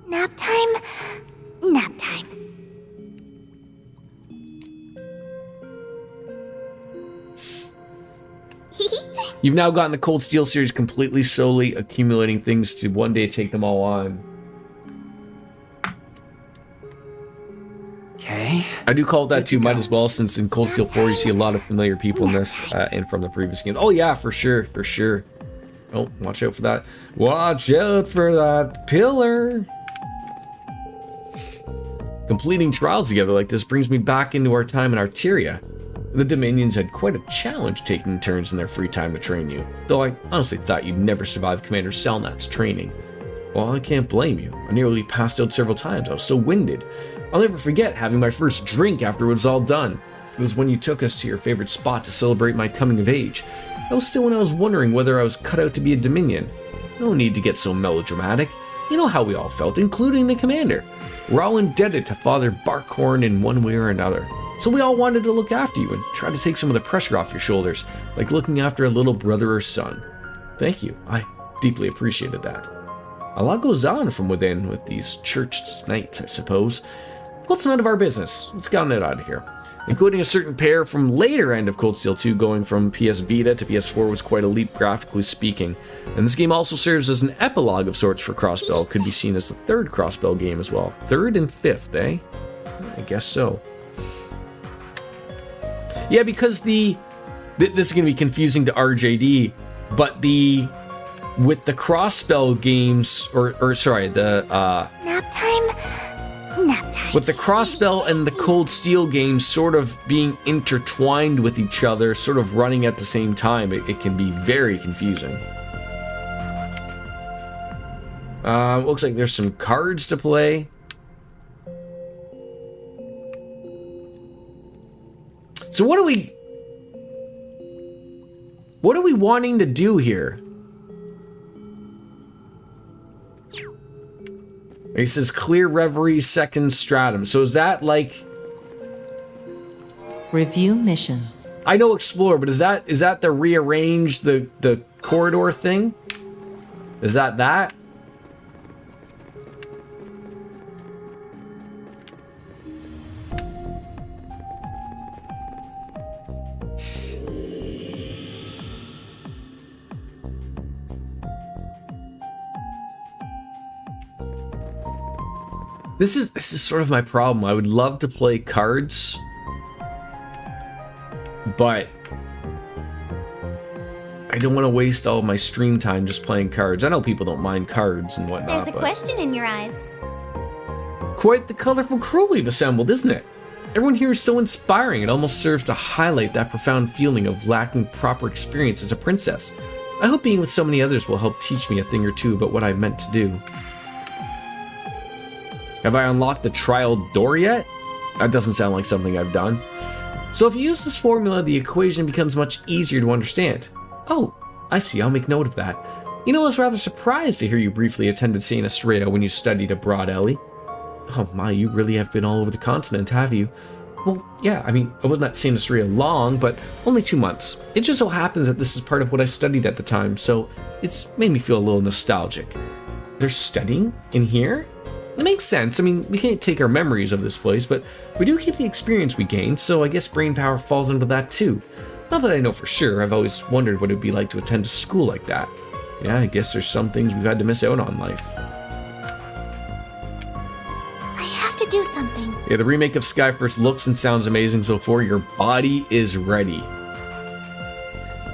Nap time? Nap time. You've now gotten the Cold Steel series completely solely accumulating things to one day take them all on. Okay. I do call it that too, might as well, since in Cold Steel 4 you see a lot of familiar people in this and from the previous game. Oh yeah, for sure. Oh, watch out for that. Watch out for that pillar. Completing trials together like this brings me back into our time in Arteria. The Dominions had quite a challenge taking turns in their free time to train you, though I honestly thought you'd never survive Commander Selnat's training. Well, I can't blame you. I nearly passed out several times. I was so winded. I'll never forget having my first drink after it was all done. It was when you took us to your favorite spot to celebrate my coming of age. That was still when I was wondering whether I was cut out to be a Dominion. No need to get so melodramatic. You know how we all felt, including the Commander. We're all indebted to Father Barkhorn in one way or another. So we all wanted to look after you and try to take some of the pressure off your shoulders, like looking after a little brother or son. Thank you. I deeply appreciated that. A lot goes on from within with these church nights, I suppose. Well, it's none of our business. Let's get it out of here. Including a certain pair from later end of Cold Steel 2 going from PS Vita to PS4 was quite a leap graphically speaking. And this game also serves as an epilogue of sorts for Crossbell. Could be seen as the third Crossbell game as well. Third and fifth, eh? I guess so. Yeah, because this is going to be confusing to RJD, but with the Crossbell games, Nap time? Nap time. With the Crossbell and the Cold Steel games sort of being intertwined with each other, sort of running at the same time, it can be very confusing. Looks like there's some cards to play. So what are we wanting to do here? It says clear Reverie second stratum. So is that like Review missions. I know explore, but is that the rearrange the corridor thing? Is that? This is sort of my problem. I would love to play cards, but I don't want to waste all of my stream time just playing cards. I know people don't mind cards and whatnot. There's a question in your eyes. Quite the colorful crew we've assembled, isn't it? Everyone here is so inspiring. It almost serves to highlight that profound feeling of lacking proper experience as a princess. I hope being with so many others will help teach me a thing or two about what I meant to do. Have I unlocked the trial door yet? That doesn't sound like something I've done. So if you use this formula, the equation becomes much easier to understand. Oh, I see. I'll make note of that. You know, I was rather surprised to hear you briefly attended St. Estrella when you studied abroad, Ellie. Oh my, you really have been all over the continent, have you? Well, yeah, I mean, I wasn't at St. Estrella long, but only 2 months. It just so happens that this is part of what I studied at the time, so it's made me feel a little nostalgic. They're studying in here? It makes sense. I mean, we can't take our memories of this place, but we do keep the experience we gained, so I guess brain power falls into that too. Not that I know for sure, I've always wondered what it'd be like to attend a school like that. Yeah, I guess there's some things we've had to miss out on in life. I have to do something. Yeah, the remake of Skyfirst looks and sounds amazing so far. Your body is ready.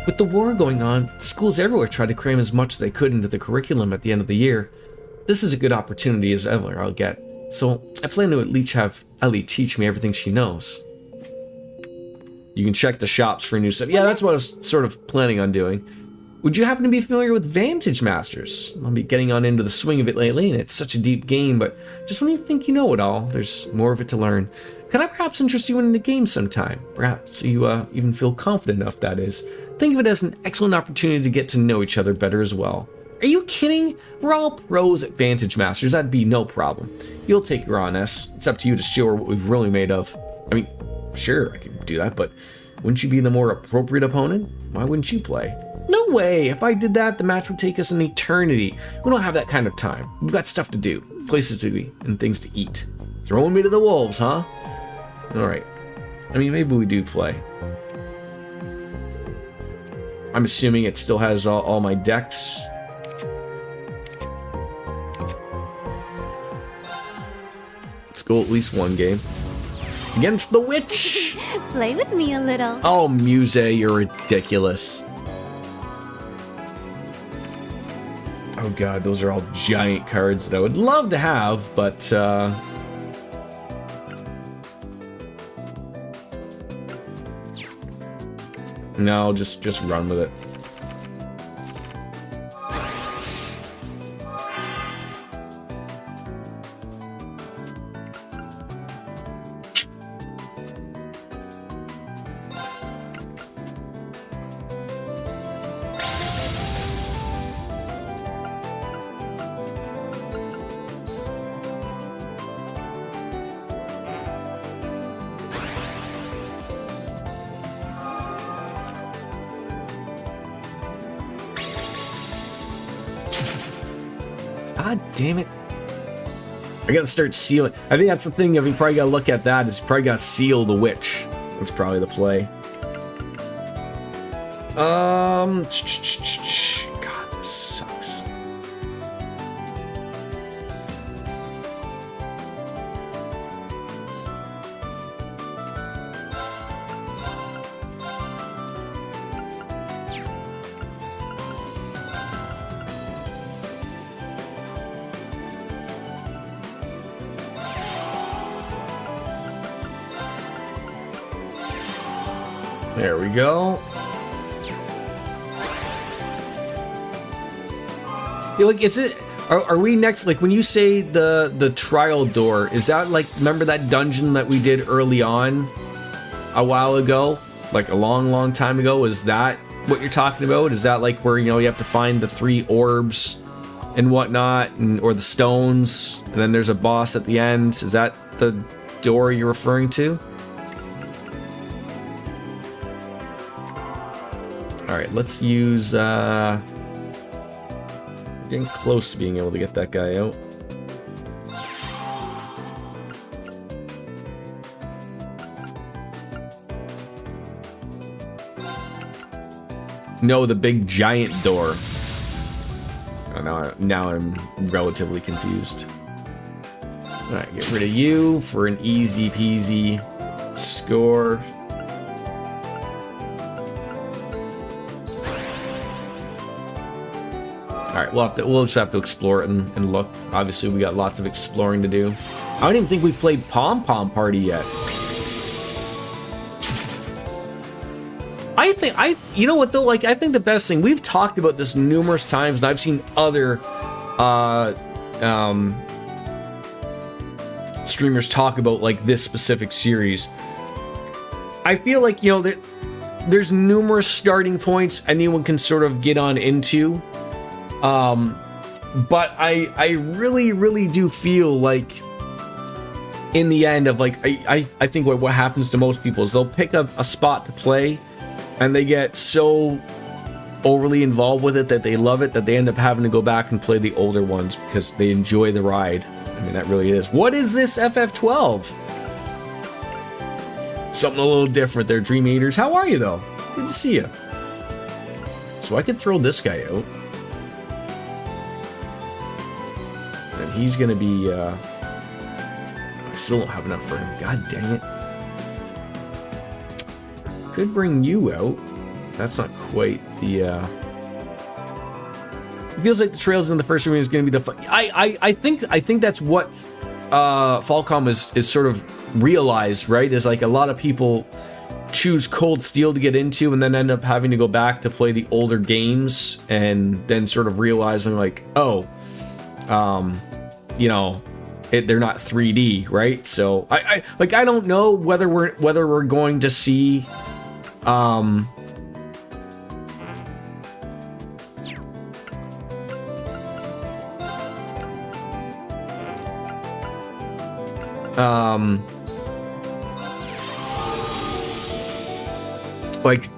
With the war going on, schools everywhere try to cram as much as they could into the curriculum at the end of the year. This is a good opportunity as ever I'll get, so I plan to at least have Ellie teach me everything she knows. You can check the shops for new stuff. Yeah, that's what I was sort of planning on doing. Would you happen to be familiar with Vantage Masters? I'll be getting on into the swing of it lately, and it's such a deep game, but just when you think you know it all, there's more of it to learn. Could I perhaps interest you in the game sometime? Perhaps you even feel confident enough, that is. Think of it as an excellent opportunity to get to know each other better as well. Are you kidding? We're all pros at Vantage Masters, that'd be no problem. You'll take her on, S. It's up to you to show her what we've really made of. I mean, sure, I can do that, but wouldn't you be the more appropriate opponent? Why wouldn't you play? No way! If I did that, the match would take us an eternity. We don't have that kind of time. We've got stuff to do, places to be, and things to eat. Throwing me to the wolves, huh? Alright. I mean, maybe we do play. I'm assuming it still has all my decks. Let's go at least one game. Against the witch! Play with me a little. Oh, Muse, you're ridiculous. Oh god, those are all giant cards that I would love to have, but no, just run with it. God damn it. I gotta start sealing. I think that's the thing, if you probably gotta look at that, is you probably gotta seal the witch. That's probably the play. God, this sucks. There we go. Yeah, like, is it? Are we next? Like, when you say the trial door, is that like? Remember that dungeon that we did early on, a while ago, like a long time ago? Is that what you're talking about? Is that like where, you know, you have to find the 3 orbs and whatnot, or the stones, and then there's a boss at the end? Is that the door you're referring to? Alright, let's use, getting close to being able to get that guy out. No, the big giant door. Oh, now I'm relatively confused. Alright, get rid of you for an easy peasy score. Alright, we'll just have to explore it and look. Obviously, we got lots of exploring to do. I don't even think we've played Pom Pom Party yet. You know what though? Like, I think the best thing, we've talked about this numerous times, and I've seen other streamers talk about like this specific series. I feel like, you know, there's numerous starting points anyone can sort of get on into. But I really do feel like in the end of like, I think what happens to most people is they'll pick up a spot to play and they get so overly involved with it that they love it that they end up having to go back and play the older ones because they enjoy the ride. I mean, that really is. What is this FF12? Something a little different there, Dream Eaters. How are you, though? Good to see you. So I could throw this guy out. And he's going to be... I still don't have enough for him. God dang it. Could bring you out. That's not quite the... It feels like the trails in the first arena is going to be the fun. I think that's what Falcom is sort of realized, right? Is like a lot of people choose Cold Steel to get into and then end up having to go back to play the older games and then sort of realizing like, oh, you know, they're not 3D, right? So I don't know whether we're going to see like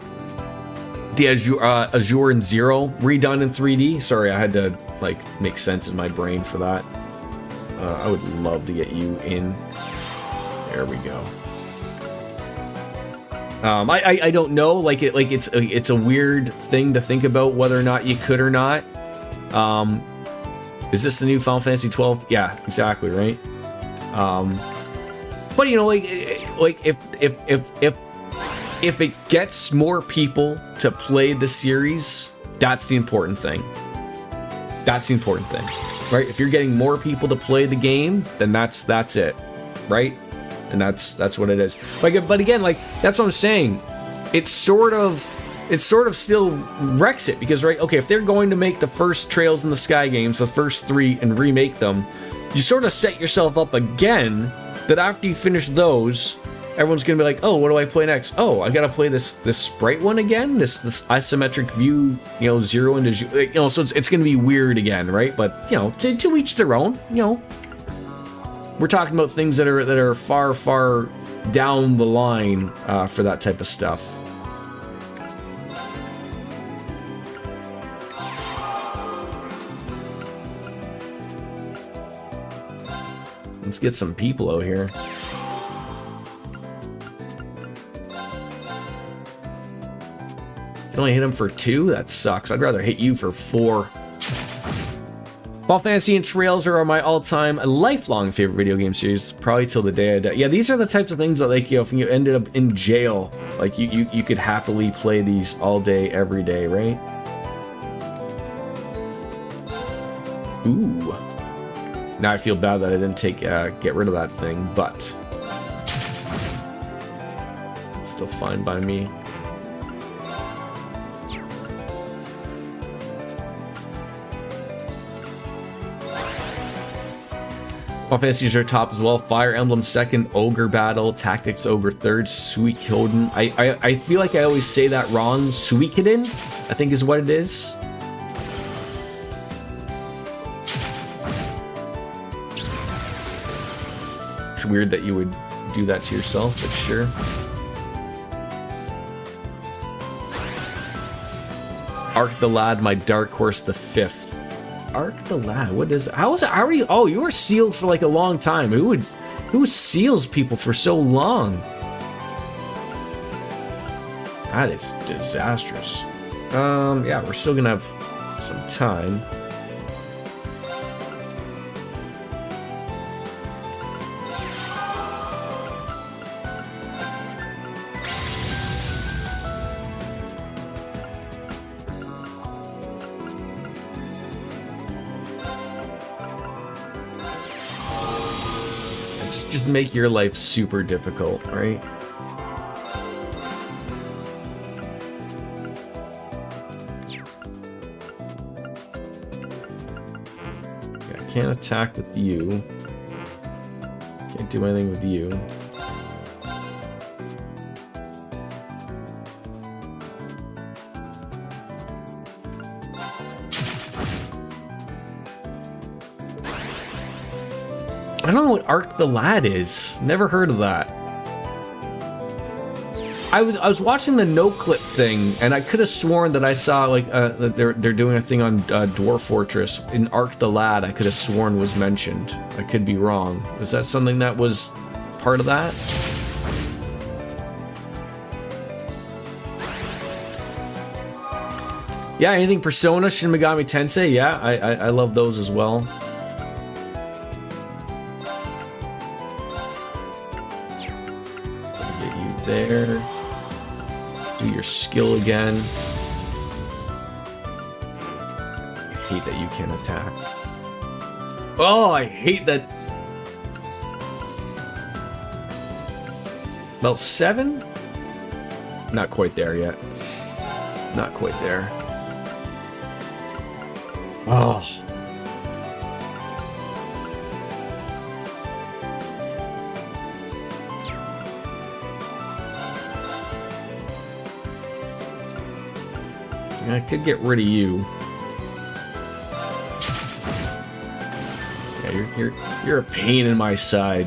the Azure and Zero redone in 3D. Sorry, I had to like make sense in my brain for that. I would love to get you in. There we go. I don't know. Like it's a weird thing to think about whether or not you could or not. Is this the new Final Fantasy 12? Yeah, exactly, right. But you know, like if it gets more people to play the series, that's the important thing. That's the important thing, right? If you're getting more people to play the game, then that's it, right? And that's what it is. Like, but again, like that's what I'm saying. It sort of still wrecks it because, right? Okay, if they're going to make the first Trails in the Sky games, the first 3, and remake them, you sort of set yourself up again. That after you finish those, everyone's gonna be like, oh, what do I play next? Oh, I gotta play this sprite one again, this isometric view, you know, Zero into, you know, so it's gonna be weird again, right? But you know, to each their own. You know, we're talking about things that are far down the line for that type of stuff. Let's get some people out here. Can only hit him for 2? That sucks. I'd rather hit you for 4. Final Fantasy and Trails are my all-time lifelong favorite video game series, probably till the day I die. Yeah, these are the types of things that, like, you know, if you ended up in jail, like you could happily play these all day, every day, right? Ooh. Now I feel bad that I didn't get rid of that thing, but it's still fine by me. Final Fantasies are top as well. Fire Emblem 2nd, Ogre Battle, Tactics Ogre 3rd, Suikoden. I feel like I always say that wrong. Suikoden, I think is what it is. It's weird that you would do that to yourself, but sure. Arc the Lad, my dark horse, the 5th. Arc the Lad, what is it? How are you? Oh, you were sealed for like a long time. Who seals people for so long? That is disastrous. Yeah, we're still gonna have some time. Just make your life super difficult, right? Yeah, I can't attack with you. Can't do anything with you. I don't know what Arc the Lad is. Never heard of that. I was watching the no clip thing, and I could have sworn that I saw like that they're doing a thing on Dwarf Fortress in Arc the Lad. I could have sworn was mentioned. I could be wrong. Was that something that was part of that? Yeah, anything Persona, Shin Megami Tensei. Yeah, I love those as well. Get you there. Do your skill again. I hate that you can't attack. Oh, I hate that. Level 7? Not quite there yet. Not quite there. Oh. I could get rid of you. Yeah, you're a pain in my side.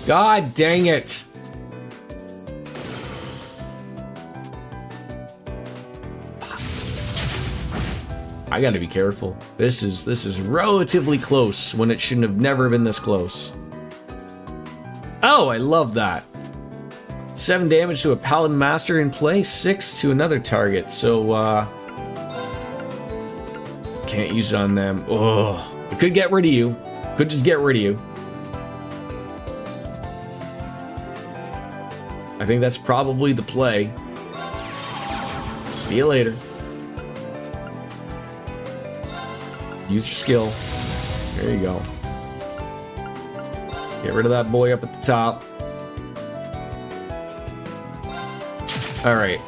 God dang it. I gotta be careful. This is relatively close when it shouldn't have never been this close. Oh, I love that. 7 damage to a Paladin Master in play, 6 to another target. So, can't use it on them. Oh, I could get rid of you. Could just get rid of you. I think that's probably the play. See you later. Use your skill. There you go. Get rid of that boy up at the top. All right.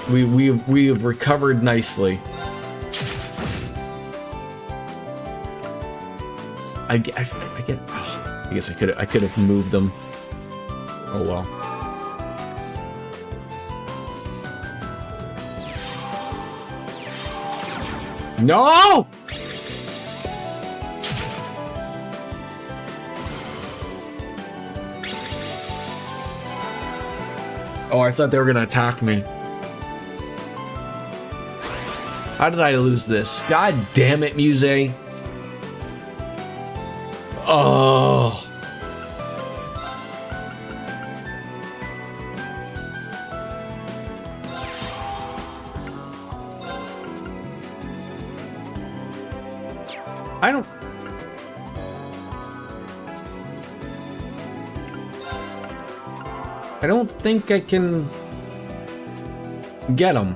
We have recovered nicely. I get. Oh, I guess I could have moved them. Oh well. No! Oh, I thought they were gonna attack me. How did I lose this? God damn it, Muse. Oh. I don't think I can get him.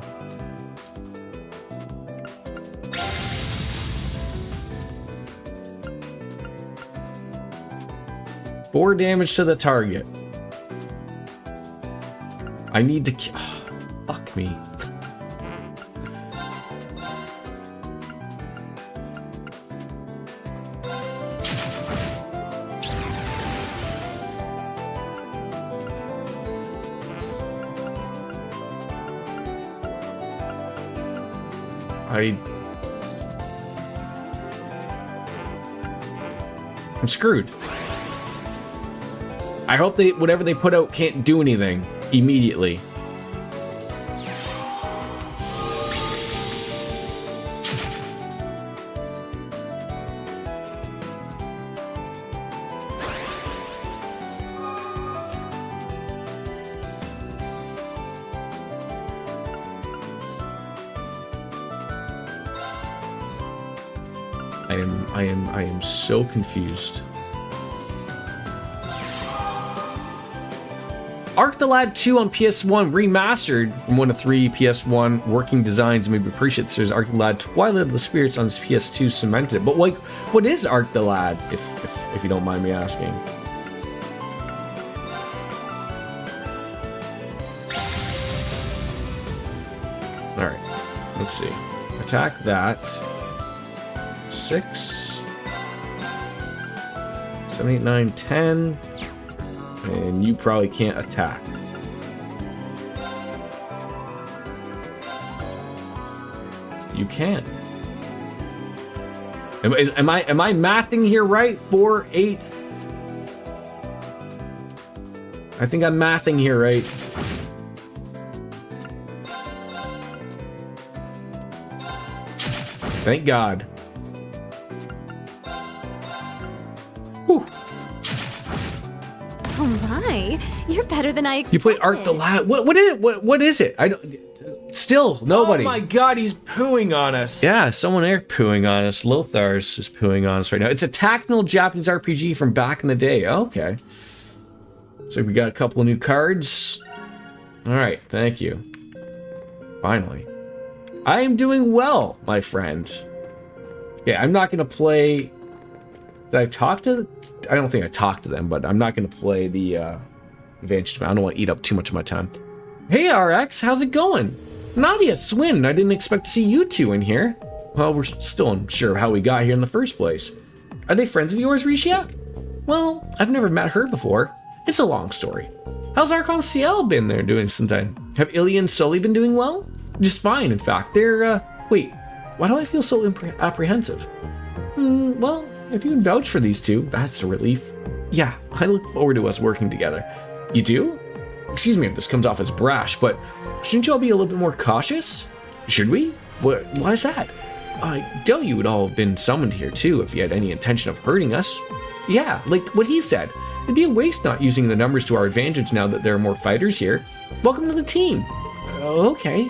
Four damage to the target. I need to fuck me. I'm screwed. I hope whatever they put out can't do anything immediately. I am so confused. Arc the Lad 2 on PS1 remastered from one of 3 PS1 working designs. Maybe appreciate there's Arc the Lad Twilight of the Spirits on PS2 cemented. But like, what is Arc the Lad, if you don't mind me asking? Alright, let's see. Attack that. 6. 7, 8, 9, 10. And you probably can't attack. You can. Am I mathing here right? 4, 8. I think I'm mathing here right. Thank God. Whew. Oh my, you're better than I expected. You played Art the Lad. What is it? What is it? I don't. Still nobody. Oh my god, he's pooing on us. Yeah, someone there pooing on us. Lothar's is pooing on us right now. It's a tactical Japanese RPG from back in the day. Okay. So we got a couple of new cards. All right, thank you. Finally. I am doing well, my friend. Okay, I'm not going to play... Did I talk to... I don't think I talked to them, but I'm not going to play the Advantage. I don't want to eat up too much of my time. Hey, RX, how's it going? Nadia, Swin, I didn't expect to see you two in here. Well, we're still unsure of how we got here in the first place. Are they friends of yours, Risha? Well, I've never met her before. It's a long story. How's Archon Ciel been there doing sometime? Have Ilya and Sully been doing well? Just fine, in fact. They're, wait, why do I feel so apprehensive? Well, if you can vouch for these two, that's a relief. Yeah, I look forward to us working together. You do? Excuse me if this comes off as brash, but shouldn't y'all be a little bit more cautious? Should we? Why is that? I doubt you would all have been summoned here too if you had any intention of hurting us. Yeah, like what he said. It'd be a waste not using the numbers to our advantage now that there are more fighters here. Welcome to the team. Okay.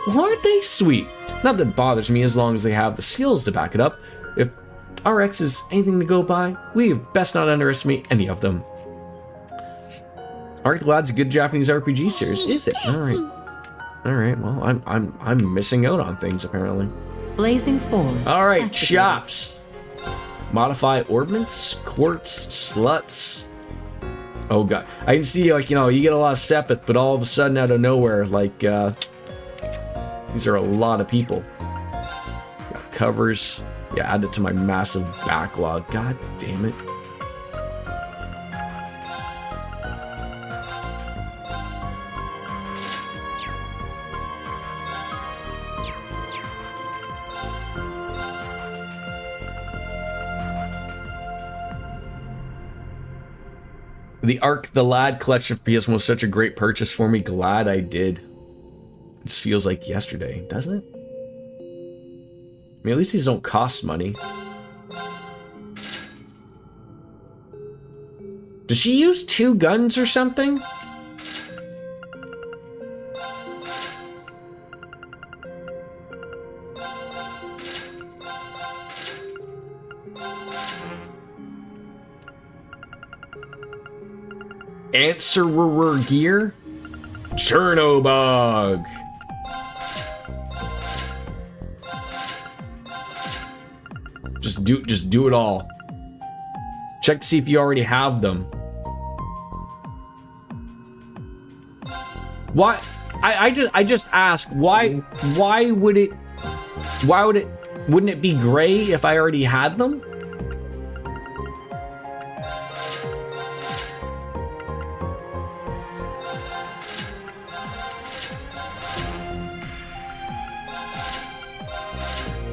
Well, aren't they sweet? Not that it bothers me as long as they have the skills to back it up. If RX is anything to go by, we best not underestimate any of them. Art Lad's a good Japanese RPG series, is it? All right. Well, I'm missing out on things apparently. Blazing Forge. All right, activated. chops. Modify ordnance, quartz, sluts. Oh god, I can see like you get a lot of Sepith, but all of a sudden out of nowhere, like these are a lot of people. Got covers. Yeah, add it to my massive backlog. God damn it. The Arc the Lad collection for PS1 was such a great purchase for me. Glad I did. It just feels like yesterday, doesn't it? I mean, at least these don't cost money. Does she use 2 guns or something? Answerer gear? Chernobog. Just do it all. Check to see if you already have them. Why? I just ask why wouldn't it be gray if I already had them?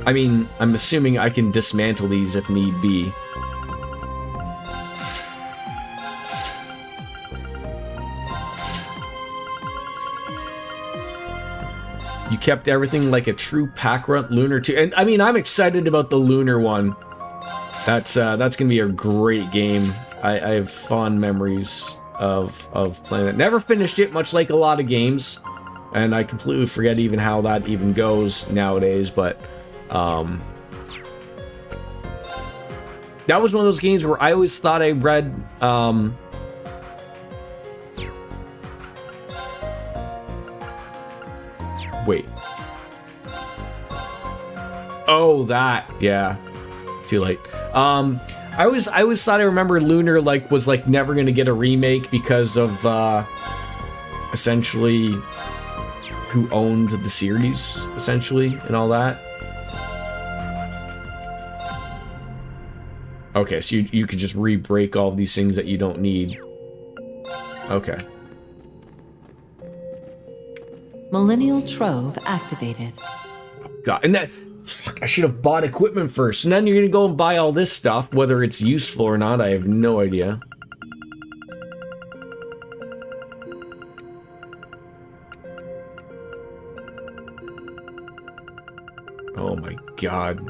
I mean, I'm assuming I can dismantle these if need be. You kept everything like a true pack runt Lunar 2. And I mean, I'm excited about the Lunar one. That's gonna be a great game. I have fond memories of playing it. Never finished it, much like a lot of games. And I completely forget even how that even goes nowadays, but that was one of those games where I always thought I read wait. Oh, that. Yeah. Too late. I always thought I remember Lunar was never going to get a remake because of essentially who owned the series essentially and all that. Okay, so you could just re-break all these things that you don't need. Okay. Millennial Trove activated. God, and that... Fuck, I should have bought equipment first. And then you're gonna go and buy all this stuff. Whether it's useful or not, I have no idea. Oh my god.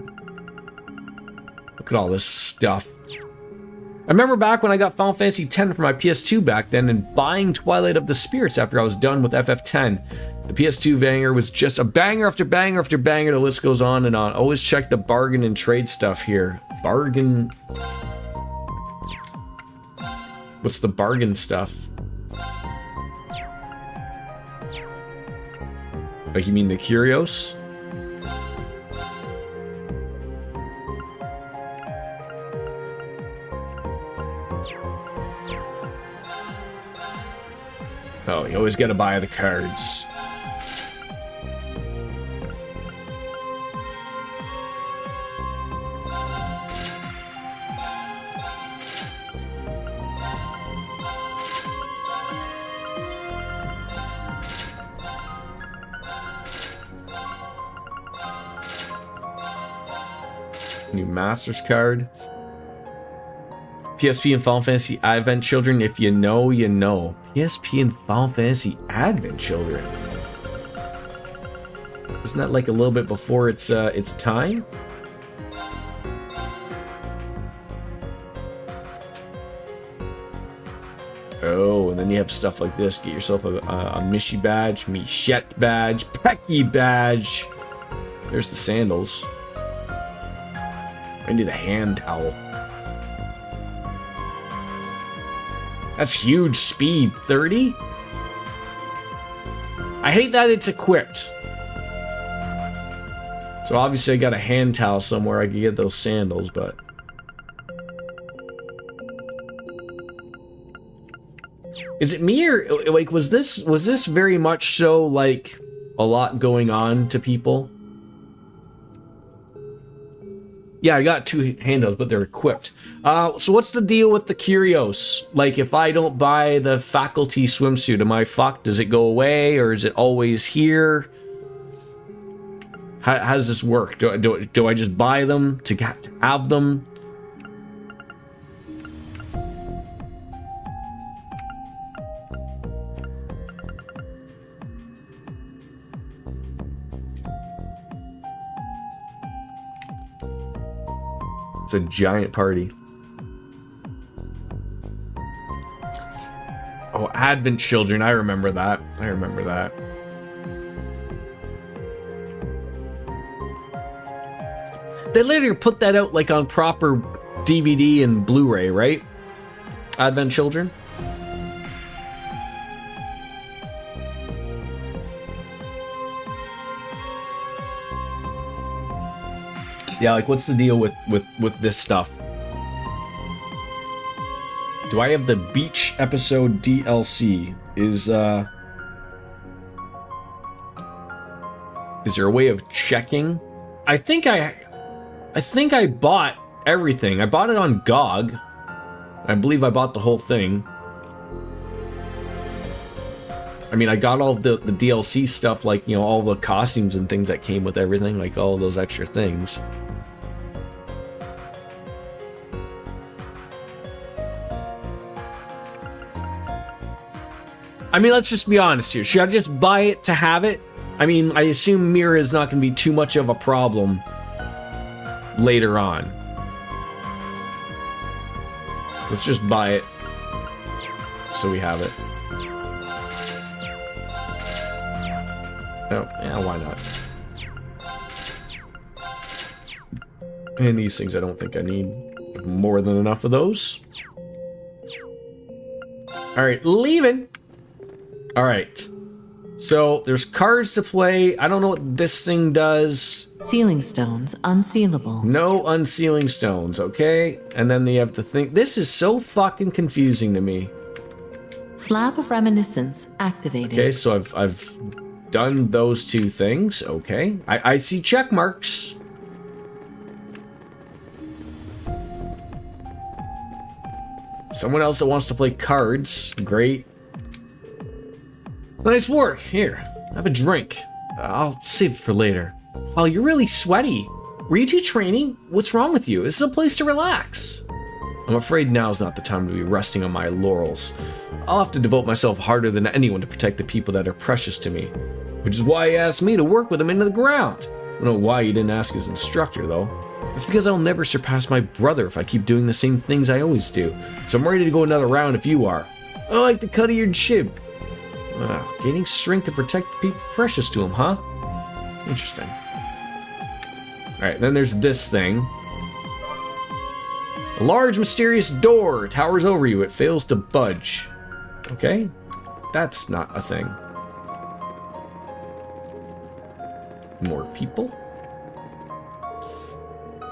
Look at all this stuff. I remember back when I got Final Fantasy X for my PS2 back then and buying Twilight of the Spirits after I was done with FF10. The PS2 banger was just a banger after banger after banger. The list goes on and on. Always check the bargain and trade stuff here. Bargain. What's the bargain stuff? Like, you mean the curios? Oh, you always gotta buy the cards. New Masters card. PSP and Final Fantasy Advent Children. If you know, you know. PSP and Final Fantasy Advent Children. Isn't that like a little bit before its time? Oh, and then you have stuff like this. Get yourself a Mishi badge, Michette badge, Pecky badge. There's the sandals. I need a hand towel. That's huge speed. 30? I hate that it's equipped. So obviously I got a hand towel somewhere. I could get those sandals, but... Is it me or, like, was this very much so, like, a lot going on to people? Yeah, I got two handles, but they're equipped. So what's the deal with the curios? Like, if I don't buy the faculty swimsuit, am I fucked? Does it go away, or is it always here? How does this work? Do I just buy them to have them? It's a giant party. Oh, Advent Children. I remember that. I remember that. They later put that out like on proper DVD and Blu-ray, right? Advent Children. Yeah, like, what's the deal with this stuff? Do I have the beach episode DLC? Is there a way of checking? I think I bought everything. I bought it on GOG. I believe I bought the whole thing. I mean, I got all of the DLC stuff, like, you know, all the costumes and things that came with everything, like all of those extra things. I mean, let's just be honest here. Should I just buy it to have it? I mean, I assume Mira is not going to be too much of a problem later on. Let's just buy it so we have it. Oh, yeah, why not? And these things I don't think I need more than enough of those. Alright, leaving. Alright. So, there's cards to play. I don't know what this thing does. Sealing stones unsealable. No unsealing stones, okay? And then you have to think. This is so fucking confusing to me. Slab of Reminiscence activated. Okay, so I've done those two things. Okay. I see check marks. Someone else that wants to play cards. Great. Nice work. Here, have a drink. I'll save it for later. Wow, you're really sweaty. Were you two training? What's wrong with you? This is a place to relax. I'm afraid now's not the time to be resting on my laurels. I'll have to devote myself harder than anyone to protect the people that are precious to me. Which is why he asked me to work with him into the ground. I don't know why he didn't ask his instructor, though. It's because I'll never surpass my brother if I keep doing the same things I always do. So I'm ready to go another round if you are. I like the cut of your jib. Wow, gaining strength to protect the people precious to him, huh? Interesting. Alright, then there's this thing. A large mysterious door towers over you. It fails to budge. Okay? That's not a thing. More people?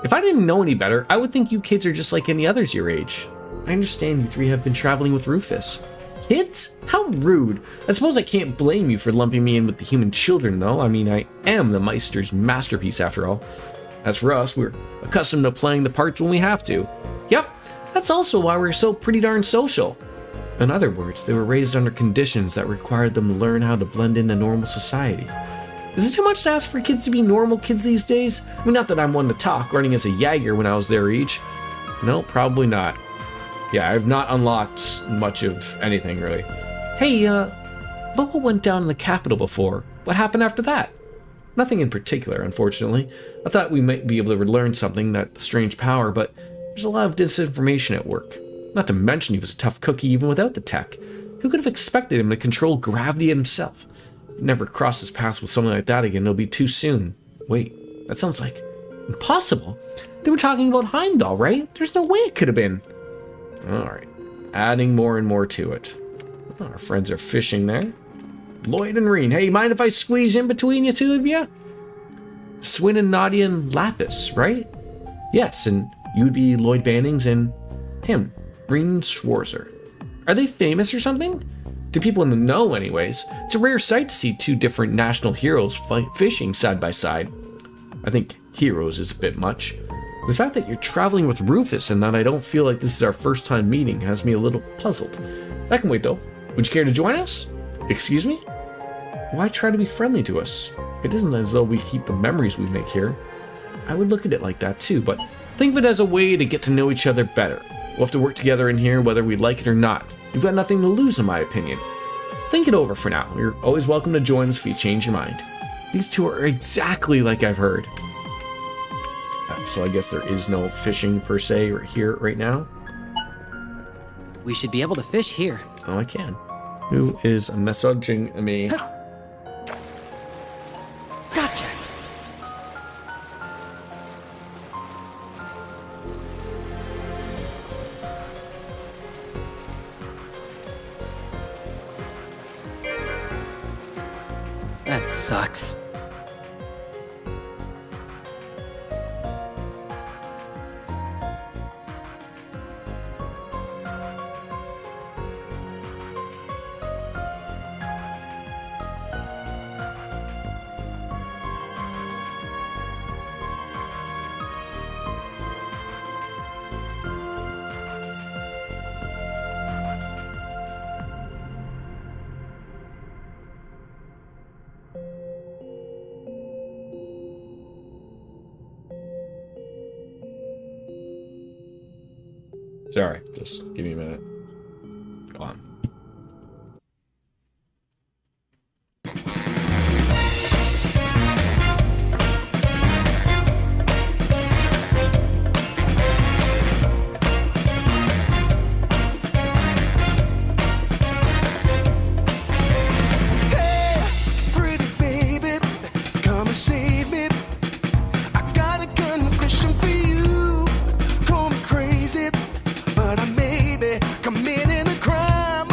If I didn't know any better, I would think you kids are just like any others your age. I understand you three have been traveling with Rufus. Kids? How rude. I suppose I can't blame you for lumping me in with the human children, though. I mean, I am the Meister's masterpiece, after all. As for us, we're accustomed to playing the parts when we have to. Yep, that's also why we're so pretty darn social. In other words, they were raised under conditions that required them to learn how to blend into normal society. Is it too much to ask for kids to be normal kids these days? I mean, not that I'm one to talk, running as a Jaeger when I was their age. No, probably not. Yeah, I've not unlocked much of anything, really. Hey, look what went down in the capital before. What happened after that? Nothing in particular, unfortunately. I thought we might be able to learn something, that strange power, but there's a lot of disinformation at work. Not to mention he was a tough cookie even without the tech. Who could have expected him to control gravity himself? Never cross his paths with something like that again, it'll be too soon. Wait, that sounds like impossible. They were talking about Heimdall, right? There's no way it could have been. Alright, adding more and more to it. Oh, our friends are fishing there. Lloyd and Reen. Hey, mind if I squeeze in between you two of you? Swin and Nadia and Lapis, right? Yes, and you'd be Lloyd Bannings and him, Reen Schwarzer. Are they famous or something? To people in the know, anyways. It's a rare sight to see two different national heroes fishing side by side. I think heroes is a bit much. The fact that you're traveling with Rufus and that I don't feel like this is our first time meeting has me a little puzzled. That can wait though. Would you care to join us? Excuse me? Why try to be friendly to us? It isn't as though we keep the memories we make here. I would look at it like that too, but think of it as a way to get to know each other better. We'll have to work together in here whether we like it or not. You've got nothing to lose in my opinion. Think it over for now. You're always welcome to join us if you change your mind. These two are exactly like I've heard. So I guess there is no fishing per se right here right now. We should be able to fish here. Oh, I can. Who is messaging me? Gotcha. That sucks. Sorry, just give me a minute. Go on. Committing a crime.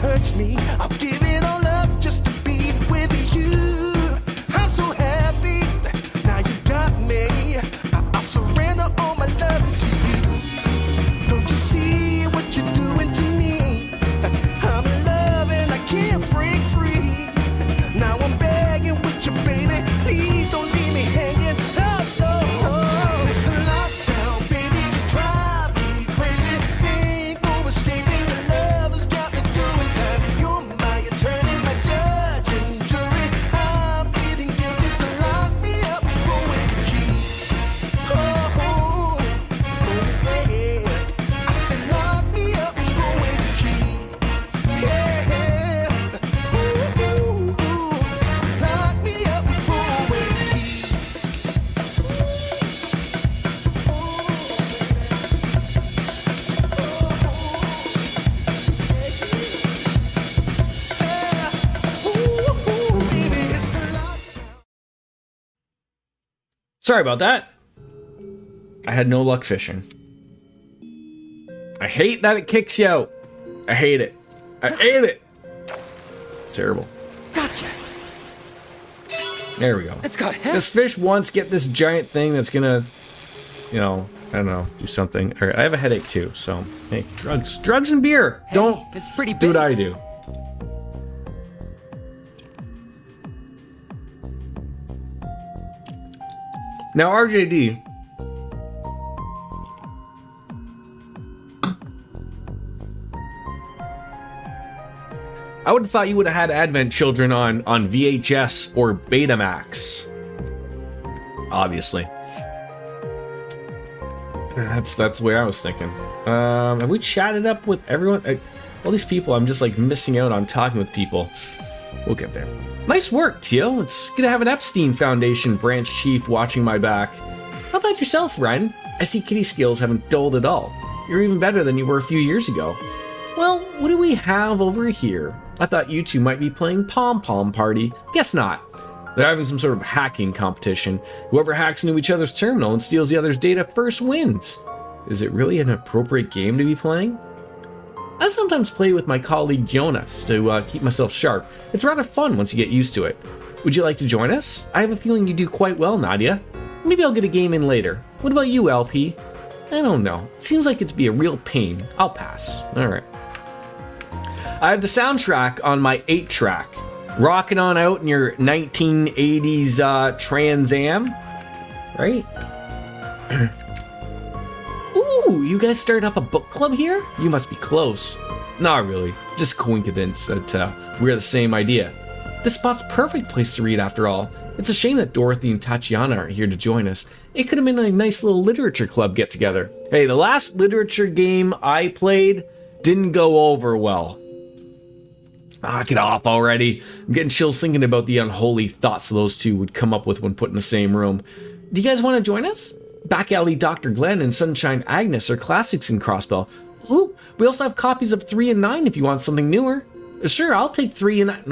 hurts me. I'll give it all up just to be with you. I'm so happy, now you got me. I'll surrender all my love to you. Don't you see what you're doing to me? I'm in love and I can't break free. Now I'm begging with you, baby. Please don't leave me hanging. Oh, oh, oh. It's a lockdown, baby. You drive me crazy. Ain't no escaping. Your love has got me doing time. You're my attorney, my judge and jury. I'm pleading guilty, so lock me up for with the key. Oh, oh, oh, yeah. I said lock me up for with the key. Yeah. Ooh, ooh, ooh. Lock me up for with the key. Sorry about that. I had no luck fishing. I hate that it kicks you out. I hate it. I hate it. It's terrible. Gotcha. There we go. It's got him. This fish once get this giant thing that's gonna, you know, I don't know, do something. All right, I have a headache too, so hey, drugs and beer. Hey, Don't it's pretty do big. what I do. Now, RJD. I would have thought you would have had Advent Children on VHS or Betamax. Obviously. That's the way I was thinking. Have we chatted up with everyone? All these people, I'm just like missing out on talking with people. We'll get there. Nice work, Teal. It's good to have an Epstein Foundation branch chief watching my back. How about yourself, Ren? I see kitty skills haven't dulled at all. You're even better than you were a few years ago. Well, what do we have over here? I thought you two might be playing Pom Pom Party. Guess not. They're having some sort of hacking competition. Whoever hacks into each other's terminal and steals the other's data first wins. Is it really an appropriate game to be playing? I sometimes play with my colleague Jonas to keep myself sharp. It's rather fun once you get used to it. Would you like to join us? I have a feeling you do quite well, Nadia. Maybe I'll get a game in later. What about you, LP? I don't know. Seems like it'd be a real pain. I'll pass. Alright. I have the soundtrack on my 8-track. Rocking on out in your 1980s Trans Am. Right? Ooh, you guys started up a book club here? You must be close. Not really. Just coincidence that we're the same idea. This spot's a perfect place to read after all. It's a shame that Dorothy and Tatiana aren't here to join us. It could have been a nice little literature club get together. Hey, the last literature game I played didn't go over well. Get off already. I'm getting chills thinking about the unholy thoughts those two would come up with when put in the same room. Do you guys want to join us? Back Alley Dr. Glenn and Sunshine Agnes are classics in Crossbell. Ooh, we also have copies of 3 and 9 if you want something newer. Sure, I'll take 3 and 9.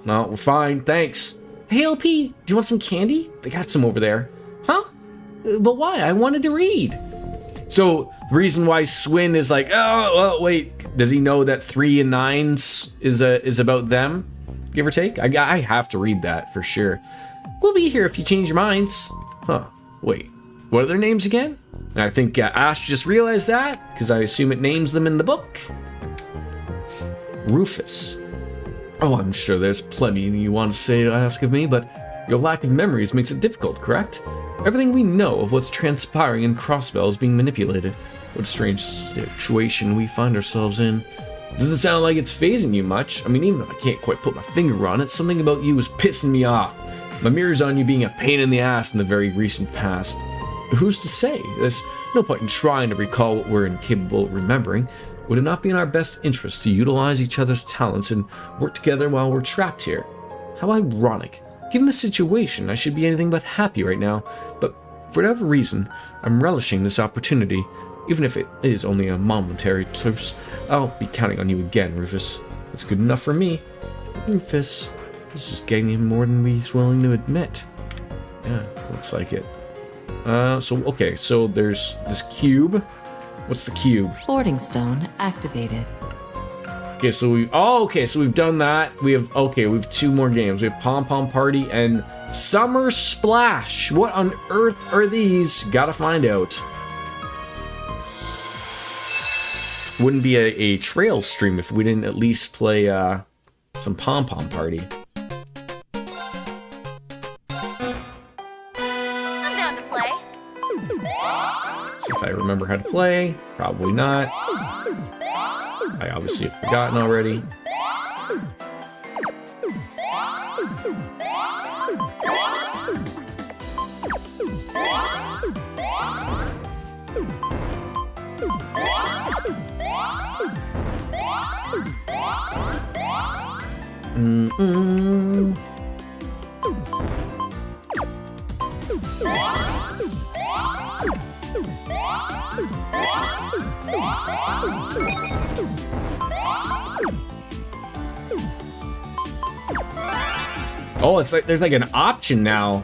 No, we're fine, thanks. Hey, LP, do you want some candy? They got some over there. Huh? But why? I wanted to read. So, the reason why Swin is like, oh, well, wait, does he know that 3 and 9s is about them? Give or take? I have to read that for sure. We'll be here if you change your minds. Huh, wait, what are their names again? And I think Ash just realized that, because I assume it names them in the book. Rufus. Oh, I'm sure there's plenty you want to say to ask of me, but your lack of memories makes it difficult, correct? Everything we know of what's transpiring in Crossbell is being manipulated. What a strange situation we find ourselves in. Doesn't sound like it's phasing you much. I mean, even if I can't quite put my finger on it, something about you is pissing me off. My mirror's on you being a pain in the ass in the very recent past. Who's to say? There's no point in trying to recall what we're incapable of remembering. Would it not be in our best interest to utilize each other's talents and work together while we're trapped here? How ironic. Given the situation, I should be anything but happy right now, but for whatever reason, I'm relishing this opportunity, even if it is only a momentary truce. I'll be counting on you again, Rufus. That's good enough for me. Rufus, this is getting him more than he's willing to admit. Yeah, looks like it. So there's this cube. What's the cube? Sporting Stone activated. Okay, so we've done that. We have 2 more games. We have Pom Pom Party and Summer Splash. What on earth are these? Gotta find out. Wouldn't be a trail stream if we didn't at least play some Pom Pom Party. I'm down to play. See if I remember how to play. Probably not. I obviously have forgotten already. Oh, it's like there's like an option now.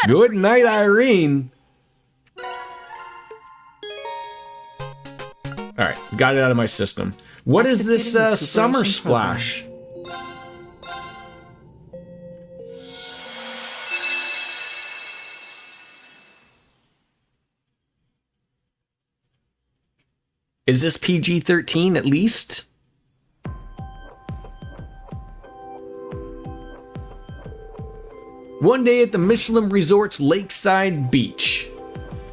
Good night, Irene. All right, got it out of my system. What is this Summer Splash? Is this PG-13 at least? One day at the Michelin Resort's Lakeside Beach.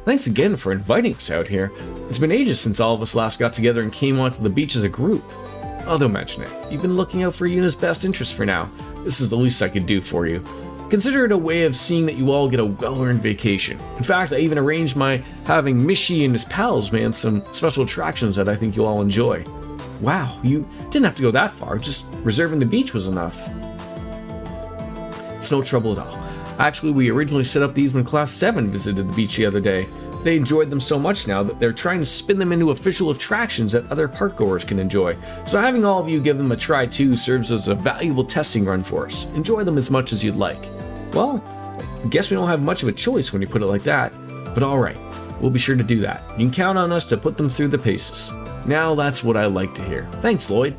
Thanks again for inviting us out here. It's been ages since all of us last got together and came onto the beach as a group. Oh, don't mention it. You've been looking out for Yuna's best interest for now. This is the least I could do for you. Consider it a way of seeing that you all get a well-earned vacation. In fact, I even arranged my having Mishi and his pals man some special attractions that I think you'll all enjoy. Wow, you didn't have to go that far. Just reserving the beach was enough. It's no trouble at all. Actually, we originally set up these when Class 7 visited the beach the other day. They enjoyed them so much now that they're trying to spin them into official attractions that other parkgoers can enjoy. So having all of you give them a try too serves as a valuable testing run for us. Enjoy them as much as you'd like. Well, I guess we don't have much of a choice when you put it like that. But alright, we'll be sure to do that. You can count on us to put them through the paces. Now that's what I like to hear. Thanks, Lloyd.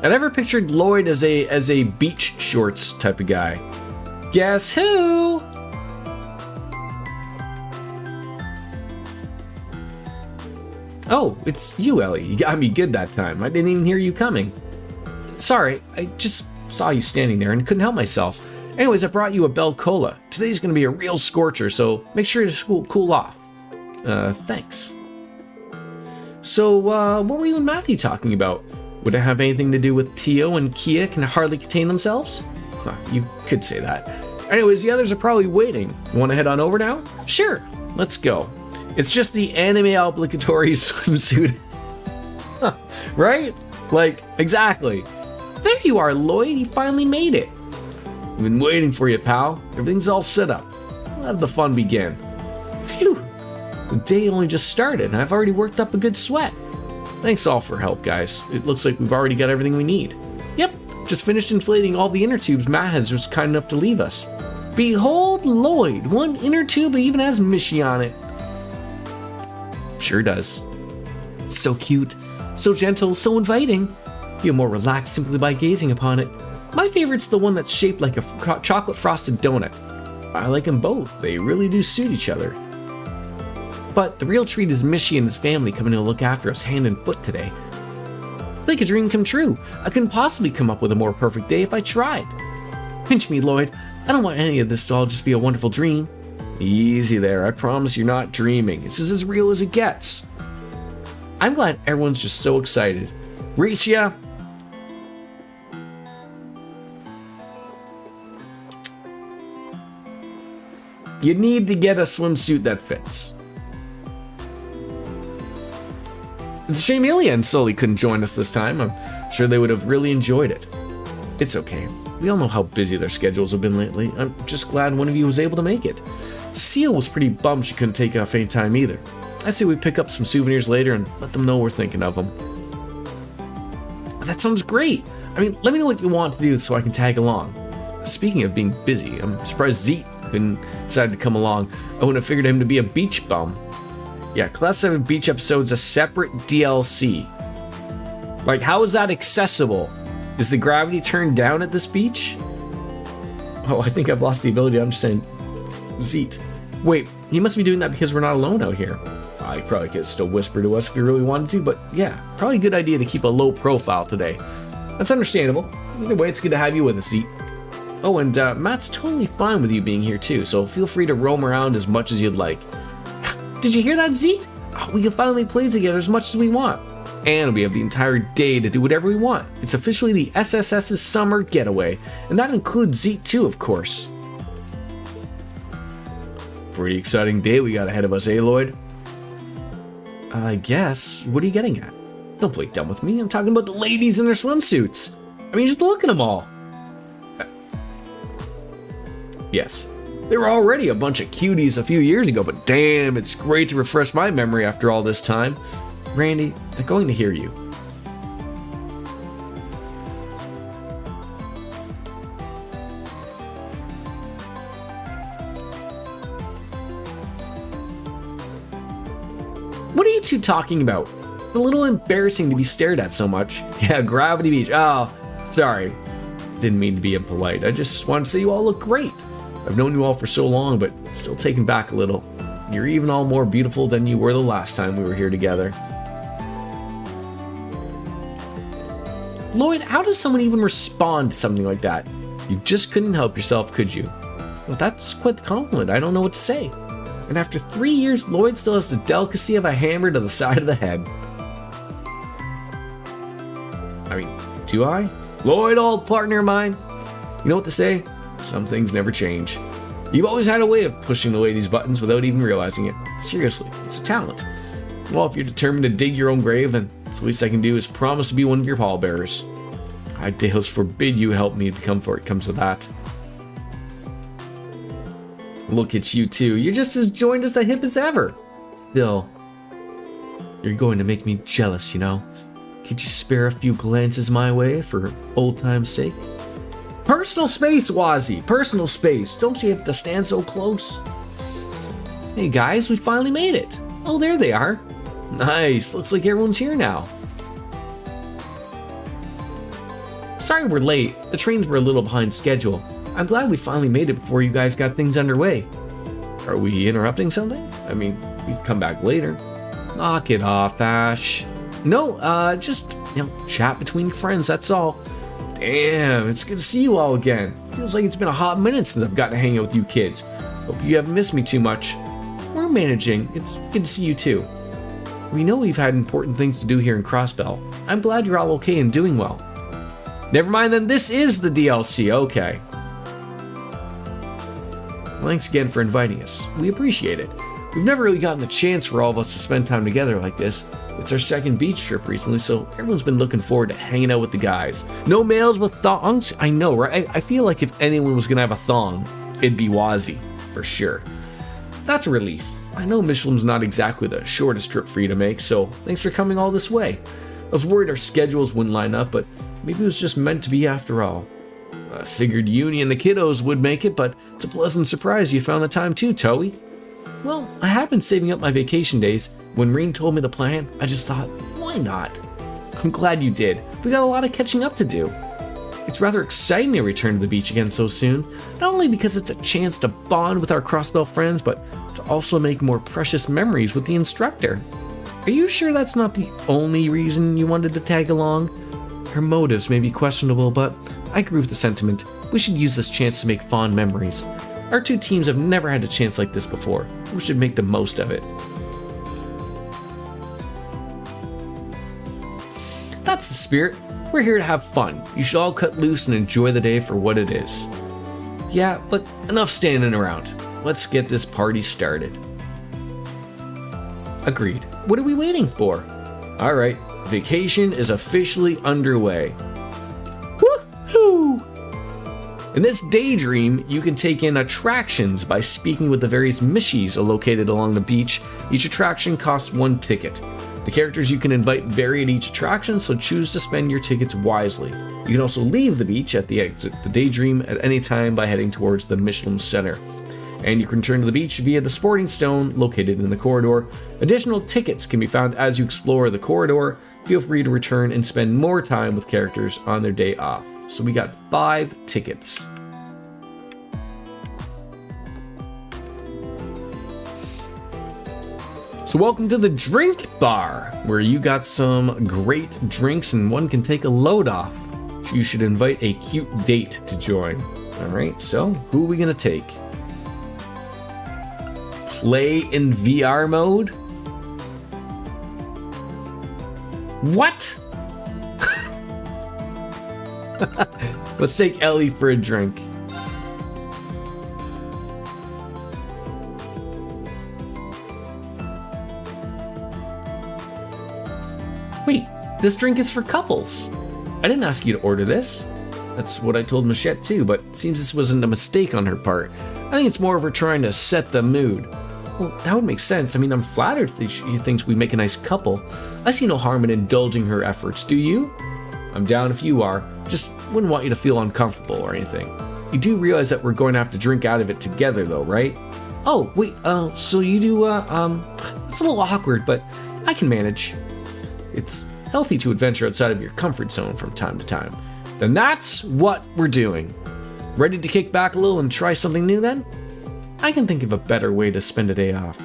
I never pictured Lloyd as a beach shorts type of guy. Guess who? Oh, it's you, Ellie. You got me good that time. I didn't even hear you coming. Sorry, I just saw you standing there and couldn't help myself. Anyways, I brought you a Bell Cola. Today's gonna be a real scorcher, so make sure to cool off. Thanks. So, what were you and Matthew talking about? Would it have anything to do with Tio and Kia can hardly contain themselves? Huh, you could say that. Anyways, the others are probably waiting. Want to head on over now? Sure, let's go. It's just the anime obligatory swimsuit. Right? Like, exactly. There you are, Lloyd. You finally made it. I've been waiting for you, pal. Everything's all set up. Let the fun begin. Phew. The day only just started, and I've already worked up a good sweat. Thanks all for help, guys. It looks like we've already got everything we need. Yep, just finished inflating all the inner tubes Matt has was kind enough to leave us. Behold Lloyd, one inner tube even has Mishi on it. Sure does. So cute, so gentle, so inviting. Feel more relaxed simply by gazing upon it. My favorite's the one that's shaped like a chocolate frosted donut. I like them both, they really do suit each other. But the real treat is Mishi and his family coming to look after us hand and foot today. Like a dream come true. I couldn't possibly come up with a more perfect day if I tried. Pinch me, Lloyd. I don't want any of this to all just be a wonderful dream. Easy there, I promise you're not dreaming. This is as real as it gets. I'm glad everyone's just so excited. Ricia! You need to get a swimsuit that fits. It's a shame Ilya and Sully couldn't join us this time. I'm sure they would have really enjoyed it. It's okay. We all know how busy their schedules have been lately. I'm just glad one of you was able to make it. Seal was pretty bummed she couldn't take off any time either. I say we pick up some souvenirs later and let them know we're thinking of them. That sounds great. I mean, let me know what you want to do so I can tag along. Speaking of being busy, I'm surprised Zeke up and decided to come along. I wouldn't have figured him to be a beach bum. Yeah, Class 7 Beach episode's a separate DLC. Like, how is that accessible? Is the gravity turned down at this beach? Oh, I think I've lost the ability to understand Zeet. Wait, he must be doing that because we're not alone out here. He probably could still whisper to us if he really wanted to, but yeah, probably a good idea to keep a low profile today. That's understandable. Either way, it's good to have you with us, Zeet. Oh, and Matt's totally fine with you being here too, so feel free to roam around as much as you'd like. Did you hear that, Zeet? Oh, we can finally play together as much as we want. And we have the entire day to do whatever we want. It's officially the SSS's summer getaway, and that includes Zeet too, of course. Pretty exciting day we got ahead of us, eh, Lloyd? I guess. What are you getting at? Don't play dumb with me. I'm talking about the ladies in their swimsuits. I mean, just look at them all. Yes. They were already a bunch of cuties a few years ago, but damn, it's great to refresh my memory after all this time. Randy, they're going to hear you. What are you two talking about? It's a little embarrassing to be stared at so much. Yeah, Gravity Beach. Oh, sorry. Didn't mean to be impolite. I just wanted to say you all look great. I've known you all for so long, but still taken back a little. You're even all more beautiful than you were the last time we were here together. Lloyd, how does someone even respond to something like that? You just couldn't help yourself, could you? Well, that's quite the compliment. I don't know what to say. And after 3 years, Lloyd still has the delicacy of a hammer to the side of the head. I mean, do I? Lloyd, old partner of mine. You know what to say? Some things never change. You've always had a way of pushing the ladies' buttons without even realizing it. Seriously, it's a talent. Well, if you're determined to dig your own grave, then the least I can do is promise to be one of your pallbearers. I Deus forbid you help me become before it comes to that. Look at you two. You're just as joined as the hip as ever. Still, you're going to make me jealous, you know? Could you spare a few glances my way for old time's sake? Personal space, Wazzy. Personal space. Don't you have to stand so close? Hey guys, we finally made it. Oh, there they are. Nice. Looks like everyone's here now. Sorry we're late. The trains were a little behind schedule. I'm glad we finally made it before you guys got things underway. Are we interrupting something? I mean, we can come back later. Knock it off, Ash. No, just, chat between friends, that's all. Damn, it's good to see you all again. Feels like it's been a hot minute since I've gotten to hang out with you kids. Hope you haven't missed me too much. We're managing. It's good to see you too. We know we've had important things to do here in Crossbell. I'm glad you're all okay and doing well. Never mind then, this is the DLC, okay. Thanks again for inviting us. We appreciate it. We've never really gotten the chance for all of us to spend time together like this. It's our second beach trip recently, so everyone's been looking forward to hanging out with the guys. No males with thongs? I know, right? I feel like if anyone was gonna have a thong, it'd be Wazzy, for sure. That's a relief. I know Michelin's not exactly the shortest trip for you to make, so thanks for coming all this way. I was worried our schedules wouldn't line up, but maybe it was just meant to be after all. I figured Uni and the kiddos would make it, but it's a pleasant surprise you found the time too, Toey. Well, I have been saving up my vacation days. When Reen told me the plan, I just thought, why not? I'm glad you did. We got a lot of catching up to do. It's rather exciting to return to the beach again so soon, not only because it's a chance to bond with our Crossbell friends, but to also make more precious memories with the instructor. Are you sure that's not the only reason you wanted to tag along? Her motives may be questionable, but I agree with the sentiment. We should use this chance to make fond memories. Our two teams have never had a chance like this before. We should make the most of it. That's the spirit. We're here to have fun. You should all cut loose and enjoy the day for what it is. Yeah, but enough standing around. Let's get this party started. Agreed. What are we waiting for? Alright, vacation is officially underway. Woohoo! In this daydream, you can take in attractions by speaking with the various Mishies located along the beach. Each attraction costs 1 ticket. The characters you can invite vary at each attraction, so choose to spend your tickets wisely. You can also leave the beach at the exit, the daydream, at any time by heading towards the Michelin Center. and you can return to the beach via the sporting stone located in the corridor. Additional tickets can be found as you explore the corridor. Feel free to return and spend more time with characters on their day off. So we got 5 tickets. So welcome to the drink bar, where you got some great drinks and one can take a load off. You should invite a cute date to join. Alright, so who are we gonna take? Play in VR mode? What? Let's take Ellie for a drink. Wait, this drink is for couples. I didn't ask you to order this. That's what I told Machette too, but it seems this wasn't a mistake on her part. I think it's more of her trying to set the mood. Well, that would make sense. I mean, I'm flattered that she thinks we make a nice couple. I see no harm in indulging her efforts, do you? I'm down if you are. Just wouldn't want you to feel uncomfortable or anything. You do realize that we're going to have to drink out of it together though, right? Oh, wait, so you do, it's a little awkward, but I can manage. It's healthy to adventure outside of your comfort zone from time to time. Then that's what we're doing. Ready to kick back a little and try something new then? I can think of a better way to spend a day off.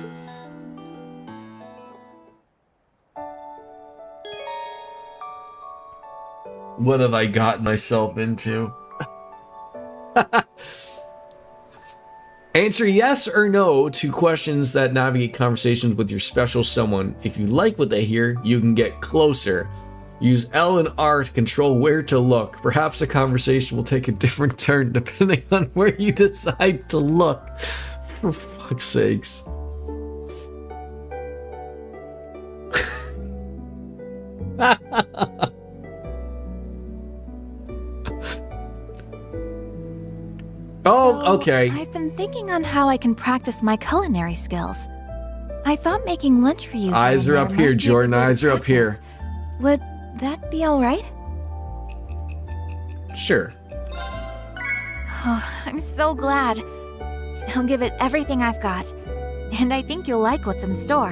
What have I gotten myself into? Answer yes or no to questions that navigate conversations with your special someone. If you like what they hear, you can get closer. Use L and R to control where to look. Perhaps the conversation will take a different turn depending on where you decide to look. For fuck's sakes. Oh, okay. I've been thinking on how I can practice my culinary skills. I thought making lunch for you. Eyes are up here, Jordan. Eyes are up here. Would that be all right? Sure. Oh, I'm so glad. I'll give it everything I've got, and I think you'll like what's in store.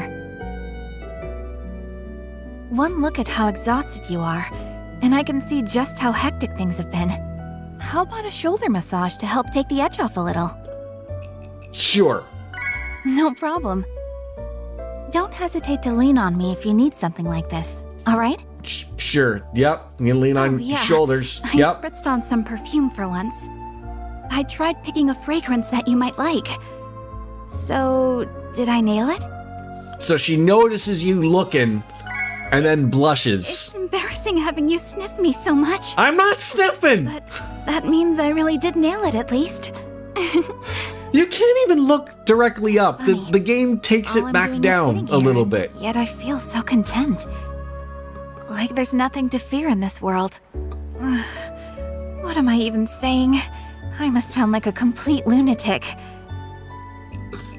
One look at how exhausted you are, and I can see just how hectic things have been. How about a shoulder massage to help take the edge off a little? Sure. No problem. Don't hesitate to lean on me if you need something like this, all right? Sure. Yep. I'm gonna lean on your shoulders. I spritzed on some perfume for once. I tried picking a fragrance that you might like. So, did I nail it? So she notices you looking and then blushes. It's embarrassing having you sniff me so much. I'm not sniffing! But that means I really did nail it at least. You can't even look directly up. The game takes it back down a little bit. Yet I feel so content. Like there's nothing to fear in this world. What am I even saying? I must sound like a complete lunatic.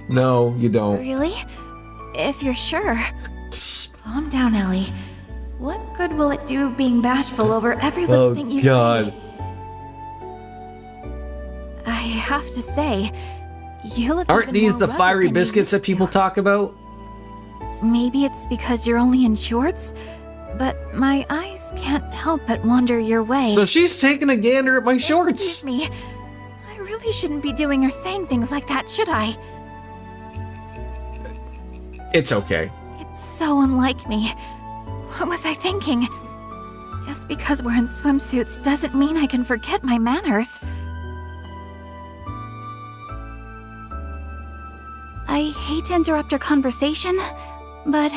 No, you don't. Really? If you're sure. Calm down, Ellie. What good will it do being bashful over every little thing you say? I have to say, you look. Aren't these the fiery biscuits that people talk about? Maybe it's because you're only in shorts, but my eyes can't help but wander your way. So she's taking a gander at my shorts. Excuse me. I really shouldn't be doing or saying things like that, should I? It's okay. It's so unlike me. What was I thinking? Just because we're in swimsuits doesn't mean I can forget my manners. I hate to interrupt our conversation, but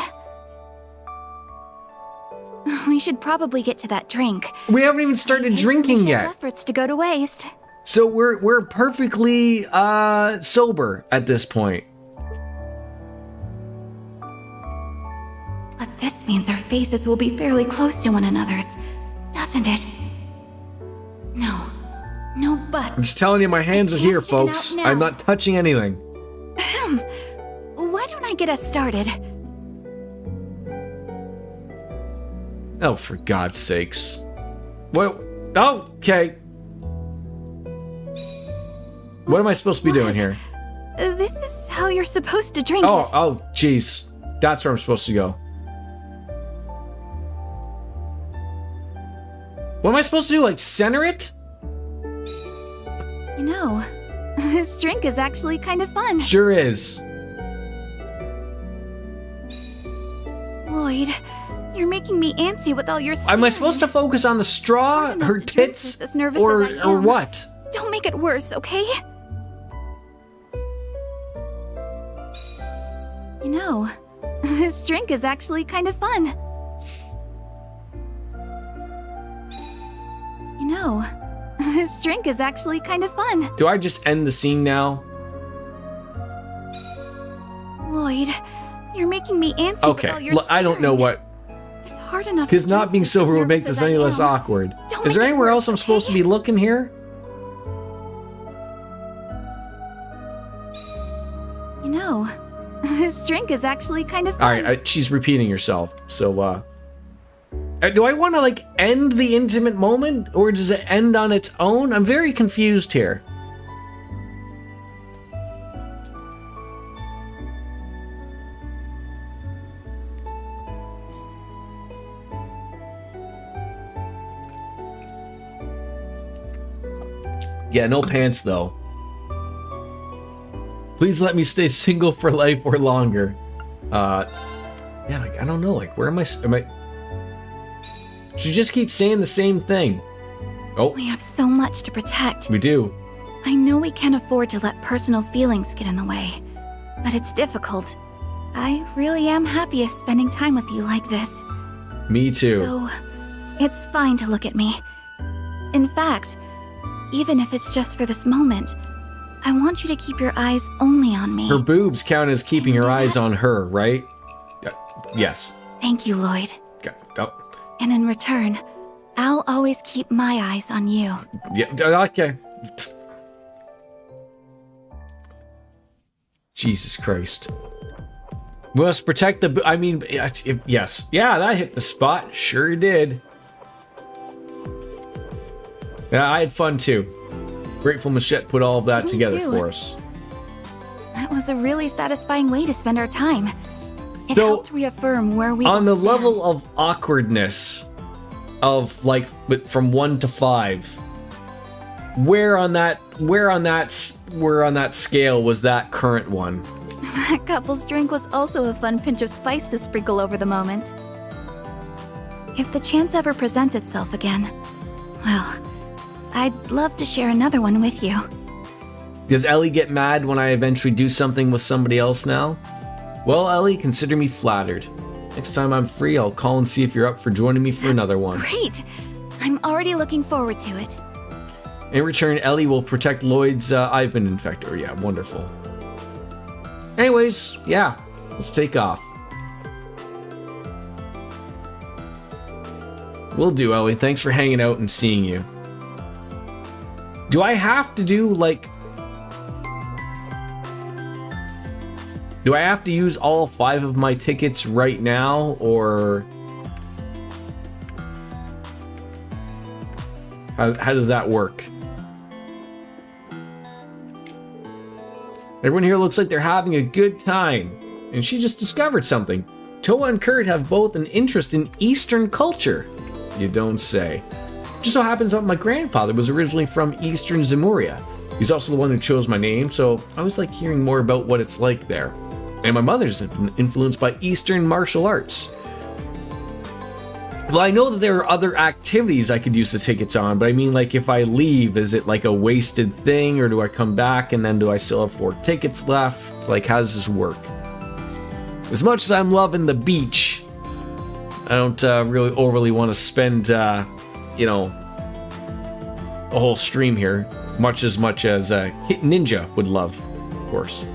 we should probably get to that drink. We haven't even started drinking yet. Efforts to go to waste. So we're perfectly sober at this point. But this means our faces will be fairly close to one another's, doesn't it? No buts. I'm just telling you, my hands are here, folks. I'm not touching anything. Why don't I get us started? Oh, for God's sakes. What? Okay. What am I supposed to be doing here? this is how you're supposed to drink it. Oh, jeez. That's where I'm supposed to go. What am I supposed to do? Like, center it? You know, this drink is actually kind of fun. Sure is. Lloyd, you're making me antsy with all your staring. Am I supposed to focus on the straw, her tits, as nervous or as I am. what? Don't make it worse, okay? You know, this drink is actually kind of fun. You know, this drink is actually kind of fun. Do I just end the scene now? Lloyd, you're making me antsy with Okay, all your I don't know what. It's hard enough. Because to not drink being with as sober would make nervous this as any I less am. awkward. Don't Is there make it anywhere worse, else I'm supposed to be looking here? You know, this drink is actually kind of fun. Alright, she's repeating herself. So, do I want to, like, end the intimate moment? Or does it end on its own? I'm very confused here. Yeah, no pants, though. Please let me stay single for life or longer. Yeah, like, I don't know. Like, where am I? She just keeps saying the same thing. Oh, We have so much to protect. we do. I know we can't afford to let personal feelings get in the way, but it's difficult. I really am happiest spending time with you like this. Me too. So, it's fine to look at me. In fact, even if it's just for this moment, I want you to keep your eyes only on me. Her boobs count as keeping her eyes on her, right? Yes. Thank you, Lloyd. Oh, And in return, I'll always keep my eyes on you. yeah, okay. Jesus Christ. We must protect the... I mean, yes. Yeah, that hit the spot. Sure did. Yeah, I had fun too. Grateful Machette put all of that Me together too. for us. That was a really satisfying way to spend our time. It So, helped reaffirm where we On the stand. level of awkwardness of like from 1 to 5, where on that scale was that current one? That couple's drink was also a fun pinch of spice to sprinkle over the moment. If the chance ever presents itself again, well, I'd love to share another one with you. Does Ellie get mad when I eventually do something with somebody else now? Well, Ellie, consider me flattered. Next time I'm free, I'll call and see if you're up for joining me for another one. Great! I'm already looking forward to it. In return, Ellie will protect Lloyd's I've been infected. Oh, yeah, wonderful. Anyways, yeah, let's take off. Will do, Ellie. Thanks for hanging out and seeing you. Do I have to do, like... Do I have to use all 5 of my tickets right now, or... How does that work? Everyone here looks like they're having a good time, and she just discovered something. Toa and Kurt have both an interest in Eastern culture. You don't say. Just so happens that my grandfather was originally from Eastern Zemuria. He's also the one who chose my name, so I always like hearing more about what it's like there. And my mother's been influenced by Eastern martial arts. Well, I know that there are other activities I could use the tickets on, but I mean, like, if I leave, is it like a wasted thing, or do I come back and then do I still have 4 tickets left? Like, how does this work? As much as I'm loving the beach, I don't really overly want to spend, you know, a whole stream here, much as Kit Ninja would love, of course.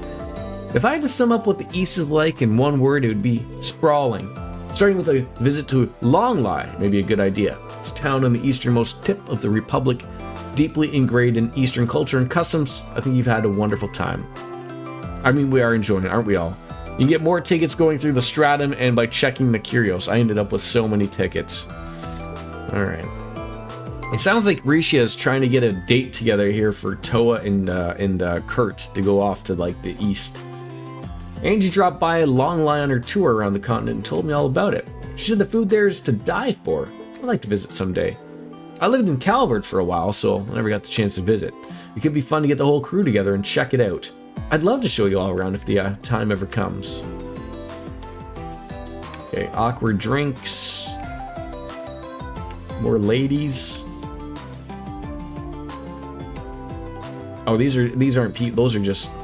If I had to sum up what the East is like in one word, it would be sprawling. Starting with a visit to Longlai may be a good idea. It's a town on the easternmost tip of the Republic, deeply ingrained in Eastern culture and customs. I think you've had a wonderful time. I mean, we are enjoying it, aren't we all? You can get more tickets going through the Stratum and by checking the Curios. I ended up with so many tickets. Alright. It sounds like Risha is trying to get a date together here for Toa and Kurt to go off to like the east. Angie dropped by a long line on her tour around the continent and told me all about it. She said the food there is to die for. I'd like to visit someday. I lived in Calvert for a while, so I never got the chance to visit. It could be fun to get the whole crew together and check it out. I'd love to show you all around if the time ever comes. Okay, awkward drinks. More ladies. Oh, these aren't people. Those are just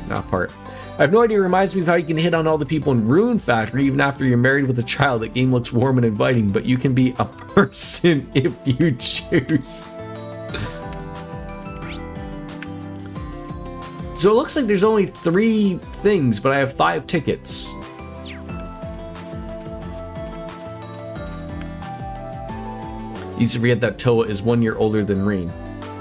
not part. I have no idea. It reminds me of how you can hit on all the people in Rune Factory even after you're married with a child. That game looks warm and inviting, but you can be a person if you choose. So it looks like there's only 3 things, but I have 5 tickets. Easy to forget that Toa is 1 year older than Reen.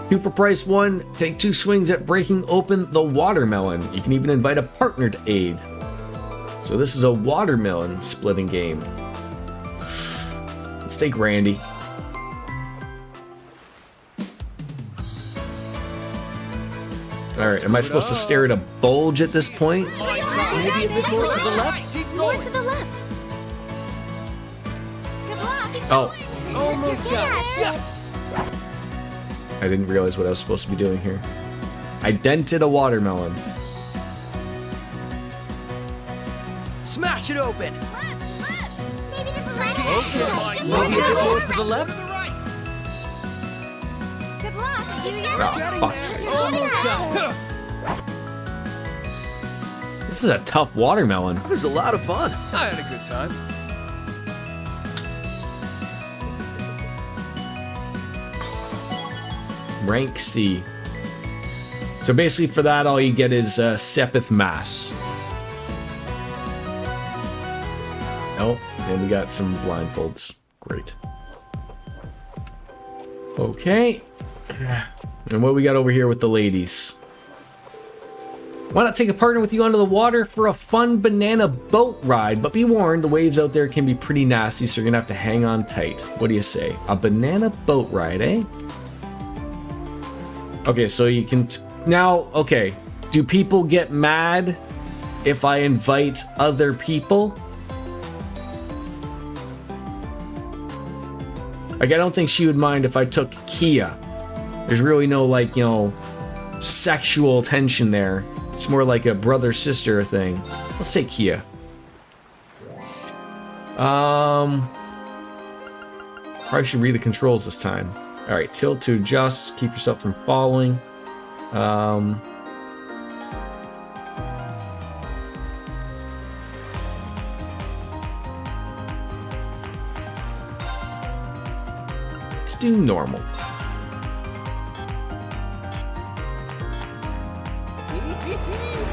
2 for price 1, take 2 swings at breaking open the watermelon. You can even invite a partner to aid. So this is a watermelon splitting game. Let's take Randy. Alright, am I supposed to stare at a bulge at this point? Maybe a bit more to the left. More to the left. Good luck. Oh, Almost got it. I didn't realize what I was supposed to be doing here. I dented a watermelon. Smash it open. Maybe this is left. Okay. Just Maybe a bit more right. to the left. Good luck. Do your Oh, fuck's sake. Almost got it. This is a tough watermelon. It was a lot of fun. I had a good time. Rank C. So basically for that, all you get is Sepith Mass. Oh, and we got some blindfolds. Great. Okay. And what we got over here with the ladies? Why not take a partner with you onto the water for a fun banana boat ride? But be warned, the waves out there can be pretty nasty, so you're gonna have to hang on tight. What do you say? A banana boat ride, eh? Okay, so you can now, okay, do people get mad if I invite other people? Like, I don't think she would mind if I took Kia. There's really no, like, you know, sexual tension there. It's more like a brother-sister thing. Let's take Kia. Probably should read the controls this time. All right, tilt to adjust, keep yourself from falling. Let's do normal.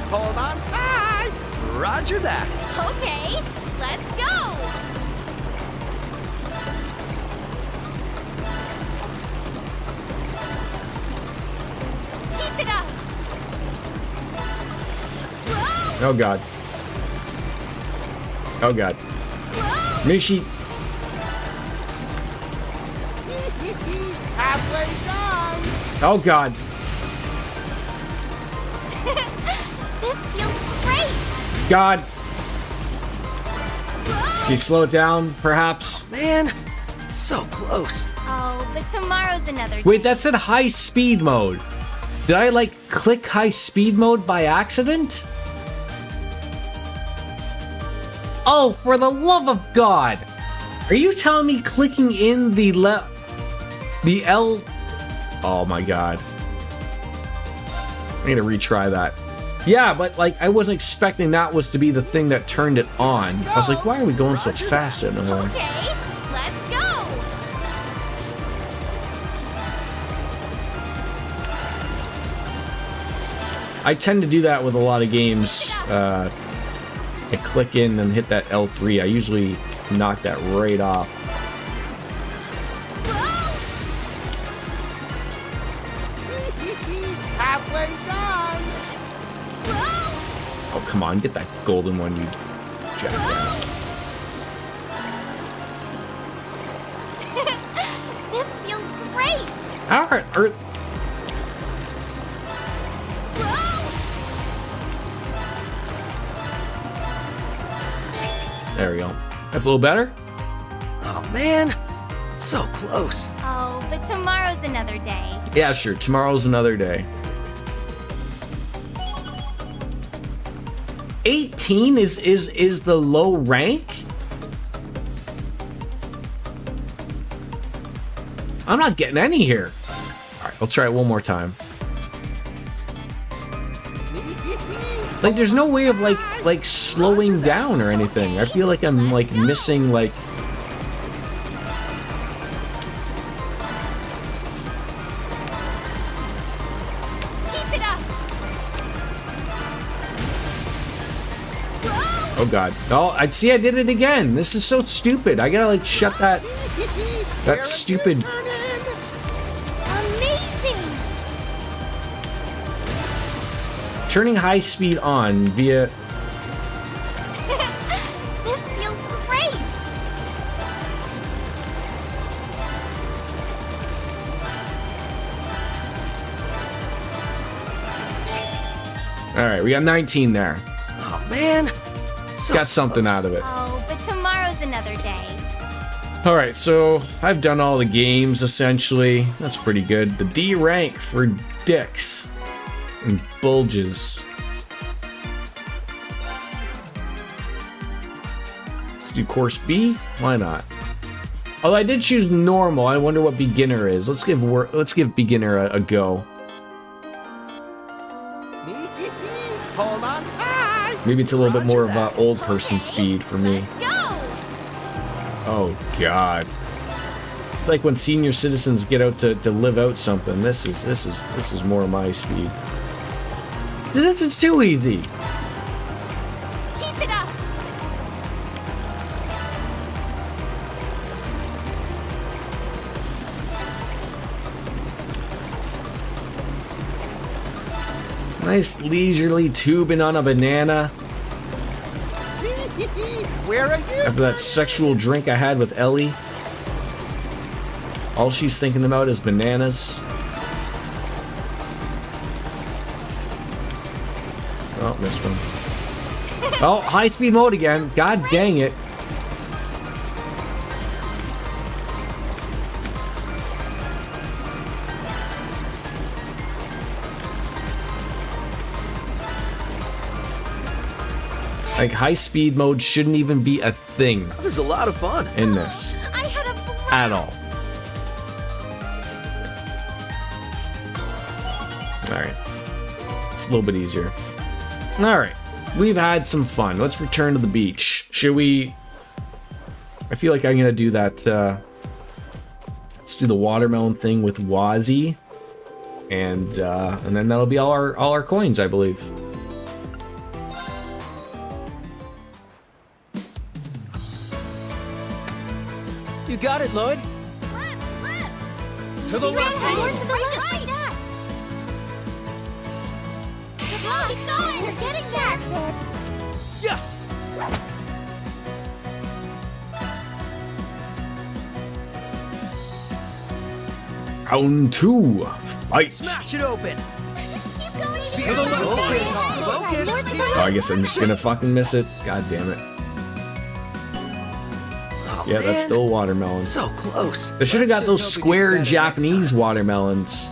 Hold on tight. Roger that. Okay, let's go. Keep it up. Oh god. Oh god. Mishi. Halfway done. Oh god. This feels great. God. Can you slow it down, perhaps? Man, so close. Oh, but tomorrow's another Wait, that said high speed mode. Did I, like, click high speed mode by accident? Oh, for the love of God. Are you telling me clicking in the L... Oh my God. I need to retry that. Yeah, but, like, I wasn't expecting that was to be the thing that turned it on. I was like, why are we going so fast in the morning? Okay, let's go. I tend to do that with a lot of games. I click in and hit that L3. I usually knock that right off. Halfway done. Oh, come on, get that golden one, you jackass. This How on earth? There we go. That's a little better. Oh man, so close. Oh, but tomorrow's another day. Yeah, sure. Tomorrow's another day. 18 is the low rank? I'm not getting any here. All right, I'll try it one more time. Like, there's no way of like slowing down or anything. I feel like I'm like missing like. Keep it up. Oh god. Oh, I see. I did it again. This is so stupid. I gotta like shut that. That stupid. Amazing. Turning high speed on via. This feels great. All right, we got 19 there. Oh man, so Got something close. out of it. Oh, but tomorrow's another day. All right, so I've done all the games essentially. That's pretty good. The D rank for dicks and bulges. Let's do course B. Why not? Although I did choose normal. I wonder what beginner is. Let's give beginner a go. Hold on tight. Maybe it's a little bit more of a old person speed for me. Go. Oh god. It's like when senior citizens get out to live out something. This is more my speed. This is too easy. Keep it up. Nice leisurely tubing on a banana. Where are you? After that sexual drink I had with Ellie. All she's thinking about is bananas. Oh, missed one. Oh, high speed mode again. God dang it. Like, high speed mode shouldn't even be a thing That was a lot of fun. in this. I had a blast. At all. Alright. It's a little bit easier. Alright. We've had some fun. Let's return to the beach. Should we... I feel like I'm gonna do that, let's do the watermelon thing with Wazzy. And then that'll be all our coins, I believe. You got it, Lloyd. To the left. More to the left. Keep going. You're getting there. Yeah. Round 2. Fight. Smash it open. Keep going. To the left. Focus. Oh, I guess I'm just gonna fucking miss it. God damn it. Oh, Yeah, that's man. still a watermelon. So close. They should have got those Just hope he square gets better next Japanese watermelons.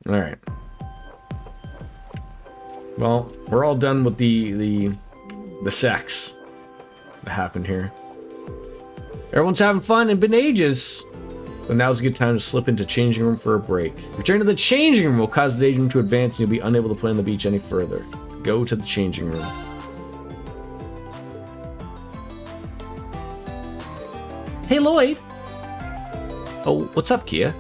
Alright. Well, we're all done with the sex that happened here. Everyone's having fun and been ages. But now's a good time to slip into changing room for a break. Return to the changing room will cause the danger room to advance and you'll be unable to play on the beach any further. Go to the changing room. Hey, Lloyd. Oh, what's up, Kia?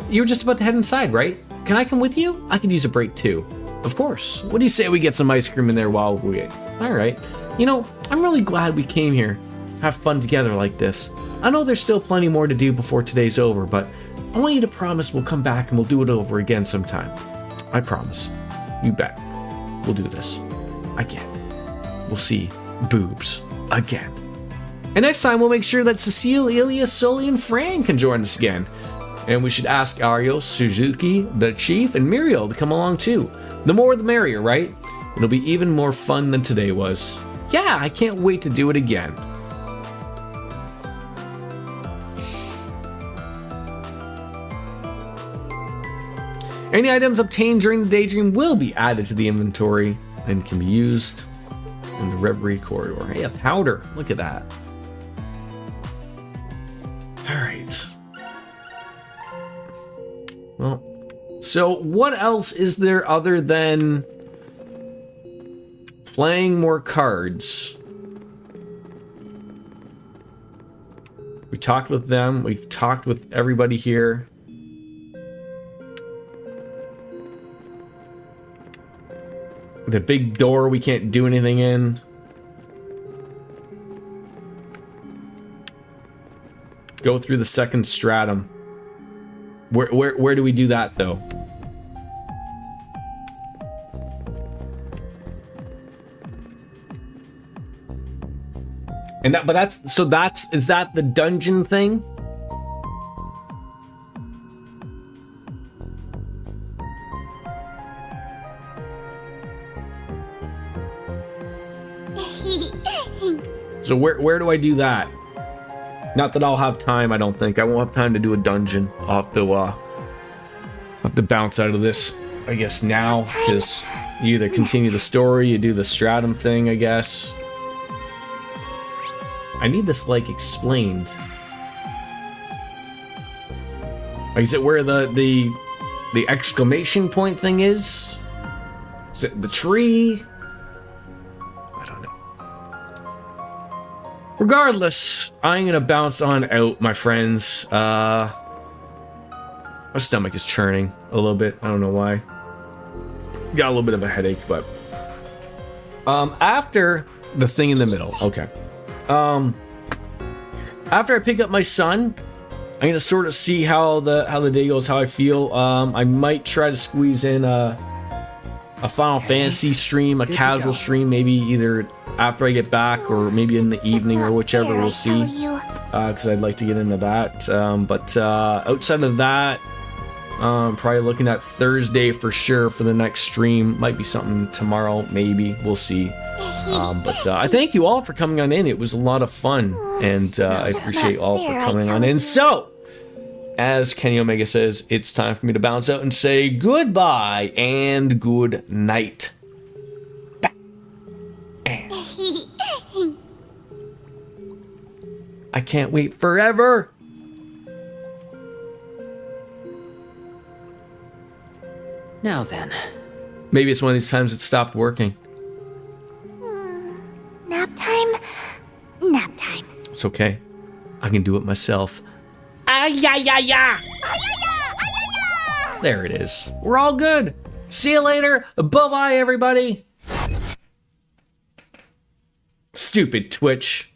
You were just about to head inside, right? Can I come with you? I could use a break too. Of course. What do you say we get some ice cream in there while we wait? All right. You know, I'm really glad we came here. Have fun together like this. I know there's still plenty more to do before today's over, but I want you to promise we'll come back and we'll do it over again sometime. I promise. You bet. We'll do this. Again. We'll see boobs. Again. And next time we'll make sure that Cecile, Ilya, Sully, and Fran can join us again. And we should ask Ariel, Suzuki, the Chief, and Muriel to come along too. The more the merrier, right? It'll be even more fun than today was. Yeah, I can't wait to do it again. Any items obtained during the daydream will be added to the inventory and can be used in the Reverie corridor. Hey, a powder. Look at that. Alright. Well, so what else is there other than playing more cards? We talked with them. We've talked with everybody here. The big door we can't do anything in. Go through the second stratum. Where do we do that though? And is that the dungeon thing? So where do I do that? Not that I'll have time, I don't think. I won't have time to do a dungeon. I'll have to bounce out of this, I guess, now. Because you either continue the story, you do the stratum thing, I guess. I need this, like, explained. Like, is it where the exclamation point thing is? Is it the tree? I don't know. Regardless, I'm gonna bounce on out, my friends. My stomach is churning a little bit. I don't know why. Got a little bit of a headache, but after the thing in the middle, okay. After I pick up my son, I'm gonna sort of see how the day goes, how I feel. I might try to squeeze in a Final Fantasy stream, a casual stream, maybe either after I get back or maybe in the evening or whichever, we'll see. Because I'd like to get into that. But outside of that, probably looking at Thursday for sure for the next stream. Might be something tomorrow, maybe. We'll see. But I thank you all for coming on in. It was a lot of fun, and I appreciate all for coming on in. So, as Kenny Omega says, it's time for me to bounce out and say goodbye and good night. I can't wait forever. Now then. Maybe it's one of these times it stopped working. Nap time? Nap time. It's okay. I can do it myself. There it is. We're all good. See you later. Bye-bye, everybody. Stupid Twitch.